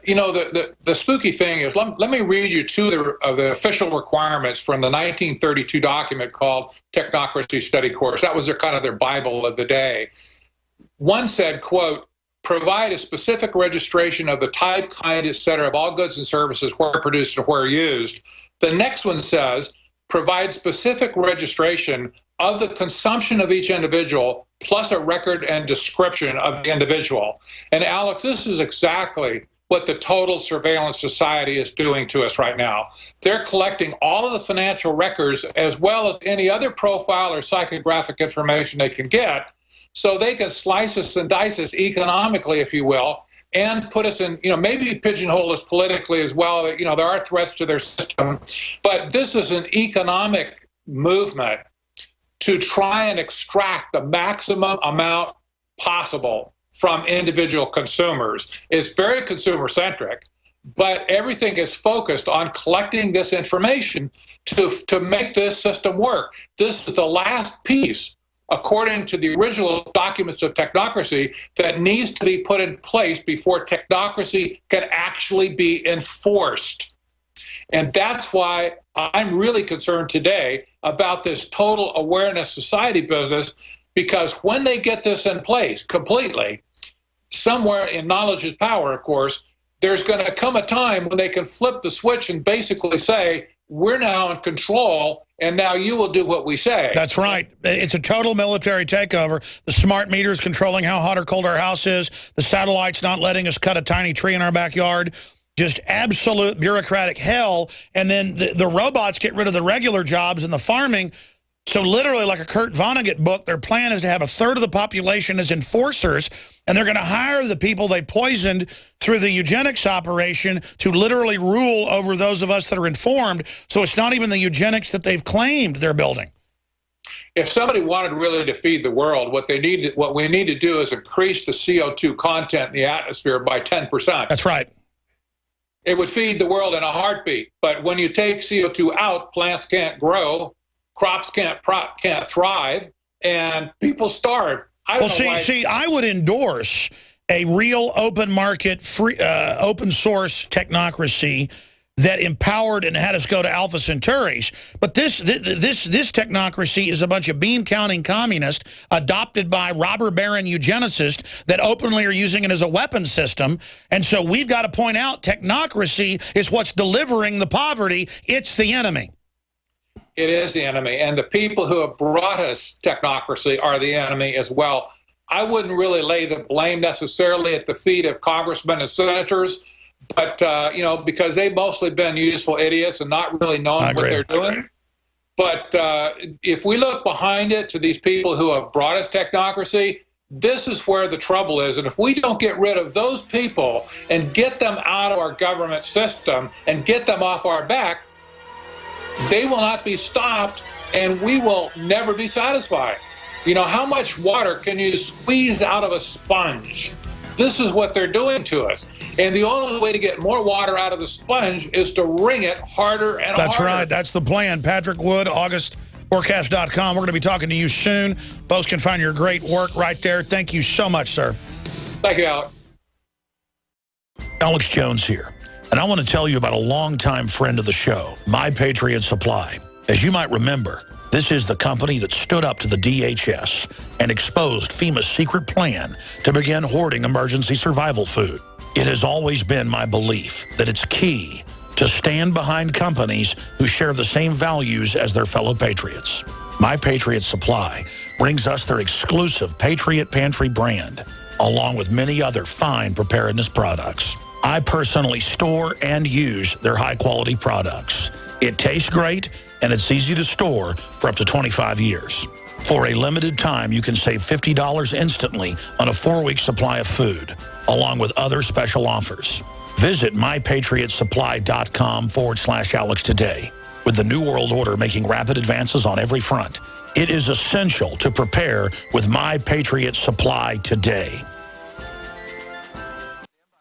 you know, the spooky thing is, let me read you 2 of the official requirements from the 1932 document called Technocracy Study Course. That was their Bible of the day. One said, quote, provide a specific registration of the type, kind, etc. of all goods and services where produced and where used. The next one says, provide specific registration of the consumption of each individual, plus a record and description of the individual. And Alex, this is exactly what the total surveillance society is doing to us right now. They're collecting all of the financial records as well as any other profile or psychographic information they can get, so they can slice us and dice us economically, if you will, and put us in, you know, maybe pigeonhole us politically as well. You know, there are threats to their system. But this is an economic movement to try and extract the maximum amount possible from individual consumers. It's very consumer-centric, but everything is focused on collecting this information to make this system work. This is the last piece, according to the original documents of technocracy, that needs to be put in place before technocracy can actually be enforced. And that's why I'm really concerned today about this total awareness society business, because when they get this in place completely, somewhere in knowledge is power, of course, there's going to come a time when they can flip the switch and basically say, we're now in control, and now you will do what we say. That's right. It's a total military takeover. The smart meters controlling how hot or cold our house is. The satellites not letting us cut a tiny tree in our backyard. Just absolute bureaucratic hell. And then the robots get rid of the regular jobs and the farming. So literally, like a Kurt Vonnegut book, their plan is to have 1/3 of the population as enforcers, and they're going to hire the people they poisoned through the eugenics operation to literally rule over those of us that are informed. So it's not even the eugenics that they've claimed they're building. if somebody wanted really to feed the world, what we need to do is increase the CO2 content in the atmosphere by 10%. That's right. It would feed the world in a heartbeat. But when you take CO2 out, plants can't grow, crops can't thrive, and people starve. I would endorse a real open market, free, open source technocracy that empowered and had us go to Alpha Centauris. But this technocracy is a bunch of bean-counting communists adopted by robber baron eugenicists that openly are using it as a weapon system. And so we've got to point out technocracy is what's delivering the poverty. It's the enemy. It is the enemy. And the people who have brought us technocracy are the enemy as well. I wouldn't really lay the blame necessarily at the feet of congressmen and senators, but, you know, because they've mostly been useful idiots and not really knowing what they're doing. But if we look behind it to these people who have brought us technocracy, this is where the trouble is. And if we don't get rid of those people and get them out of our government system and get them off our back, they will not be stopped and we will never be satisfied. You know, how much water can you squeeze out of a sponge? This is what they're doing to us. And the only way to get more water out of the sponge is to wring it harder and harder. That's right. That's the plan. Patrick Wood, AugustForecast.com. We're going to be talking to you soon. Folks can find your great work right there. Thank you so much, sir. Thank you, Alex. Alex Jones here. And I want to tell you about a longtime friend of the show, My Patriot Supply. As you might remember, this is the company that stood up to the DHS and exposed FEMA's secret plan to begin hoarding emergency survival food. It has always been my belief that it's key to stand behind companies who share the same values as their fellow patriots. My Patriot Supply brings us their exclusive Patriot Pantry brand, along with many other fine preparedness products. I personally store and use their high-quality products. It tastes great, and it's easy to store for up to 25 years. For a limited time, you can save $50 instantly on a 4-week supply of food, along with other special offers. Visit mypatriotsupply.com/Alex today. With the New World Order making rapid advances on every front, it is essential to prepare with My Patriot Supply today.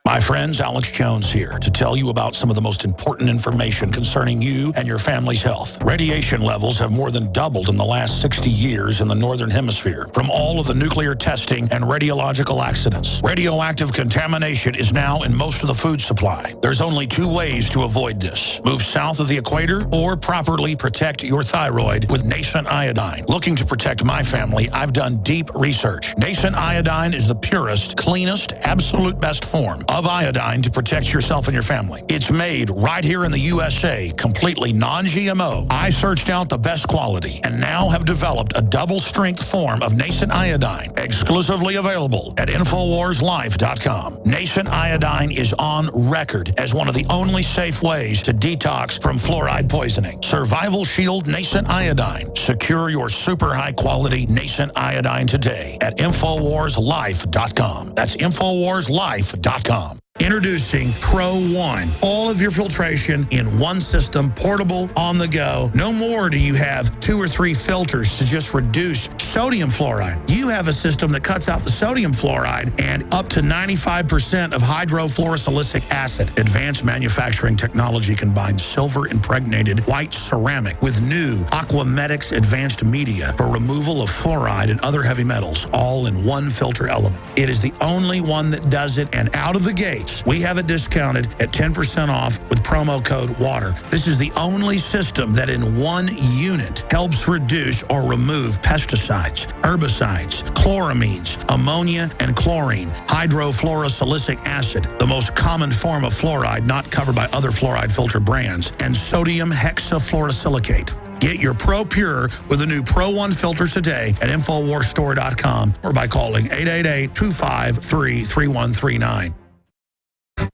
My friends, Alex Jones here to tell you about some of the most important information concerning you and your family's health. Radiation levels have more than doubled in the last 60 years in the Northern Hemisphere from all of the nuclear testing and radiological accidents. Radioactive contamination is now in most of the food supply. There's only 2 ways to avoid this. Move south of the equator or properly protect your thyroid with nascent iodine. Looking to protect my family, I've done deep research. Nascent iodine is the purest, cleanest, absolute best form of iodine to protect yourself and your family. It's made right here in the USA, completely non-GMO. I searched out the best quality and now have developed a double-strength form of nascent iodine, exclusively available at InfoWarsLife.com. Nascent iodine is on record as one of the only safe ways to detox from fluoride poisoning. Survival Shield Nascent Iodine. Secure your super high-quality nascent iodine today at InfoWarsLife.com. That's InfoWarsLife.com. Introducing Pro One. All of your filtration in one system, portable, on the go. No more do you have 2 or 3 filters to just reduce sodium fluoride. You have a system that cuts out the sodium fluoride and up to 95% of hydrofluorosilicic acid. Advanced manufacturing technology combines silver-impregnated white ceramic with new Aquamedics advanced media for removal of fluoride and other heavy metals, all in one filter element. It is the only one that does it, and out of the gate, we have it discounted at 10% off with promo code WATER. This is the only system that in one unit helps reduce or remove pesticides, herbicides, chloramines, ammonia, and chlorine, hydrofluorosilicic acid, the most common form of fluoride not covered by other fluoride filter brands, and sodium hexafluorosilicate. Get your Pro Pure with the new Pro One filters today at InfoWarsStore.com or by calling 888-253-3139.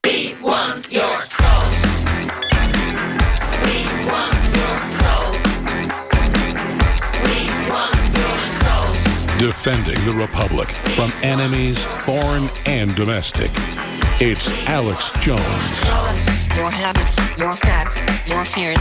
We want your soul. We want your soul. We want your soul. Defending the Republic from enemies, foreign and domestic. It's Alex Jones. Tell us your habits, your facts, your fears.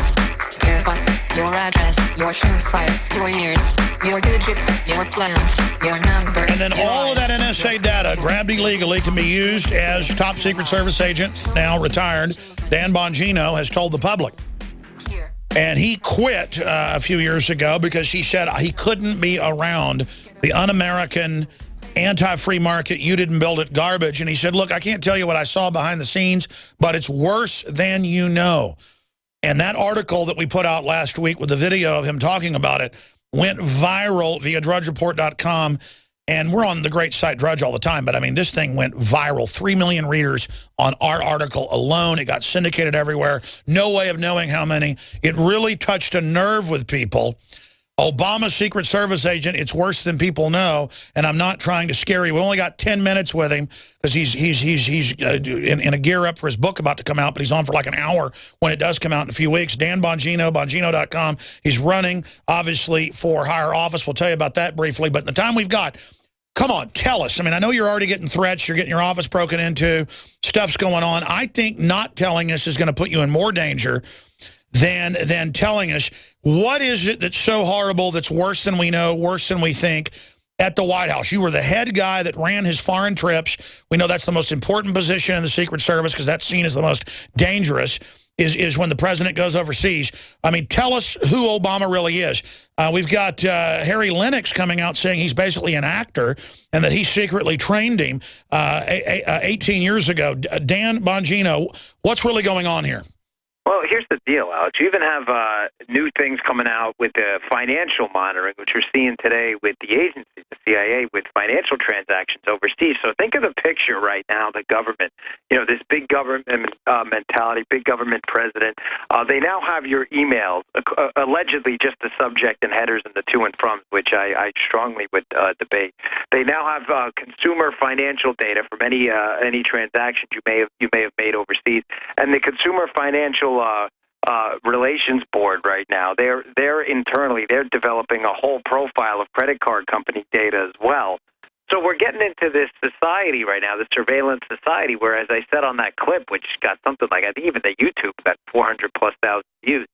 Give us your address, your shoe size, your years, your digits, your plans, your number. And then all of that NSA data, grabbed illegally, can be used as top Secret Service agent, now retired, Dan Bongino, has told the public. And he quit a few years ago because he said he couldn't be around the un-American, anti-free market, you didn't build it garbage. And he said, look, I can't tell you what I saw behind the scenes, but it's worse than you know. And that article that we put out last week with the video of him talking about it went viral via drudgereport.com. And we're on the great site Drudge all the time, but I mean, this thing went viral. 3 million readers on our article alone. It got syndicated everywhere. No way of knowing how many. It really touched a nerve with people. Obama's Secret Service agent, it's worse than people know, and I'm not trying to scare you. We only got 10 minutes with him because he's in a gear up for his book about to come out, but he's on for like an hour when it does come out in a few weeks. Dan Bongino, Bongino.com. He's running, obviously, for higher office. We'll tell you about that briefly, but in the time we've got, come on, tell us. I mean, I know you're already getting threats. You're getting your office broken into. Stuff's going on. I think not telling us is going to put you in more danger than telling us. What is it that's so horrible, that's worse than we know, worse than we think at the White House? You were the head guy that ran his foreign trips. We know that's the most important position in the Secret Service because that's seen as the most dangerous, is when the president goes overseas. I mean, tell us who Obama really is. We've got Harry Lennox coming out saying he's basically an actor and that he secretly trained him 18 years ago. Dan Bongino, what's really going on here? Well, here's the deal, Alex. You even have new things coming out with the financial monitoring, which we're seeing today with the agency, the CIA, with financial transactions overseas. So think of the picture right now, the government, this big government mentality, big government president. They now have your emails, allegedly just the subject and headers and the to and from, which I strongly would debate. They now have consumer financial data from any transactions you may have made overseas, and the consumer financial relations board right now, they're internally, they're developing a whole profile of credit card company data as well. So we're getting into this society right now, the surveillance society, where, as I said on that clip, which got something like, I think even the YouTube got 400,000+ views,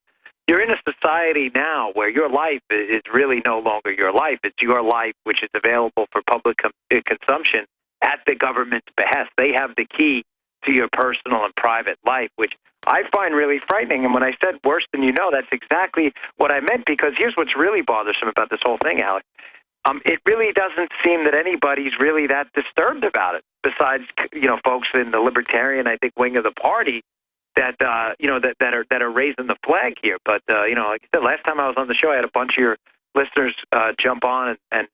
you're in a society now where your life is really no longer your life. It's your life, which is available for public consumption at the government's behest. They have the key to your personal and private life, which I find really frightening. And when I said worse than you know, that's exactly what I meant, because here's what's really bothersome about this whole thing, Alex. It really doesn't seem that anybody's really that disturbed about it, besides, folks in the libertarian, I think, wing of the party that are raising the flag here. But, like I said, last time I was on the show, I had a bunch of your listeners jump on and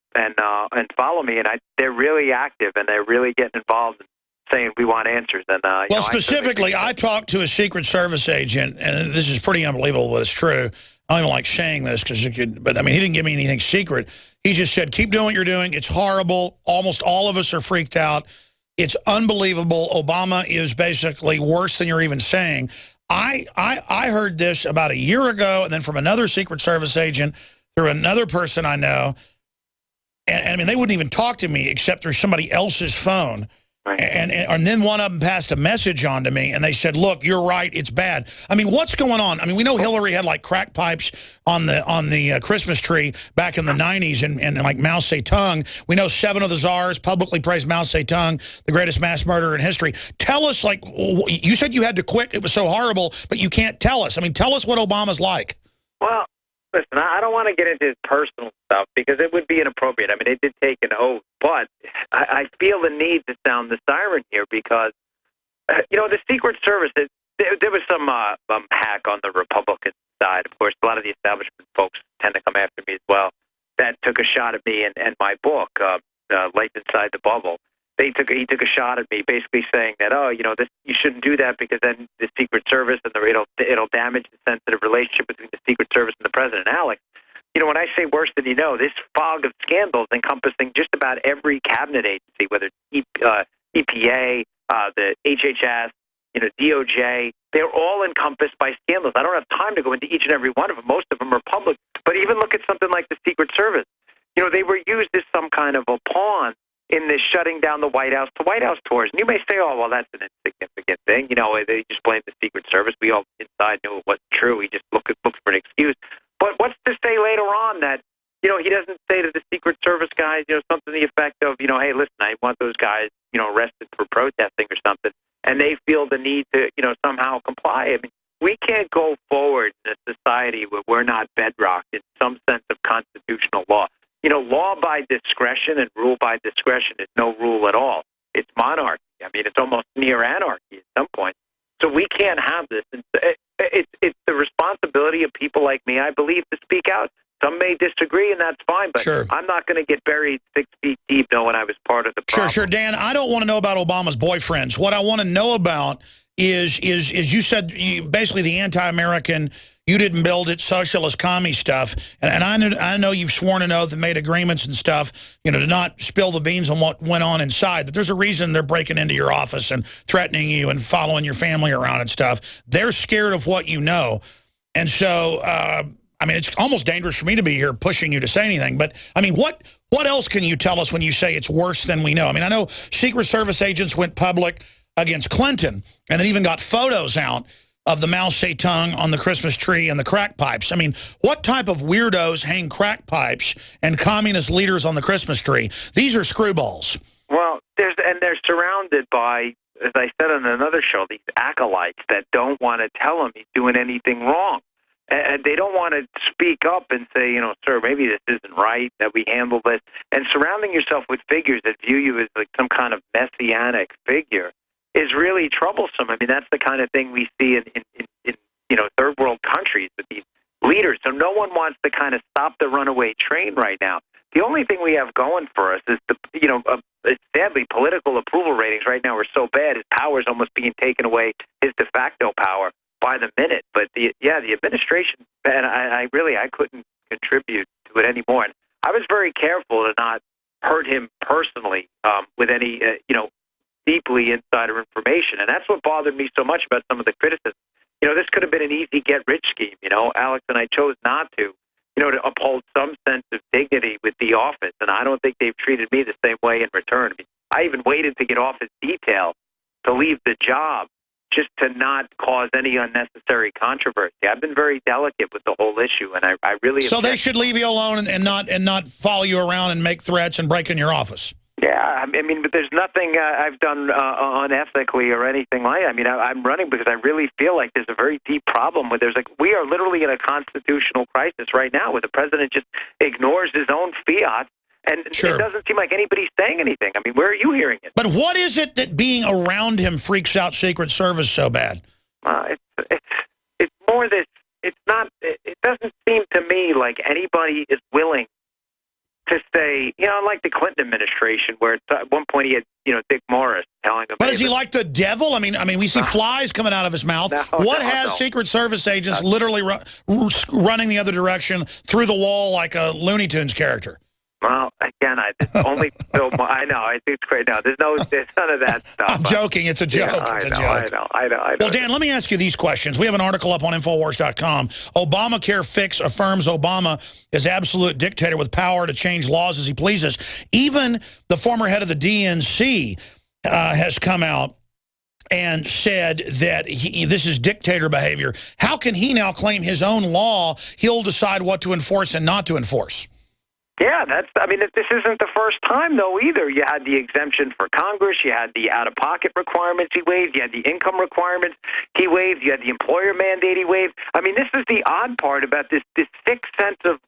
follow me, and they're really active, and they're really getting involved and saying we want answers. And well, specifically, I talked to a Secret Service agent, and this is pretty unbelievable, but it's true. I don't even like saying this but I mean, he didn't give me anything secret. He just said, keep doing what you're doing. It's horrible. Almost all of us are freaked out. It's unbelievable. Obama is basically worse than you're even saying. I heard this about a year ago, and then from another Secret Service agent through another person I know. And I mean, they wouldn't even talk to me except through somebody else's phone. Right. And then one of them passed a message on to me, and they said, look, you're right, it's bad. I mean, what's going on? I mean, we know Hillary had like crack pipes on the Christmas tree back in the 90s and like Mao Zedong. We know 7 of the czars publicly praised Mao Zedong, the greatest mass murderer in history. Tell us, like, you said you had to quit. It was so horrible, but you can't tell us. I mean, tell us what Obama's like. Well, listen, I don't want to get into his personal stuff because it would be inappropriate. I mean, it did take an oath, but I feel the need to sound the siren here because, the Secret Service, there was some hack on the Republican side. Of course, a lot of the establishment folks tend to come after me as well. That took a shot at me and my book, Life Inside the Bubble. He took a shot at me, basically saying that, you shouldn't do that because then the Secret Service and it'll damage the sensitive relationship between the Secret Service and the president. Alex, when I say worse than you know, this fog of scandals encompassing just about every cabinet agency, whether it's EPA, the HHS, DOJ, they're all encompassed by scandals. I don't have time to go into each and every one of them. Most of them are public. But even look at something like the Secret Service. They were used as some kind of a pawn in this shutting down the White House to White House tours. And you may say, oh, well, that's an insignificant thing. They just blame the Secret Service. We all inside knew it wasn't true. He just looked for an excuse. But what's to say on that, he doesn't say to the Secret Service guys, something to the effect of, hey, listen, I want those guys, arrested for protesting or something, and they feel the need to, somehow comply. I mean, we can't go forward in a society where we're not bedrocked in some sense of constitutional law. Law by discretion and rule by discretion is no rule at all. It's monarchy. I mean, it's almost near anarchy at some point. So we can't have this. It's the responsibility of people like me, I believe, to speak out. Some may disagree, and that's fine, but sure. I'm not going to get buried 6 feet deep knowing I was part of the problem. Sure. Dan, I don't want to know about Obama's boyfriends. What I want to know about is you said basically the anti-American, you didn't build it, socialist, commie stuff. And I know you've sworn an oath and made agreements and stuff, to not spill the beans on what went on inside. But there's a reason they're breaking into your office and threatening you and following your family around and stuff. They're scared of what you know. And so, I mean, it's almost dangerous for me to be here pushing you to say anything. But, I mean, what else can you tell us when you say it's worse than we know? I mean, I know Secret Service agents went public against Clinton and then even got photos out of the Mao Zedong on the Christmas tree and the crack pipes. I mean, what type of weirdos hang crack pipes and communist leaders on the Christmas tree? These are screwballs. Well, they're surrounded by, as I said on another show, these acolytes that don't want to tell him he's doing anything wrong. And they don't want to speak up and say, sir, maybe this isn't right, that we handle this. And surrounding yourself with figures that view you as like some kind of messianic figure is really troublesome. I mean, that's the kind of thing we see in third world countries with these leaders. So no one wants to kind of stop the runaway train right now. The only thing we have going for us is sadly, political approval ratings right now are so bad. His power is almost being taken away, his de facto power, by the minute. But the administration, and I couldn't contribute to it anymore. And I was very careful to not hurt him personally with any, deeply insider information. And that's what bothered me so much about some of the criticism. This could have been an easy get-rich scheme, Alex, and I chose not to, to uphold some sense of dignity with the office. And I don't think they've treated me the same way in return. I mean, I even waited to get office detail to leave the job just to not cause any unnecessary controversy. I've been very delicate with the whole issue, and I really... So they should leave you alone and not follow you around and make threats and break in your office? Yeah, I mean, but there's nothing I've done unethically or anything like that. I mean, I'm running because I really feel like there's a very deep problem with we are literally in a constitutional crisis right now where the president just ignores his own fiat, and sure. It doesn't seem like anybody's saying anything. I mean, where are you hearing it? But what is it that being around him freaks out Secret Service so bad? It's more this. It's not. It doesn't seem to me like anybody is willing to say, like the Clinton administration, where at one point he had, Dick Morris telling him. But is he like the devil? I mean, we see flies coming out of his mouth. What has Secret Service agents literally running the other direction through the wall like a Looney Tunes character? Well, again, only film. I know. I think it's great. No, there's none of that stuff. I'm joking. It's a joke. Yeah, it's a joke. I know. Well, Dan, let me ask you these questions. We have an article up on Infowars.com. Obamacare fix affirms Obama is absolute dictator with power to change laws as he pleases. Even the former head of the DNC has come out and said that this is dictator behavior. How can he now claim his own law? He'll decide what to enforce and not to enforce. Yeah, this isn't the first time, though, either. You had the exemption for Congress. You had the out-of-pocket requirements he waived. You had the income requirements he waived. You had the employer mandate he waived. I mean, this is the odd part about this sick sense of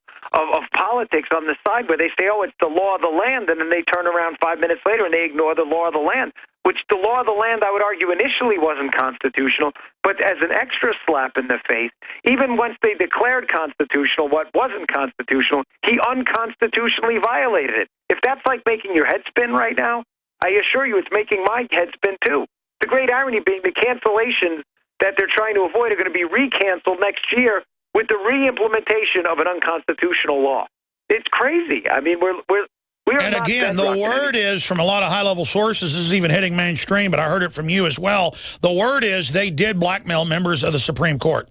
politics on the side where they say, oh, it's the law of the land, and then they turn around 5 minutes later and they ignore the law of the land, which the law of the land, I would argue, initially wasn't constitutional, but as an extra slap in the face, even once they declared constitutional what wasn't constitutional, he unconstitutionally violated it. If that's like making your head spin right now, I assure you it's making my head spin too. The great irony being the cancellations that they're trying to avoid are going to be re-canceled next year with the re-implementation of an unconstitutional law. It's crazy. I mean, we're and again, the word is, from a lot of high-level sources, this is even hitting mainstream, but I heard it from you as well, the word is they did blackmail members of the Supreme Court.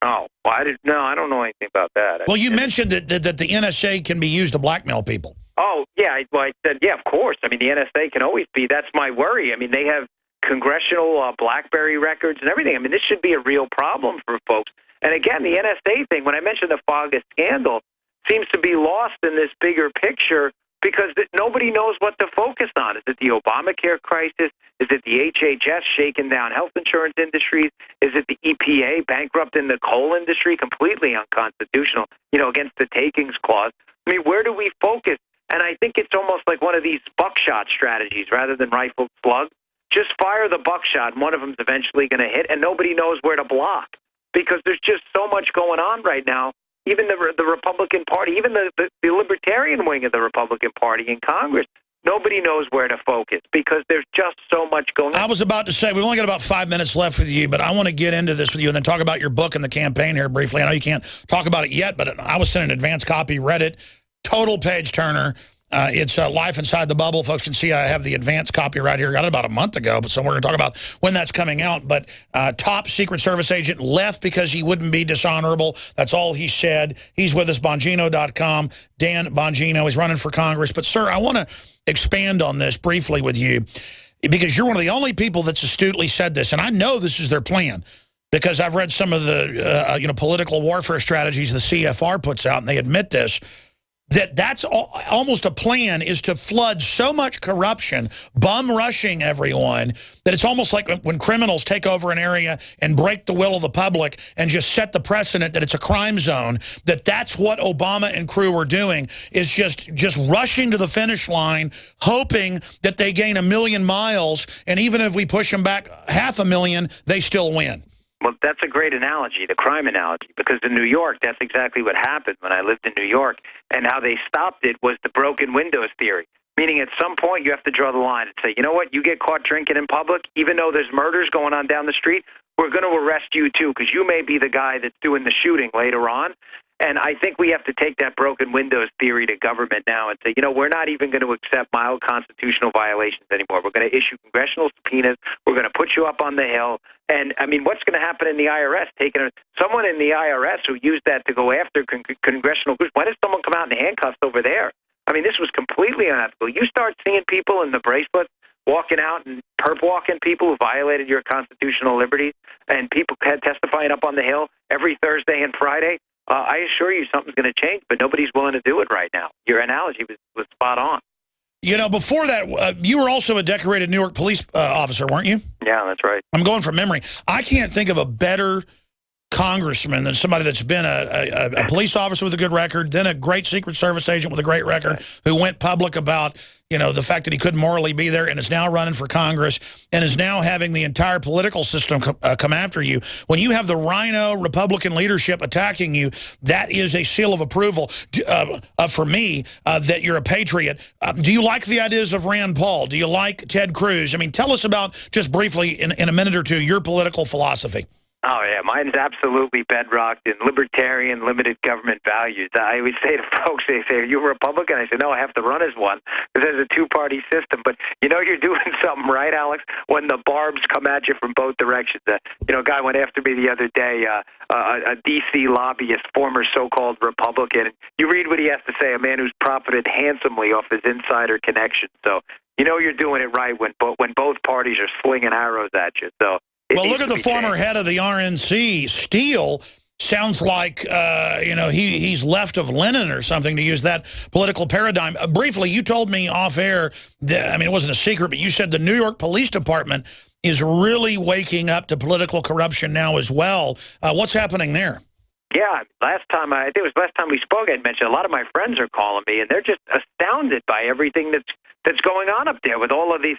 Oh, well, I don't know anything about that. Well, you mentioned that the NSA can be used to blackmail people. Oh, yeah, I said, yeah, of course. I mean, the NSA can always be. That's my worry. I mean, they have congressional BlackBerry records and everything. I mean, this should be a real problem for folks. And again, the NSA thing, when I mentioned the FOGA scandal, seems to be lost in this bigger picture because nobody knows what to focus on. Is it the Obamacare crisis? Is it the HHS shaking down health insurance industries? Is it the EPA bankrupting the coal industry, completely unconstitutional, against the takings clause? I mean, where do we focus? And I think it's almost like one of these buckshot strategies rather than rifled slugs. Just fire the buckshot, and one of them's eventually going to hit, and nobody knows where to block because there's just so much going on right now. Even the Republican Party, even the libertarian wing of the Republican Party in Congress, nobody knows where to focus because there's just so much going on. I was about to say, we've only got about 5 minutes left with you, but I want to get into this with you and then talk about your book and the campaign here briefly. I know you can't talk about it yet, but I was sent an advance copy, read it, total page turner. It's Life Inside the Bubble. Folks can see I have the advance copy right here. Got it about a month ago, but so we're going to talk about when that's coming out. But top Secret Service agent left because he wouldn't be dishonorable. That's all he said. He's with us, Bongino.com. Dan Bongino is running for Congress. But, sir, I want to expand on this briefly with you because you're one of the only people that's astutely said this, and I know this is their plan because I've read some of the political warfare strategies the CFR puts out, and they admit this. That's almost a plan is to flood so much corruption, bum rushing everyone, that it's almost like when criminals take over an area and break the will of the public and just set the precedent that it's a crime zone, that's what Obama and crew are doing, is just rushing to the finish line, hoping that they gain 1 million miles, and even if we push them back 500,000, they still win. Well, that's a great analogy, the crime analogy, because in New York, that's exactly what happened when I lived in New York, and how they stopped it was the broken windows theory, meaning at some point you have to draw the line and say, you know what, you get caught drinking in public, even though there's murders going on down the street, we're going to arrest you too, because you may be the guy that's doing the shooting later on. And I think we have to take that broken windows theory to government now and say, we're not even going to accept mild constitutional violations anymore. We're going to issue congressional subpoenas. We're going to put you up on the Hill. And, I mean, what's going to happen in the IRS? Someone in the IRS who used that to go after congressional groups, why does someone come out in handcuffs over there? I mean, this was completely unethical. You start seeing people in the bracelets walking out and perp walking people who violated your constitutional liberties, and people testifying up on the Hill every Thursday and Friday. I assure you something's going to change, but nobody's willing to do it right now. Your analogy was spot on. Before that, you were also a decorated New York police officer, weren't you? Yeah, that's right. I'm going from memory. I can't think of a better congressman than somebody that's been a police officer with a good record, then a great Secret Service agent with a great record, who went public about the fact that he couldn't morally be there, and is now running for Congress, and is now having the entire political system come after you. When you have the rhino Republican leadership attacking you, that is a seal of approval for me that you're a patriot. Do you like the ideas of Rand Paul? Do you like Ted Cruz? I mean, tell us about, just briefly, in a minute or two, your political philosophy. Oh, yeah, mine's absolutely bedrocked in libertarian, limited government values. I always say to folks, they say, are you a Republican? I say, no, I have to run as one, because there's a two-party system. But you're doing something right, Alex, when the barbs come at you from both directions. A guy went after me the other day, a D.C. lobbyist, former so-called Republican. You read what he has to say, a man who's profited handsomely off his insider connection. So you're doing it right when both parties are slinging arrows at you. So. Well, look at the former head of the RNC, Steele. Sounds like, he's left of Lenin or something, to use that political paradigm. Briefly, you told me off air, it wasn't a secret, but you said the New York Police Department is really waking up to political corruption now as well. What's happening there? Yeah, I think it was last time we spoke, I'd mentioned a lot of my friends are calling me, and they're just astounded by everything that's going on up there with all of the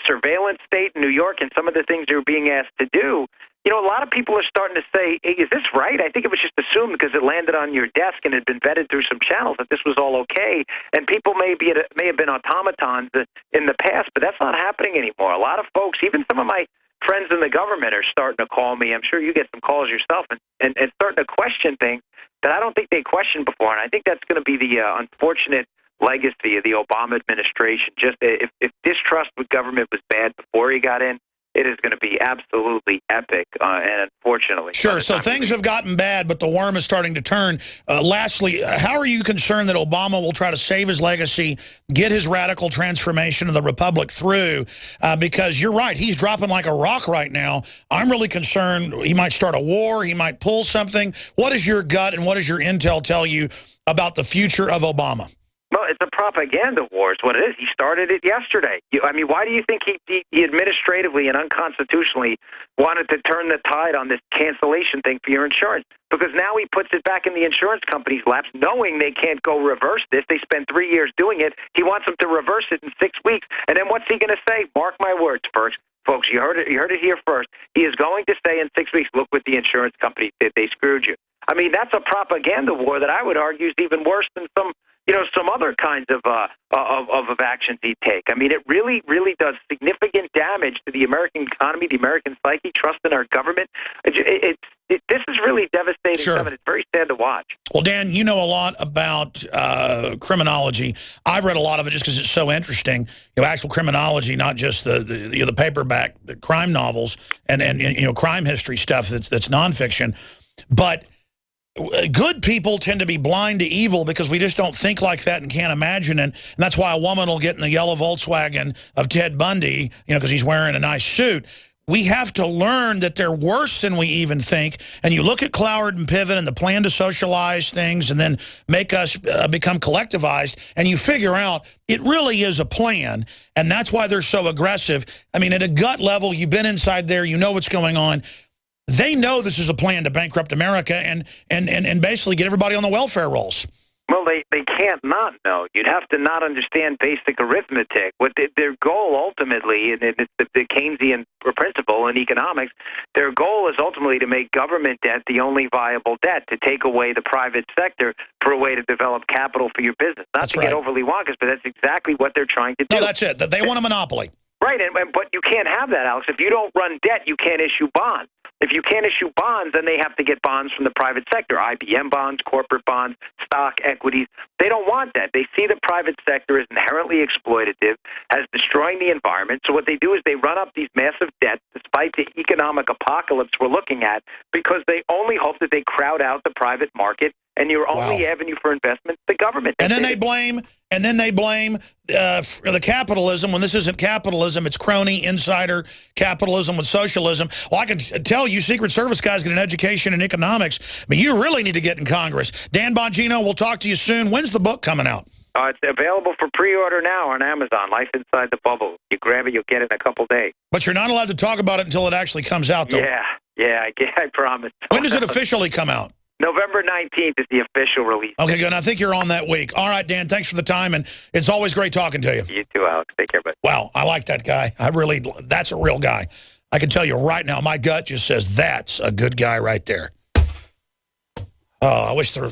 surveillance state in New York and some of the things they're being asked to do. A lot of people are starting to say, hey, is this right? I think it was just assumed because it landed on your desk and had been vetted through some channels that this was all okay. And people may have been automatons in the past, but that's not happening anymore. A lot of folks, even some of my friends in the government, are starting to call me. I'm sure you get some calls yourself, and starting to question things that I don't think they questioned before. And I think that's going to be the unfortunate legacy of the Obama administration. Just if distrust with government was bad before he got in, it is going to be absolutely epic, and unfortunately. Sure, so things have gotten bad, but the worm is starting to turn. Lastly, how are you concerned that Obama will try to save his legacy, get his radical transformation of the republic through? Because you're right, he's dropping like a rock right now. I'm really concerned he might start a war, he might pull something. What does your gut and what does your intel tell you about the future of Obama? Well, it's a propaganda war is what it is. He started it yesterday. I mean, why do you think he administratively and unconstitutionally wanted to turn the tide on this cancellation thing for your insurance? Because now he puts it back in the insurance company's laps, knowing they can't go reverse this. They spent 3 years doing it. He wants them to reverse it in 6 weeks. And then what's he going to say? Mark my words, folks. You heard it here first. He is going to say in 6 weeks, look what the insurance company did. They screwed you. I mean, that's a propaganda war that I would argue is even worse than some other kinds of actions he'd take. I mean, it really, really does significant damage to the American economy, the American psyche, trust in our government. This is really devastating stuff, and it's very sad to watch. Well, Dan, you know a lot about criminology. I've read a lot of it just because it's so interesting. Actual criminology, not just the paperback crime novels and crime history stuff that's nonfiction, but good people tend to be blind to evil because we just don't think like that and can't imagine it. And that's why a woman will get in the yellow Volkswagen of Ted Bundy, because he's wearing a nice suit. We have to learn that they're worse than we even think. And you look at Cloward and Piven and the plan to socialize things and then make us become collectivized, and you figure out it really is a plan. And that's why they're so aggressive. I mean, at a gut level, you've been inside there, you know what's going on. They know this is a plan to bankrupt America and basically get everybody on the welfare rolls. Well, they can't not know. You'd have to not understand basic arithmetic. What their goal ultimately, and it's the Keynesian principle in economics, their goal is ultimately to make government debt the only viable debt, to take away the private sector for a way to develop capital for your business. Not to get overly wonkish, but that's exactly what they're trying to do. No, that's it. They want a monopoly. Right, but you can't have that, Alex. If you don't run debt, you can't issue bonds. If you can't issue bonds, then they have to get bonds from the private sector, IBM bonds, corporate bonds, stock, equities. They don't want that. They see the private sector as inherently exploitative, as destroying the environment. So what they do is they run up these massive debts, despite the economic apocalypse we're looking at, because they only hope that they crowd out the private market, and your only avenue for investment is the government. And then they blame the capitalism when this isn't capitalism, it's crony, insider capitalism with socialism. Well, I can tell you Secret Service guys get an education in economics, but you really need to get in Congress. Dan Bongino, we'll talk to you soon. When's the book coming out? It's available for pre-order now on Amazon, Life Inside the Bubble. You grab it, you'll get it in a couple days. But you're not allowed to talk about it until it actually comes out, though. Yeah, I promise. When does it officially come out? November 19th is the official release. Okay, good. I think you're on that week. All right, Dan, thanks for the time, and it's always great talking to you. You too, Alex. Take care, bud. Wow, I like that guy. That's a real guy. I can tell you right now, my gut just says that's a good guy right there. Oh, I wish there...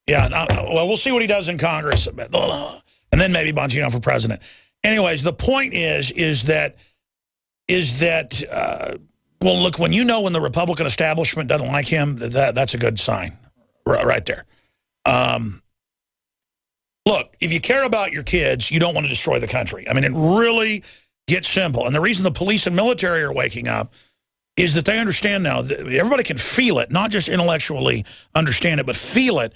Yeah, well, we'll see what he does in Congress. And then maybe Bongino for president. Anyways, the point is that well, look, when the Republican establishment doesn't like him, that's a good sign right there. Look, if you care about your kids, you don't want to destroy the country. I mean, it really gets simple. And the reason the police and military are waking up is that they understand now that everybody can feel it, not just intellectually understand it, but feel it.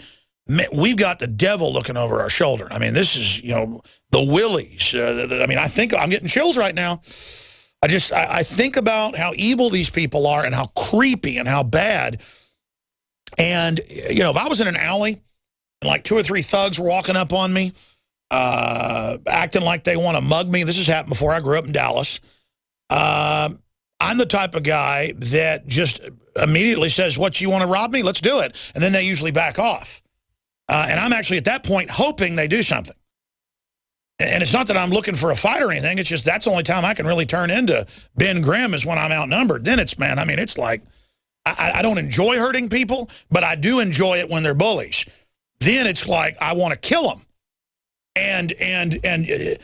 We've got the devil looking over our shoulder. I mean, this is, the willies. I mean, I think I'm getting chills right now. I think about how evil these people are and how creepy and how bad. And, if I was in an alley and like 2 or 3 thugs were walking up on me, acting like they want to mug me. This has happened before. I grew up in Dallas. I'm the type of guy that just immediately says, what, you want to rob me? Let's do it. And then they usually back off. And I'm actually at that point hoping they do something. And it's not that I'm looking for a fight or anything. It's just that's the only time I can really turn into Ben Grimm is when I'm outnumbered. Then it's, man, I mean, it's like I don't enjoy hurting people, but I do enjoy it when they're bullies. Then it's like I want to kill them. And the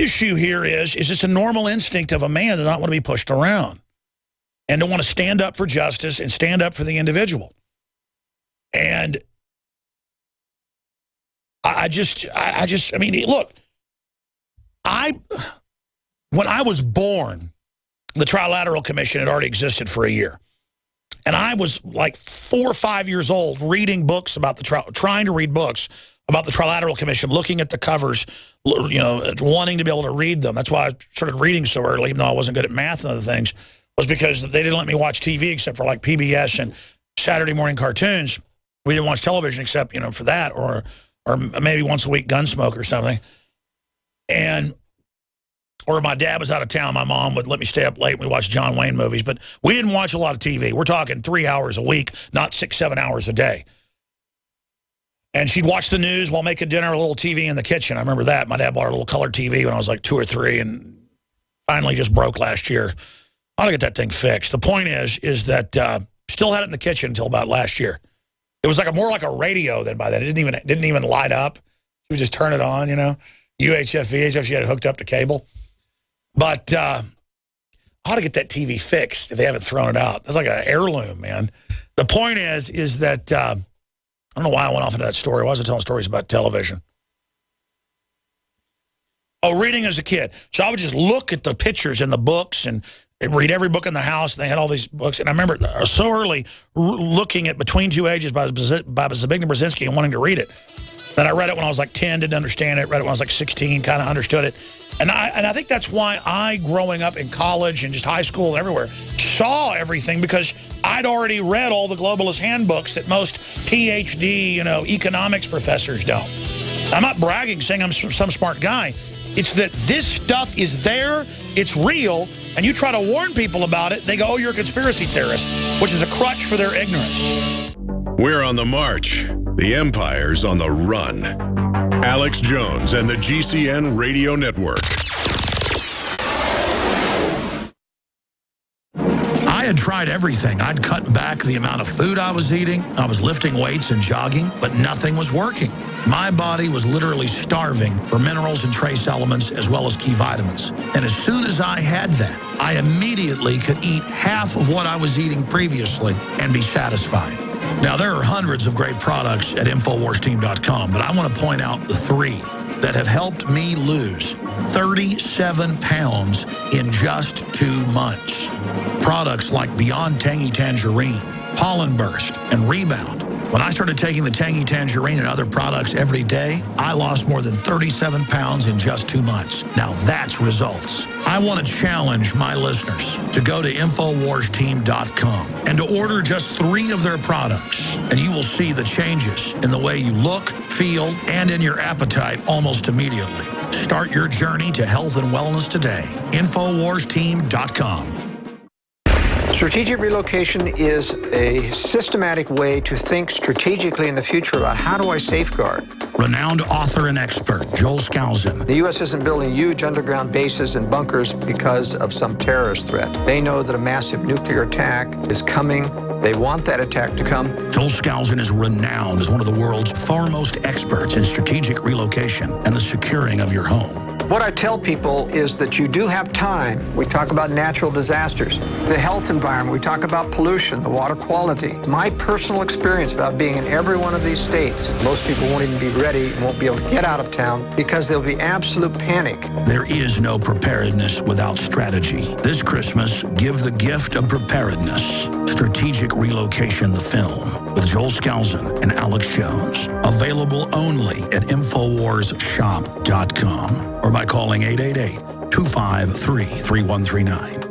issue here is it's a normal instinct of a man to not want to be pushed around and to want to stand up for justice and stand up for the individual. And I mean, look, when I was born, the Trilateral Commission had already existed for a year. And I was like 4 or 5 years old reading books about trying to read books about the Trilateral Commission, looking at the covers, you know, wanting to be able to read them. That's why I started reading so early, even though I wasn't good at math and other things, was because they didn't let me watch TV except for like PBS and Saturday morning cartoons. We didn't watch television except, you know, for that, or maybe once a week Gunsmoke or something. And or if my dad was out of town, my mom would let me stay up late and we watched John Wayne movies. But we didn't watch a lot of TV. We're talking 3 hours a week, not 6, 7 hours a day. And she'd watch the news while making dinner, a little TV in the kitchen. I remember that. My dad bought a little color TV when I was like 2 or 3 and finally just broke last year. I ought to get that thing fixed. The point is that still had it in the kitchen until about last year. It was like more like a radio than by then. It didn't even light up. You would just turn it on, you know. UHF, VHF, she had it hooked up to cable. But I ought to get that TV fixed if they haven't thrown it out. It's like an heirloom, man. The point is that I don't know why I went off into that story. I wasn't telling stories about television. Oh, reading as a kid. So I would just look at the pictures in the books and read every book in the house. And they had all these books. And I remember so early looking at Between Two Ages by Zbigniew Brzezinski and wanting to read it. Then I read it when I was like 10, didn't understand it. Read it when I was like 16, kind of understood it. And I think that's why I, growing up in college and just high school and everywhere, saw everything, because I'd already read all the globalist handbooks that most PhD, you know, economics professors don't. I'm not bragging, saying I'm some smart guy. It's that this stuff is there, it's real, and you try to warn people about it, they go, oh, you're a conspiracy theorist, which is a crutch for their ignorance. We're on the march. The empire's on the run. Alex Jones and the GCN Radio Network. I had tried everything. I'd cut back the amount of food I was eating. I was lifting weights and jogging, but nothing was working. My body was literally starving for minerals and trace elements as well as key vitamins. And as soon as I had that, I immediately could eat half of what I was eating previously and be satisfied. Now, there are hundreds of great products at InfoWarsTeam.com, but I want to point out the 3 that have helped me lose 37 pounds in just 2 months. Products like Beyond Tangy Tangerine, Pollen Burst, and Rebound. When I started taking the Tangy Tangerine and other products every day, I lost more than 37 pounds in just 2 months. Now that's results. I want to challenge my listeners to go to InfoWarsTeam.com and to order just 3 of their products, and you will see the changes in the way you look, feel, and in your appetite almost immediately. Start your journey to health and wellness today. InfoWarsTeam.com. Strategic relocation is a systematic way to think strategically in the future about how do I safeguard. Renowned author and expert, Joel Skousen. The U.S. isn't building huge underground bases and bunkers because of some terrorist threat. They know that a massive nuclear attack is coming. They want that attack to come. Joel Skousen is renowned as one of the world's foremost experts in strategic relocation and the securing of your home. What I tell people is that you do have time. We talk about natural disasters, the health environment. We talk about pollution, the water quality. My personal experience about being in every one of these states, most people won't even be ready and won't be able to get out of town because there'll be absolute panic. There is no preparedness without strategy. This Christmas, give the gift of preparedness. Strategic Relocation, the film, with Joel Skousen and Alex Jones. Available only at InfoWarsShop.com or by calling 888-253-3139.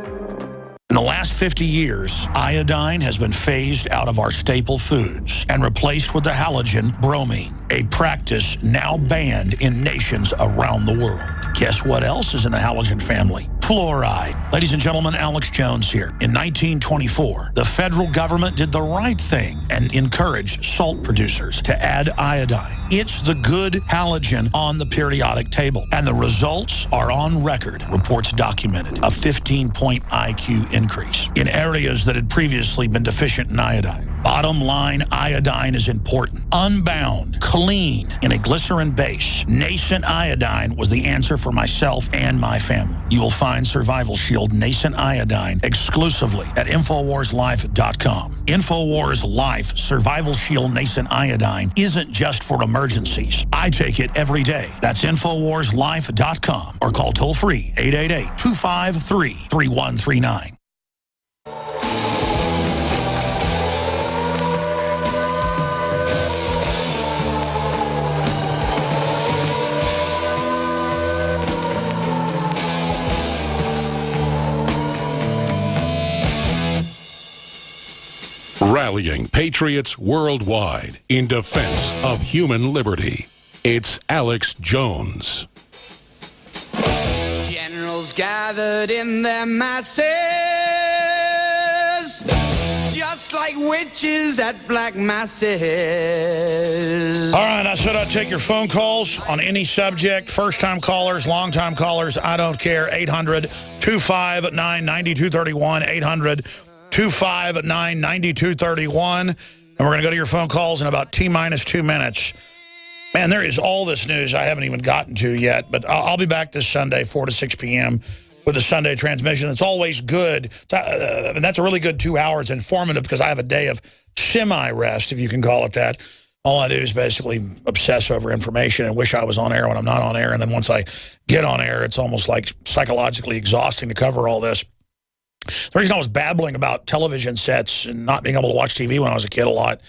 In the last 50 years, iodine has been phased out of our staple foods and replaced with the halogen bromine, a practice now banned in nations around the world. Guess what else is in the halogen family? Fluoride. Ladies and gentlemen, Alex Jones here. In 1924, the federal government did the right thing and encouraged salt producers to add iodine. It's the good halogen on the periodic table, and the results are on record. Reports documented a 15-point IQ increase in areas that had previously been deficient in iodine. Bottom line, iodine is important. Unbound, clean, in a glycerin base. Nascent iodine was the answer for myself and my family. You will find Survival Shield Nascent Iodine exclusively at InfoWarsLife.com. InfoWars Life Survival Shield Nascent Iodine isn't just for emergencies. I take it every day. That's InfoWarsLife.com or call toll-free 888-253-3139. Rallying patriots worldwide in defense of human liberty. It's Alex Jones. Generals gathered in their masses, just like witches at black masses. All right, I said I'd take your phone calls on any subject. First-time callers, long-time callers, I don't care. 800-259-9231, 800-259-9231. And we're going to go to your phone calls in about T-minus 2 minutes. Man, there is all this news I haven't even gotten to yet, but I'll be back this Sunday, 4 to 6 p.m. with the Sunday transmission. It's always good. And that's a really good 2 hours, informative, because I have a day of semi-rest, if you can call it that. All I do is basically obsess over information and wish I was on air when I'm not on air. And then once I get on air, it's almost like psychologically exhausting to cover all this. The reason I was babbling about television sets and not being able to watch TV when I was a kid a lot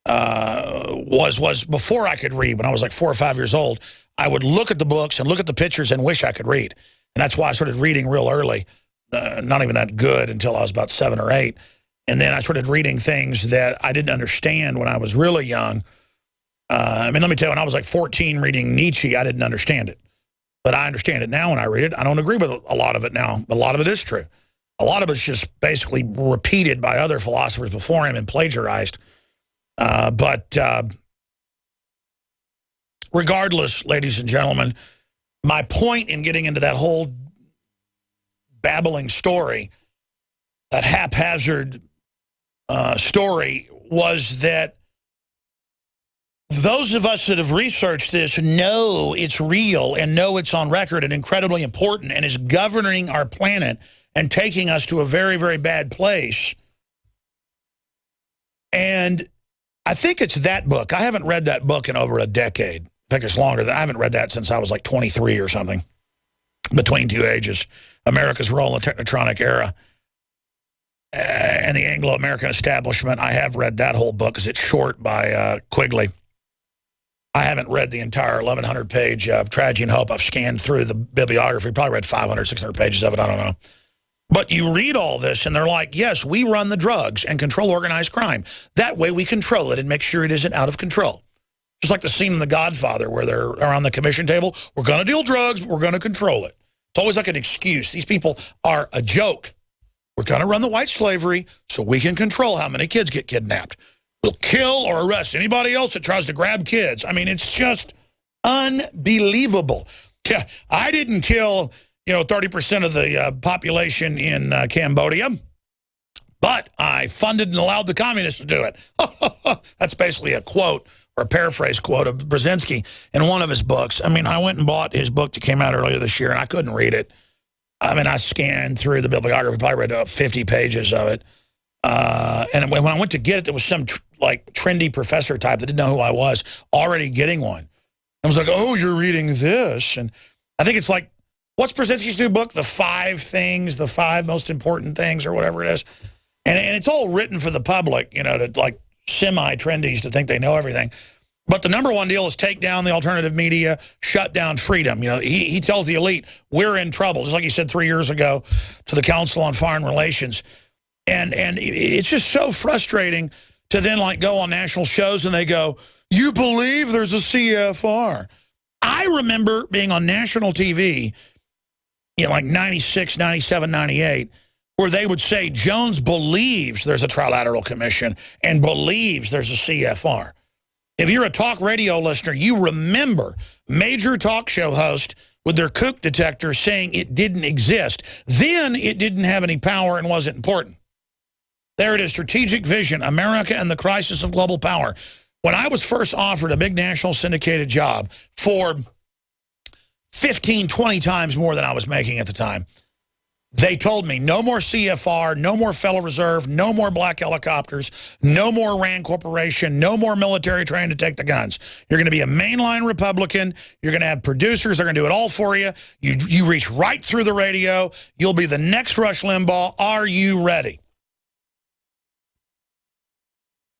was before I could read. When I was like 4 or 5 years old, I would look at the books and look at the pictures and wish I could read. And that's why I started reading real early, not even that good until I was about 7 or 8. And then I started reading things that I didn't understand when I was really young. I mean, let me tell you, when I was like 14 reading Nietzsche, I didn't understand it. But I understand it now when I read it. I don't agree with a lot of it now, but a lot of it is true. A lot of it's just basically repeated by other philosophers before him and plagiarized. But regardless, ladies and gentlemen, my point in getting into that whole babbling story, that haphazard story, was that those of us that have researched this know it's real and know it's on record and incredibly important and is governing our planet and taking us to a very, very bad place. And I think it's that book. I haven't read that book in over a decade. I think it's longer. I haven't read that since I was like 23 or something, between two ages. America's Role in the Technotronic Era and the Anglo-American Establishment. I have read that whole book because it's short by Quigley. I haven't read the entire 1,100-page Tragedy and Hope. I've scanned through the bibliography, probably read 500, 600 pages of it. I don't know. But you read all this, and they're like, yes, we run the drugs and control organized crime. That way we control it and make sure it isn't out of control. Just like the scene in The Godfather where they're around the commission table. We're going to deal drugs, but we're going to control it. It's always like an excuse. These people are a joke. We're going to run the white slavery so we can control how many kids get kidnapped. We'll kill or arrest anybody else that tries to grab kids. I mean, it's just unbelievable. Yeah, I didn't kill 30% of the population in Cambodia, but I funded and allowed the communists to do it. That's basically a quote or a paraphrase quote of Brzezinski in one of his books. I mean, I went and bought his book that came out earlier this year, and I couldn't read it. I mean, I scanned through the bibliography, probably read 50 pages of it. And when I went to get it, there was some trendy professor type that didn't know who I was already getting one. I was like, oh, you're reading this. And I think it's like, what's Brzezinski's new book? The 5 things, the 5 most important things, or whatever it is. And it's all written for the public, to like semi-trendies to think they know everything. But the number one deal is take down the alternative media, shut down freedom. He tells the elite, we're in trouble, just like he said 3 years ago to the Council on Foreign Relations. And it's just so frustrating to then go on national shows and they go, you believe there's a CFR. I remember being on national TV, like 96, 97, 98, where they would say Jones believes there's a Trilateral Commission and believes there's a CFR. If you're a talk radio listener, you remember major talk show hosts with their kook detector saying it didn't exist. Then it didn't have any power and wasn't important. There it is, Strategic Vision, America and the Crisis of Global Power. When I was first offered a big national syndicated job for 15, 20 times more than I was making at the time, they told me no more CFR, no more Federal Reserve, no more black helicopters, no more Rand Corporation, no more military trying to take the guns. You're going to be a mainline Republican. You're going to have producers. They're going to do it all for you. You reach right through the radio. You'll be the next Rush Limbaugh. Are you ready?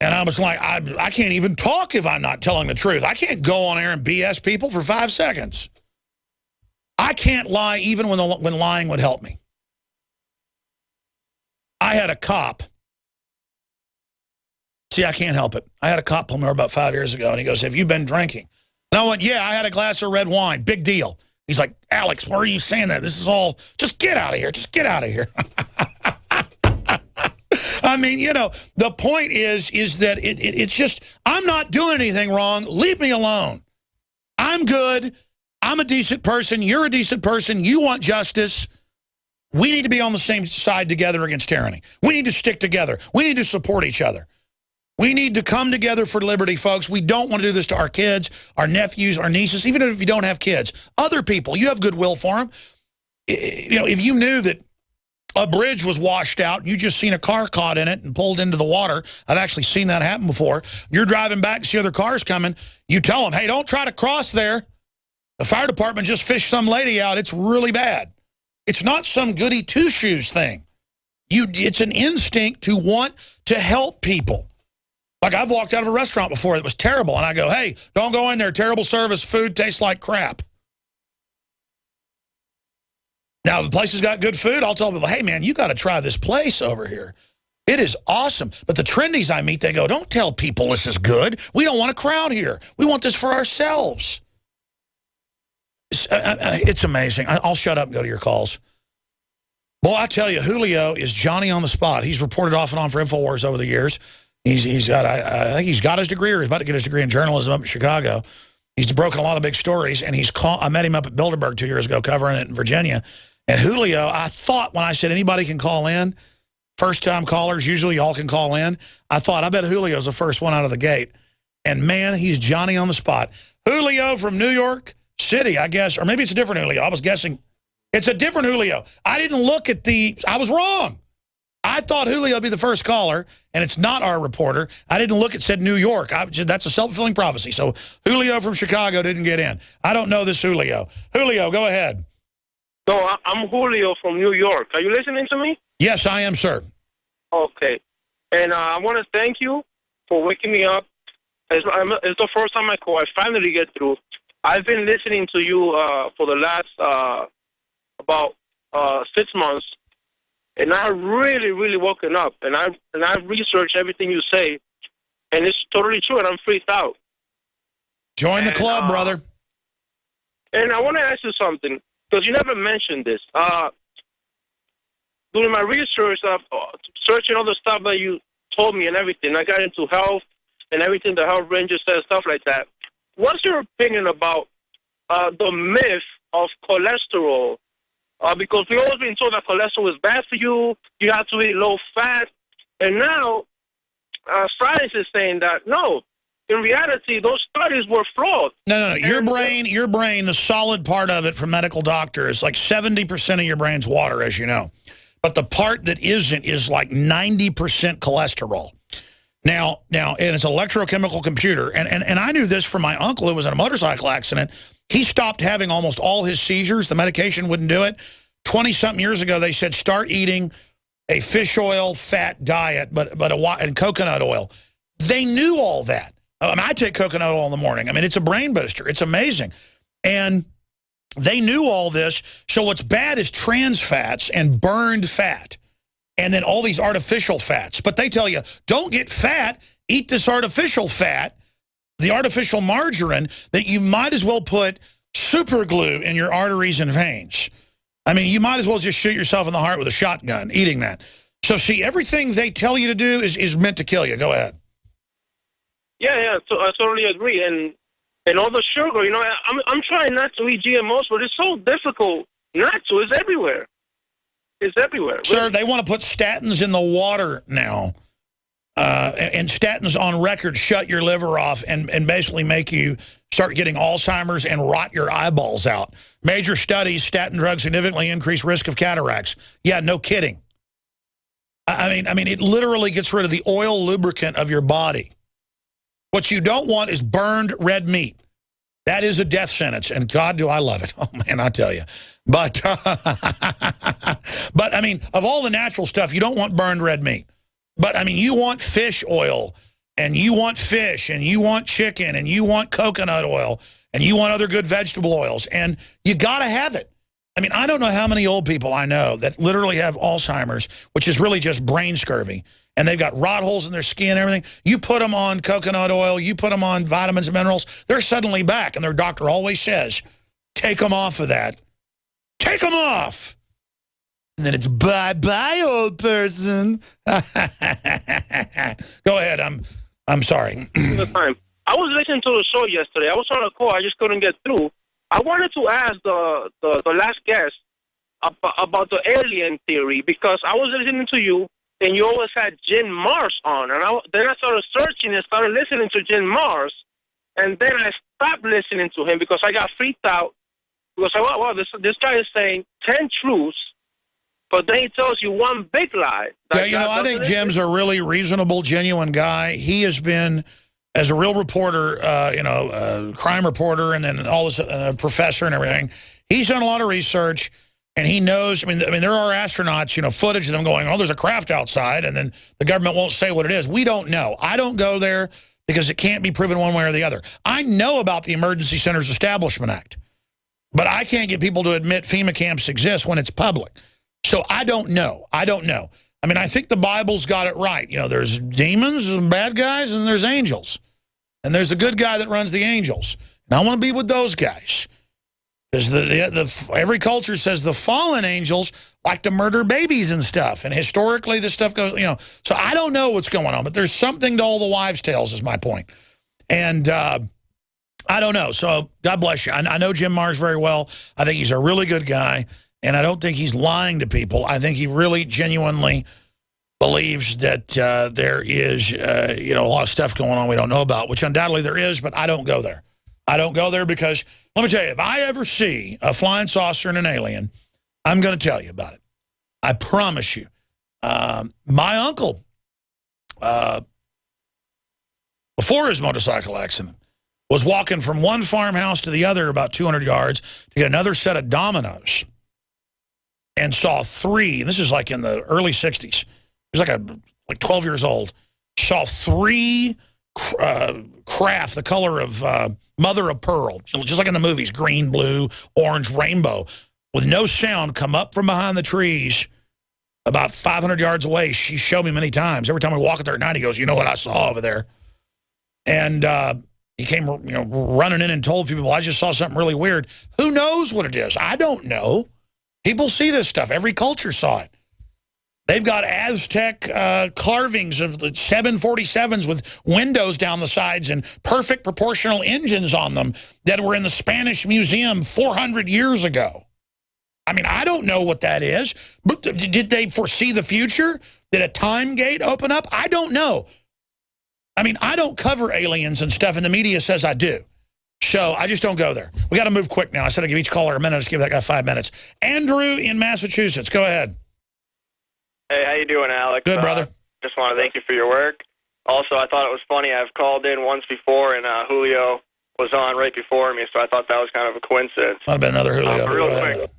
And I was like, I can't even talk if I'm not telling the truth. I can't go on air and BS people for 5 seconds. I can't lie even when lying would help me. I had a cop. See, I can't help it. I had a cop pull me over about 5 years ago, and he goes, have you been drinking? And I went, yeah, I had a glass of red wine. Big deal. He's like, Alex, why are you saying that? This is all, just get out of here. Just get out of here. I mean, you know, the point is that it's just, I'm not doing anything wrong. Leave me alone. I'm good. I'm a decent person. You're a decent person. You want justice. We need to be on the same side together against tyranny. We need to stick together. We need to support each other. We need to come together for liberty, folks. We don't want to do this to our kids, our nephews, our nieces, even if you don't have kids. Other people, you have goodwill for them. You know, if you knew that a bridge was washed out, you just seen a car caught in it and pulled into the water. I've actually seen that happen before. You're driving back, see other cars coming. You tell them, hey, don't try to cross there. The fire department just fished some lady out. It's really bad. It's not some goody two-shoes thing. It's an instinct to want to help people. Like, I've walked out of a restaurant before that was terrible, and I go, hey, don't go in there. Terrible service. Food tastes like crap. Now, the place has got good food. I'll tell people, hey, man, you got to try this place over here. It is awesome. But the trendies I meet, they go, don't tell people this is good. We don't want a crowd here. We want this for ourselves. It's amazing. I'll shut up and go to your calls. Well, I tell you, Julio is Johnny on the spot. He's reported off and on for InfoWars over the years. He's got, I think he's got his degree, or he's about to get his degree in journalism up in Chicago. He's broken a lot of big stories, and I met him up at Bilderberg 2 years ago covering it in Virginia. And Julio, I thought when I said anybody can call in, first-time callers, usually y'all can call in, I thought, I bet Julio's the first one out of the gate. And, man, he's Johnny on the spot. Julio from New York City, I guess, or maybe it's a different Julio. I was guessing. It's a different Julio. I didn't look at I was wrong. I thought Julio would be the first caller, and it's not our reporter. I didn't look, it said New York. That's a self-fulfilling prophecy. So Julio from Chicago didn't get in. I don't know this Julio. Julio, go ahead. No, I'm Julio from New York. Are you listening to me? Yes, I am, sir. Okay. And I want to thank you for waking me up. It's the first time I call. I finally get through. I've been listening to you for the last about 6 months, and I've really woken up, and I've researched everything you say, and it's totally true, and I'm freaked out. Join the club, brother. And I want to ask you something, because you never mentioned this. Doing my research, searching all the stuff that you told me and everything, I got into health and everything the Health Ranger said, stuff like that. What's your opinion about the myth of cholesterol? Because we've always been told that cholesterol is bad for you, you have to eat low fat, and now science is saying that, no, in reality, those studies were flawed. No. Your brain, the solid part of it from medical doctors, like 70% of your brain's water, as you know. But the part that isn't is like 90% cholesterol. Now, and it's an electrochemical computer. And I knew this from my uncle who was in a motorcycle accident. He stopped having almost all his seizures. The medication wouldn't do it. 20-something years ago, they said, start eating a fish oil fat diet, and coconut oil. They knew all that. I mean, I take coconut oil in the morning. I mean, it's a brain booster. It's amazing. And they knew all this. So what's bad is trans fats and burned fat, and then all these artificial fats. But they tell you, don't get fat, eat this artificial fat, the artificial margarine, that you might as well put super glue in your arteries and veins. I mean, you might as well just shoot yourself in the heart with a shotgun eating that. So see, everything they tell you to do is meant to kill you. Go ahead. Yeah, so I totally agree. And all the sugar, you know, I'm trying not to eat GMOs, but it's so difficult not to. It's everywhere. It's everywhere. Sir, really. they want to put statins in the water now. And statins on record shut your liver off and basically make you start getting Alzheimer's and rot your eyeballs out. Major studies, statin drugs significantly increase risk of cataracts. Yeah, no kidding. I mean, it literally gets rid of the oil lubricant of your body. What you don't want is burned red meat. That is a death sentence, and God, do I love it. Oh, man, I tell you. But, but I mean, of all the natural stuff, you don't want burned red meat. But, I mean, you want fish oil, and you want fish, and you want chicken, and you want coconut oil, and you want other good vegetable oils, and you got to have it. I mean, I don't know how many old people I know that literally have Alzheimer's, which is really just brain scurvy, and they've got rot holes in their skin and everything. You put them on coconut oil, you put them on vitamins and minerals, they're suddenly back, and their doctor always says, take them off of that. Take them off. And then it's bye-bye, old person. Go ahead. I'm sorry. I was listening to the show yesterday. I was on a call. I just couldn't get through. I wanted to ask the last guest about the alien theory because I was listening to you, and you always had Jim Mars on. And then I started searching and started listening to Jim Mars. And then I stopped listening to him because I got freaked out. Because this guy is saying 10 truths. But then he tells you one big lie. Yeah, you know, I think Jim's a really reasonable, genuine guy. He has been, as a real reporter, crime reporter, and then all this professor and everything. He's done a lot of research, and he knows. I mean, there are astronauts, footage of them going, "Oh, there's a craft outside," and then the government won't say what it is. We don't know. I don't go there because it can't be proven one way or the other. I know about the Emergency Centers Establishment Act, but I can't get people to admit FEMA camps exist when it's public. So I don't know. I don't know. I mean, I think the Bible's got it right. There's demons and bad guys, and there's angels. And there's a good guy that runs the angels. And I want to be with those guys. Because every culture says the fallen angels like to murder babies and stuff. And historically, this stuff goes, So I don't know what's going on. But there's something to all the wives' tales is my point. And I don't know. So God bless you. I know Jim Mars very well. I think he's a really good guy. And I don't think he's lying to people. I think he really genuinely believes that there is, a lot of stuff going on we don't know about, which undoubtedly there is, but I don't go there. I don't go there because, let me tell you, if I ever see a flying saucer and an alien, I'm going to tell you about it. I promise you. My uncle, before his motorcycle accident, was walking from one farmhouse to the other about 200 yards to get another set of dominoes. And saw three, this is like in the early 60s. He was like 12 years old. Saw three craft, the color of mother of pearl, just like in the movies, green, blue, orange, rainbow, with no sound, come up from behind the trees about 500 yards away. She showed me many times. Every time we walk there at night, he goes, "You know what I saw over there?" And he came running in and told a few people, "I just saw something really weird." Who knows what it is? I don't know. People see this stuff. Every culture saw it. They've got Aztec carvings of the 747s with windows down the sides and perfect proportional engines on them that were in the Spanish Museum 400 years ago. I mean, I don't know what that is. But did they foresee the future? Did a time gate open up? I don't know. I mean, I don't cover aliens and stuff, and the media says I do. So I just don't go there. We got to move quick now. I said I'd give each caller a minute. Let's give that guy 5 minutes. Andrew in Massachusetts. Go ahead. Hey, how you doing, Alex? Good, brother. Just want to thank you for your work. Also, I thought it was funny. I've called in once before, and Julio was on right before me, so I thought that was kind of a coincidence. Might have been another Julio. Real quick,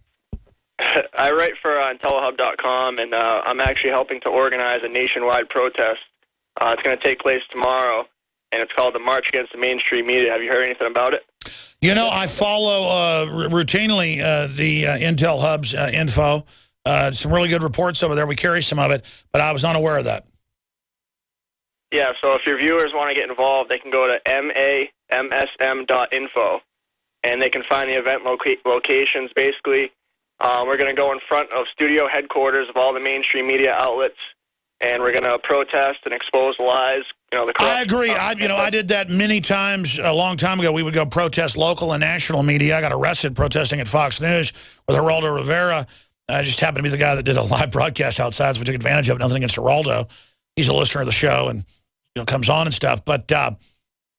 I write for IntelliHub.com, and I'm actually helping to organize a nationwide protest. It's going to take place tomorrow. And it's called the March Against the Mainstream Media. Have you heard anything about it? I follow routinely the Intel Hub's info. Some really good reports over there. We carry some of it, but I was unaware of that. Yeah, so if your viewers want to get involved, they can go to mamsm.info, and they can find the event locations. Basically, we're going to go in front of studio headquarters of all the mainstream media outlets, and we're going to protest and expose the lies. I agree. I did that many times a long time ago. We would go protest local and national media. I got arrested protesting at Fox News with Geraldo Rivera. Just happened to be the guy that did a live broadcast outside, so we took advantage of it. Nothing against Geraldo. He's a listener of the show and comes on and stuff. But that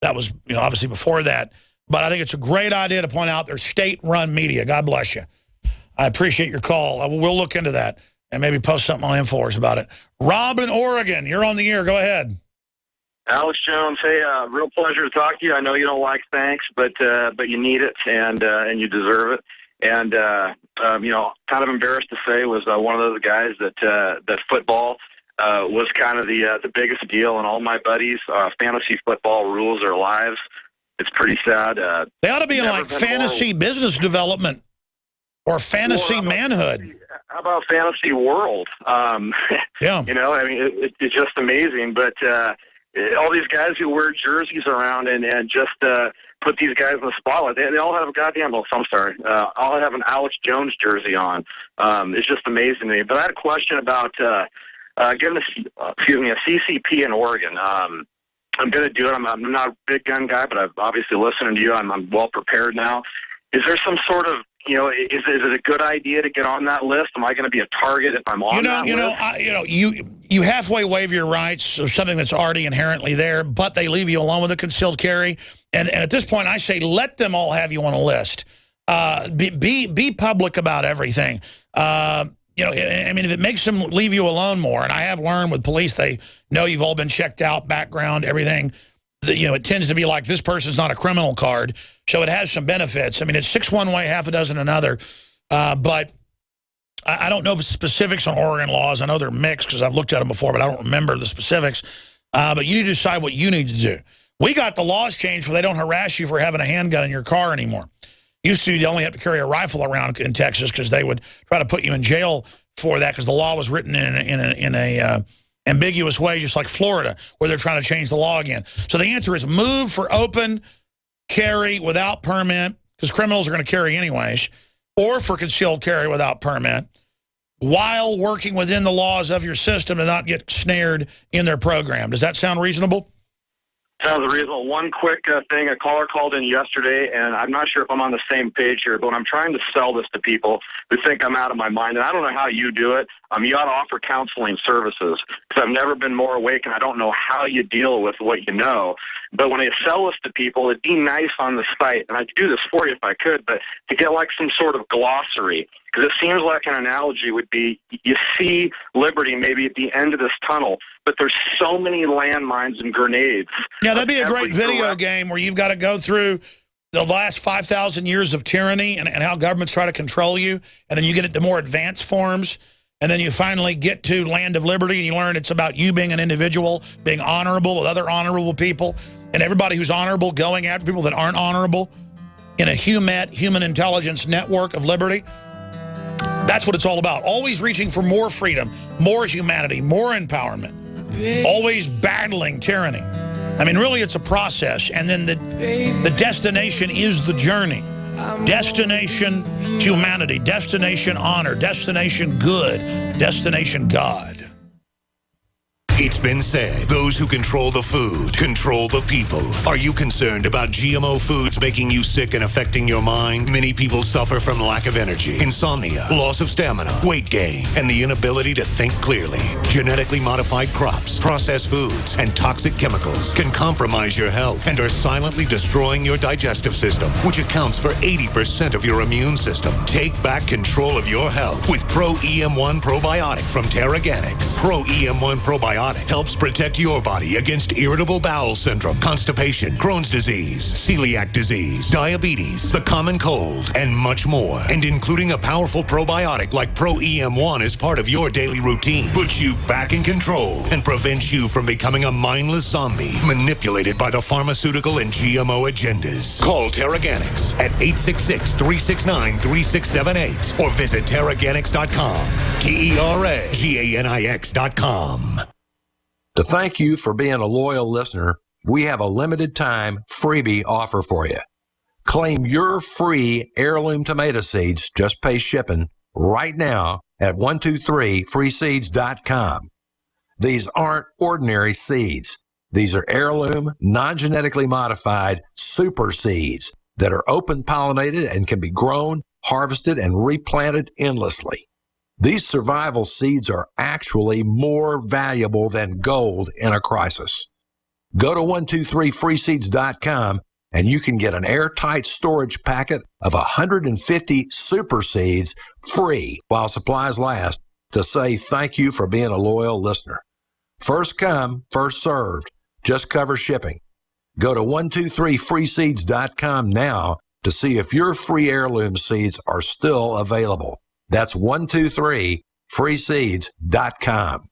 was obviously before that. But I think it's a great idea to point out there's state-run media. God bless you. I appreciate your call. We'll look into that and maybe post something on InfoWars about it. Rob in Oregon, you're on the air. Go ahead. Alex Jones, hey, real pleasure to talk to you. I know you don't like thanks, but you need it and you deserve it. And kind of embarrassed to say was one of those guys that football was kind of the biggest deal, and all my buddies, fantasy football rules their lives. It's pretty sad. They ought to be in like fantasy business development or fantasy manhood. How about fantasy world? Yeah. I mean, it's just amazing. But all these guys who wear jerseys around and just put these guys in the spotlight, they all have a goddamn, I'm sorry, all have an Alex Jones jersey on. It's just amazing to me. But I had a question about getting a CCP in Oregon. I'm going to do it. I'm not a big gun guy, but I've obviously listening to you. I'm well prepared now. Is there some sort of, is it a good idea to get on that list? Am I going to be a target if I'm on that list? You halfway waive your rights of something that's already inherently there, but they leave you alone with a concealed carry. And at this point, I say let them all have you on a list. Be public about everything. I mean, if it makes them leave you alone more, and I have learned with police, they know you've all been checked out, background, everything. It tends to be like this person's not a criminal card, so it has some benefits. I mean, it's 6 one way, half a dozen another. But I don't know the specifics on Oregon laws. I know they're mixed because I've looked at them before, but I don't remember the specifics. But you need to decide what you need to do. We got the laws changed where they don't harass you for having a handgun in your car anymore. Used to, you only have to carry a rifle around in Texas because they would try to put you in jail for that because the law was written in a ambiguous way, just like Florida, where they're trying to change the law again. So the answer is move for open carry without permit, because criminals are going to carry anyways, or for concealed carry without permit, while working within the laws of your system to not get snared in their program. Does that sound reasonable? Sounds reasonable. One quick thing, a caller called in yesterday, and I'm not sure if I'm on the same page here, but when I'm trying to sell this to people who think I'm out of my mind, and I don't know how you do it, you ought to offer counseling services, because I've never been more awake, and I don't know how you deal with what you know. But when I sell this to people, it'd be nice on the site, and I'd do this for you if I could, but to get like some sort of glossary, because it seems like an analogy would be you see liberty maybe at the end of this tunnel, but there's so many landmines and grenades. Yeah, that'd be a great video game where you've got to go through the last 5,000 years of tyranny and how governments try to control you, and then you get into more advanced forms, and then you finally get to Land of Liberty, and you learn it's about you being an individual, being honorable with other honorable people, and everybody who's honorable going after people that aren't honorable in a human intelligence network of liberty. That's what it's all about. Always reaching for more freedom, more humanity, more empowerment. Always battling tyranny. I mean, really, it's a process. And then the destination is the journey. Destination humanity, destination honor, destination good, destination God. It's been said, those who control the food control the people. Are you concerned about GMO foods making you sick and affecting your mind? Many people suffer from lack of energy, insomnia, loss of stamina, weight gain, and the inability to think clearly. Genetically modified crops, processed foods, and toxic chemicals can compromise your health and are silently destroying your digestive system, which accounts for 80% of your immune system. Take back control of your health with Pro EM1 Probiotic from Terraganics. Pro EM1 Probiotic helps protect your body against irritable bowel syndrome, constipation, Crohn's disease, celiac disease, diabetes, the common cold, and much more. And including a powerful probiotic like Pro EM1 as part of your daily routine puts you back in control and prevents you from becoming a mindless zombie manipulated by the pharmaceutical and GMO agendas. Call Terraganics at 866-369-3678 or visit Terraganics.com. Terraganix.com. To thank you for being a loyal listener, we have a limited time freebie offer for you. Claim your free heirloom tomato seeds, just pay shipping, right now at 123freeseeds.com. These aren't ordinary seeds. These are heirloom, non-genetically modified super seeds that are open pollinated and can be grown, harvested, and replanted endlessly. These survival seeds are actually more valuable than gold in a crisis. Go to 123freeseeds.com and you can get an airtight storage packet of 150 super seeds free while supplies last to say thank you for being a loyal listener. First come, first served. Just cover shipping. Go to 123freeseeds.com now to see if your free heirloom seeds are still available. That's 123freeseeds.com.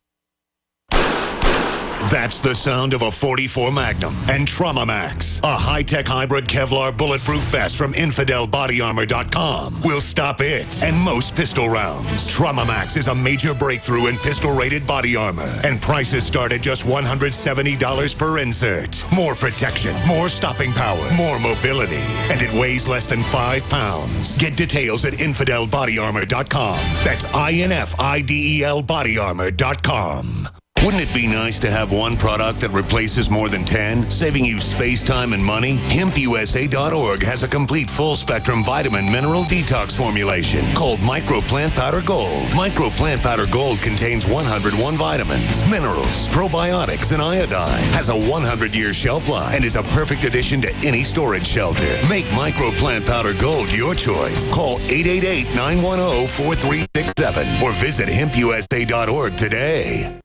That's the sound of a .44 Magnum and Trauma Max, a high-tech hybrid Kevlar bulletproof vest from InfidelBodyArmor.com. Will stop it and most pistol rounds. Trauma Max is a major breakthrough in pistol-rated body armor, and prices start at just $170 per insert. More protection, more stopping power, more mobility, and it weighs less than 5 pounds. Get details at InfidelBodyArmor.com. That's INFIDEL BodyArmor.com. Wouldn't it be nice to have one product that replaces more than 10, saving you space, time, and money? HempUSA.org has a complete full-spectrum vitamin mineral detox formulation called Micro Plant Powder Gold. Micro Plant Powder Gold contains 101 vitamins, minerals, probiotics, and iodine. Has a 100-year shelf life and is a perfect addition to any storage shelter. Make Micro Plant Powder Gold your choice. Call 888-910-4367 or visit HempUSA.org today.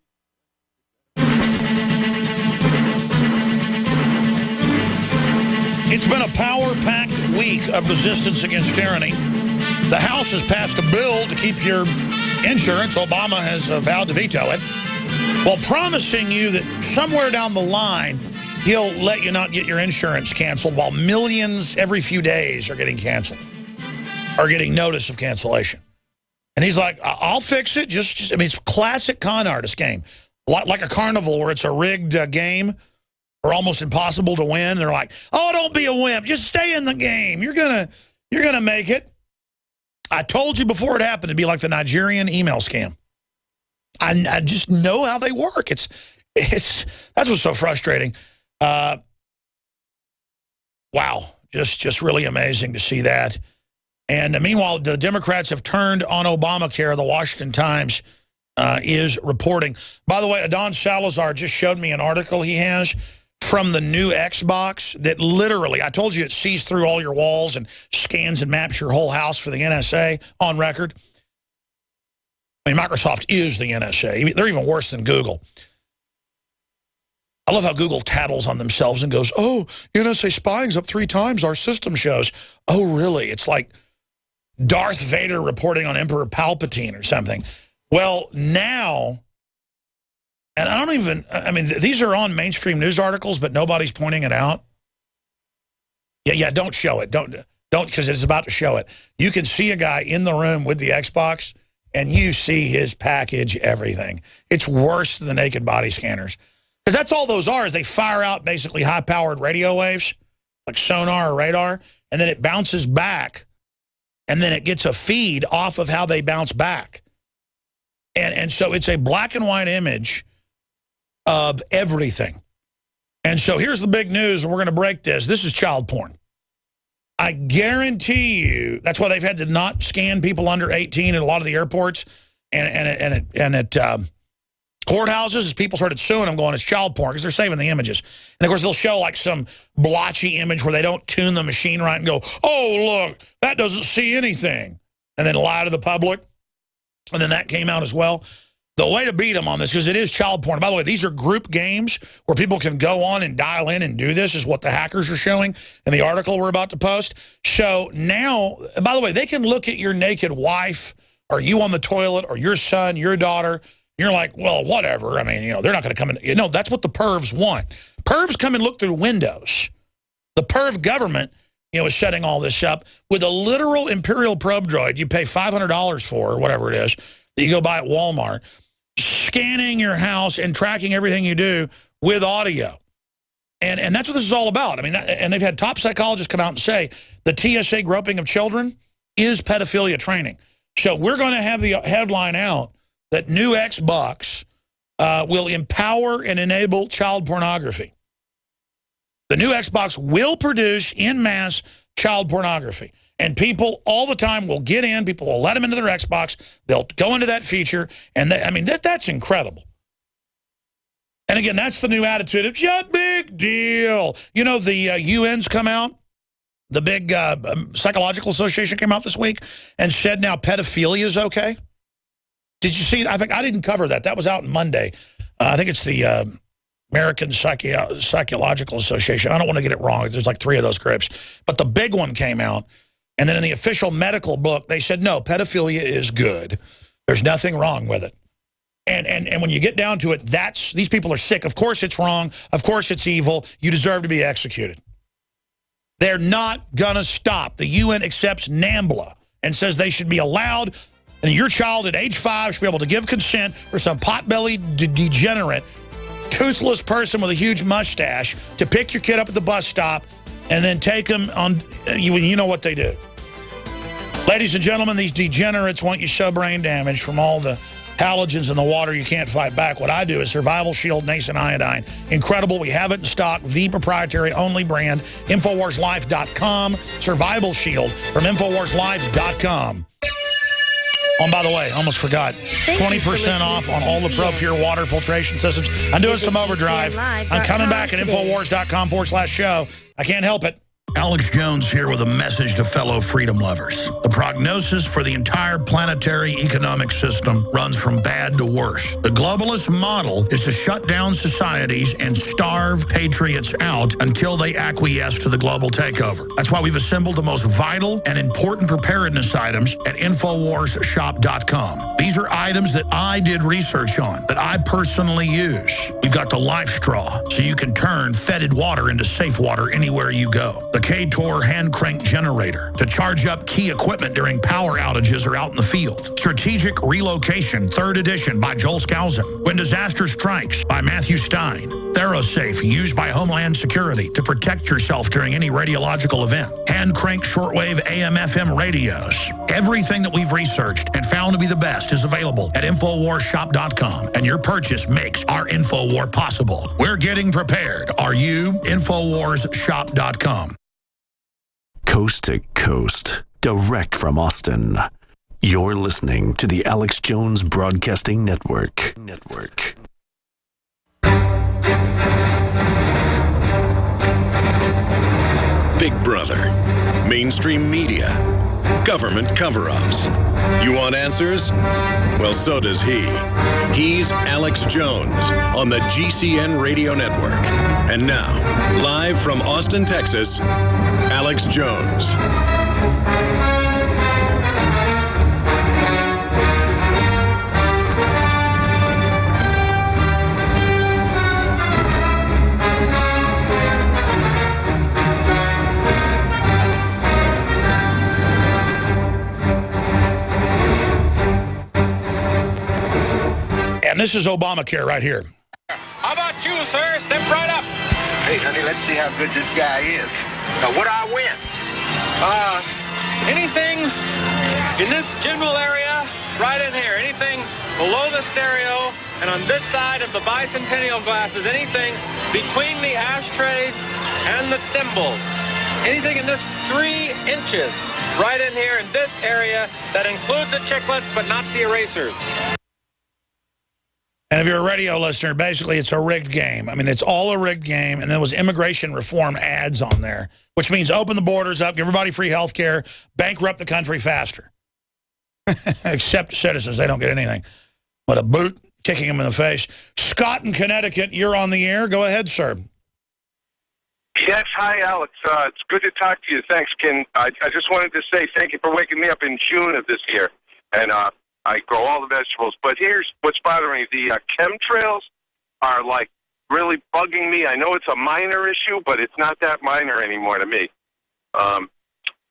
It's been a power-packed week of resistance against tyranny. The House has passed a bill to keep your insurance. Obama has vowed to veto it, while promising you that somewhere down the line, he'll let you not get your insurance canceled, while millions every few days are getting canceled, are getting notice of cancellation. And he's like, I'll fix it. I mean, it's a classic con artist game. Like a carnival where it's a rigged game or almost impossible to win. They're like, oh, don't be a wimp. Just stay in the game. You're gonna make it. I told you before it happened to be like the Nigerian email scam. I just know how they work. That's what's so frustrating. Wow, just really amazing to see that. And meanwhile, the Democrats have turned on Obamacare. The Washington Times is reporting. By the way, Adon Salazar just showed me an article he has from the new Xbox that literally, I told you it sees through all your walls and scans and maps your whole house for the NSA on record. I mean, Microsoft is the NSA. They're even worse than Google. I love how Google tattles on themselves and goes, oh, NSA spying's up 3 times, our system shows. Oh, really? It's like Darth Vader reporting on Emperor Palpatine or something. Well, now, and I mean, these are on mainstream news articles, but nobody's pointing it out. Yeah, don't show it. Don't, because it's about to show it. You can see a guy in the room with the Xbox, and you see his package, everything. It's worse than the naked body scanners. Because that's all those are, is they fire out basically high-powered radio waves, like sonar or radar, and then it bounces back, and then it gets a feed off of how they bounce back. And so it's a black and white image of everything. And so here's the big news, and we're going to break this. This is child porn. I guarantee you, that's why they've had to not scan people under 18 at a lot of the airports and at courthouses, as people started suing them, going, it's child porn, because they're saving the images. And, of course, they'll show, like, some blotchy image where they don't tune the machine right and go, oh, look, that doesn't see anything, and then lie to the public. And then that came out as well. The way to beat them on this, because it is child porn. By the way, these are group games where people can go on and dial in and do this, is what the hackers are showing in the article we're about to post. So now, by the way, they can look at your naked wife or you on the toilet or your son, your daughter. You're like, well, whatever. I mean, they're not going to come in. That's what the pervs want. Pervs come and look through windows. The perv government, is setting all this up with a literal Imperial probe droid you pay $500 for, or whatever it is, that you go buy at Walmart, scanning your house and tracking everything you do with audio. And that's what this is all about. I mean, and they've had top psychologists come out and say the TSA groping of children is pedophilia training. So we're going to have the headline out that new Xbox will empower and enable child pornography. The new Xbox will produce en masse child pornography. And people all the time will get in. People will let them into their Xbox. They'll go into that feature. And I mean, that's incredible. And again, that's the new attitude. It's a big deal. You know, the UN's come out. The big Psychological Association came out this week and said now pedophilia is okay. Did you see? I think I didn't cover that. That was out on Monday. I think it's the American Psychological Association. I don't want to get it wrong. There's like 3 of those groups. But the big one came out. And then in the official medical book, they said, no, pedophilia is good. There's nothing wrong with it. And when you get down to it, these people are sick. Of course it's wrong. Of course it's evil. You deserve to be executed. They're not going to stop. The UN accepts NAMBLA and says they should be allowed, and your child at age 5 should be able to give consent for some pot-bellied degenerate, toothless person with a huge mustache to pick your kid up at the bus stop and then take them on, you know what they do. Ladies and gentlemen, these degenerates want you so brain damaged from all the halogens in the water you can't fight back. What I do is Survival Shield Nascent Iodine. Incredible. We have it in stock. The proprietary only brand. InfoWarsLife.com. Survival Shield from InfoWarsLife.com. Oh, and by the way, I almost forgot. 20% off on all the Pro Pure water filtration systems. I'm doing some overdrive. I'm coming back at InfoWars.com/show. I can't help it. Alex Jones here with a message to fellow freedom lovers. The prognosis for the entire planetary economic system runs from bad to worse. The globalist model is to shut down societies and starve patriots out until they acquiesce to the global takeover. That's why we've assembled the most vital and important preparedness items at InfoWarsShop.com. These are items that I did research on, that I personally use. We've got the Life Straw, so you can turn fetid water into safe water anywhere you go. The K-Tor hand crank generator to charge up key equipment during power outages or out in the field. Strategic Relocation, 3rd edition by Joel Skousen. When Disaster Strikes by Matthew Stein. ThyroSafe, used by Homeland Security to protect yourself during any radiological event. Hand crank shortwave AM/FM radios. Everything that we've researched and found to be the best is available at InfoWarsShop.com, and your purchase makes our InfoWar possible. We're getting prepared. Are you? InfoWarsShop.com. Coast to coast, direct from Austin. You're listening to the Alex Jones Broadcasting Network. Big Brother, mainstream media, government cover-ups. You want answers? Well, so does he. He's Alex Jones on the GCN Radio Network. And now, live from Austin, Texas, Alex Jones. And this is Obamacare right here. How about you, sir? Step right up. Hey, honey, let's see how good this guy is. Now, what do I win? Anything in this general area, right in here. Anything below the stereo and on this side of the bicentennial glasses. Anything between the ashtrays and the thimbles. Anything in this 3 inches right in here in this area that includes the chiclets but not the erasers. And if you're a radio listener, basically it's a rigged game. I mean, it's all a rigged game. And there was immigration reform ads on there, which means open the borders up, give everybody free health care, bankrupt the country faster. Except citizens, they don't get anything. But a boot kicking them in the face. Scott in Connecticut, you're on the air. Go ahead, sir. Yes, hi, Alex. It's good to talk to you. Thanks, Ken. I just wanted to say thank you for waking me up in June of this year. And I grow all the vegetables. But here's what's bothering me. The chemtrails are, like, really bugging me. I know it's a minor issue, but it's not that minor anymore to me.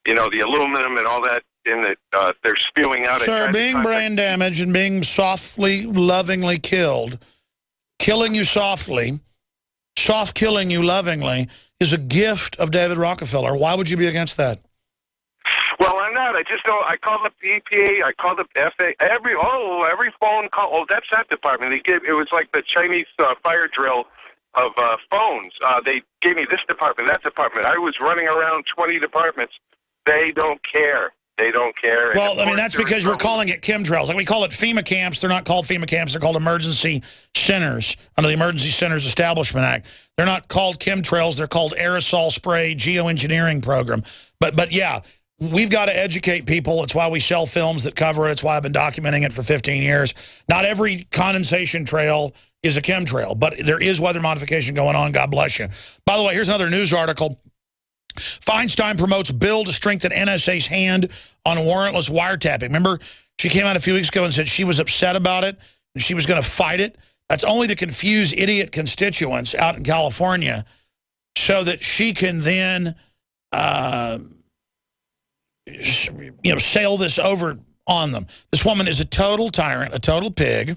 You know, the aluminum and all that they're spewing out. Sir, being brain damaged and being softly, lovingly killed, killing you softly, soft killing you lovingly, is a gift of David Rockefeller. Why would you be against that? Well, I'm not. I just don't. I called up the EPA. I called up FA. Every phone call. Oh, that's that department. It was like the Chinese fire drill of phones. They gave me this department, that department. I was running around 20 departments They don't care. They don't care. Well, I mean, that's because we're calling it chemtrails. Like we call it FEMA camps. They're not called FEMA camps. They're called emergency centers under the Emergency Centers Establishment Act. They're not called chemtrails. They're called aerosol spray geoengineering program. But yeah, we've got to educate people. It's why we sell films that cover it. It's why I've been documenting it for 15 years. Not every condensation trail is a chemtrail, but there is weather modification going on. God bless you. By the way, here's another news article. Feinstein promotes bill to strengthen NSA's hand on warrantless wiretapping. Remember, she came out a few weeks ago and said she was upset about it and she was going to fight it. That's only to confuse idiot constituents out in California so that she can then, sail this over on them. This woman is a total tyrant, a total pig,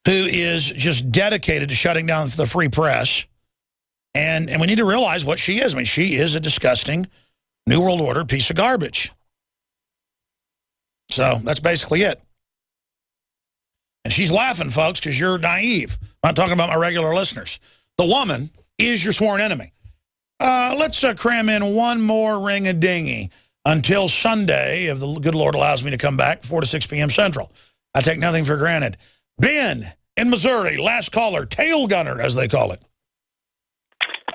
who is just dedicated to shutting down the free press. And we need to realize what she is. I mean, she is a disgusting New World Order piece of garbage. So that's basically it. And she's laughing, folks, because you're naive. I'm not talking about my regular listeners. The woman is your sworn enemy. Let's cram in one more ring-a-dingy until Sunday, if the good Lord allows me to come back, 4 to 6 p.m. Central. I take nothing for granted. Ben in Missouri, last caller, tail gunner, as they call it.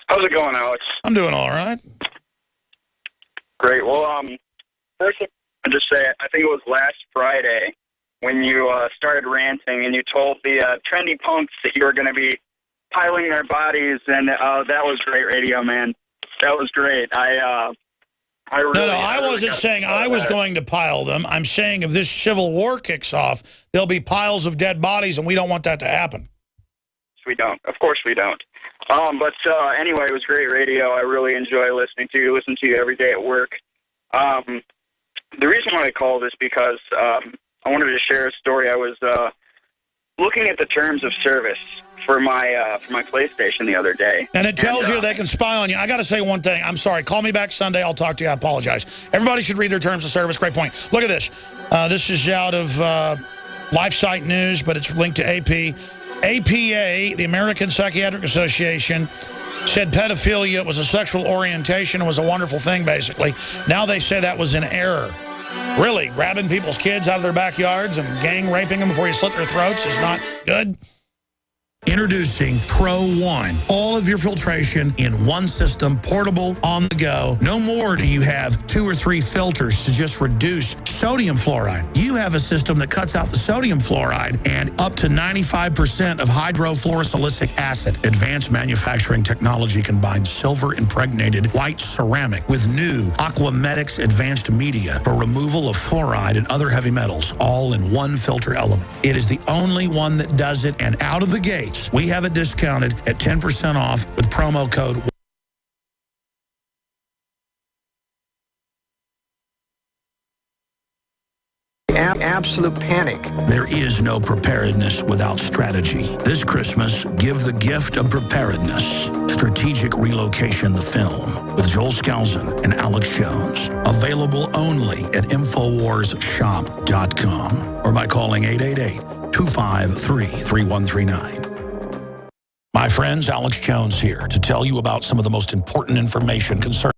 How's it going, Alex? I'm doing all right. Great. Well, first, I'll just say, I think it was last Friday when you started ranting and you told the trendy punks that you were going to be piling their bodies, and that was great radio, man. That was great. I wasn't saying I was going to pile them. I'm saying if this civil war kicks off, there'll be piles of dead bodies, and we don't want that to happen. We don't. Of course we don't. But anyway, it was great radio. I really enjoy listening to you. Listen to you every day at work. The reason why I called is because I wanted to share a story. I was looking at the terms of service for my PlayStation the other day. And it tells you they can spy on you. I got to say one thing. I'm sorry. Call me back Sunday. I'll talk to you. I apologize. Everybody should read their terms of service. Great point. Look at this. This is out of LifeSite News, but it's linked to AP. APA, the American Psychiatric Association, said pedophilia was a sexual orientation and was a wonderful thing, basically. Now they say that was an error. Really, grabbing people's kids out of their backyards and gang raping them before you slit their throats is not good. Introducing Pro One. All of your filtration in one system, portable, on the go. No more do you have 2 or 3 filters to just reduce sodium fluoride. You have a system that cuts out the sodium fluoride and up to 95% of hydrofluorosilicic acid. Advanced manufacturing technology combines silver-impregnated white ceramic with new Aquamedics advanced media for removal of fluoride and other heavy metals, all in one filter element. It is the only one that does it, and out of the gate, we have it discounted at 10% off with promo code. Absolute panic. There is no preparedness without strategy. This Christmas, give the gift of preparedness. Strategic Relocation, the film, with Joel Skousen and Alex Jones. Available only at InfoWarsShop.com or by calling 888-253-3139. My friends, Alex Jones here to tell you about some of the most important information concerning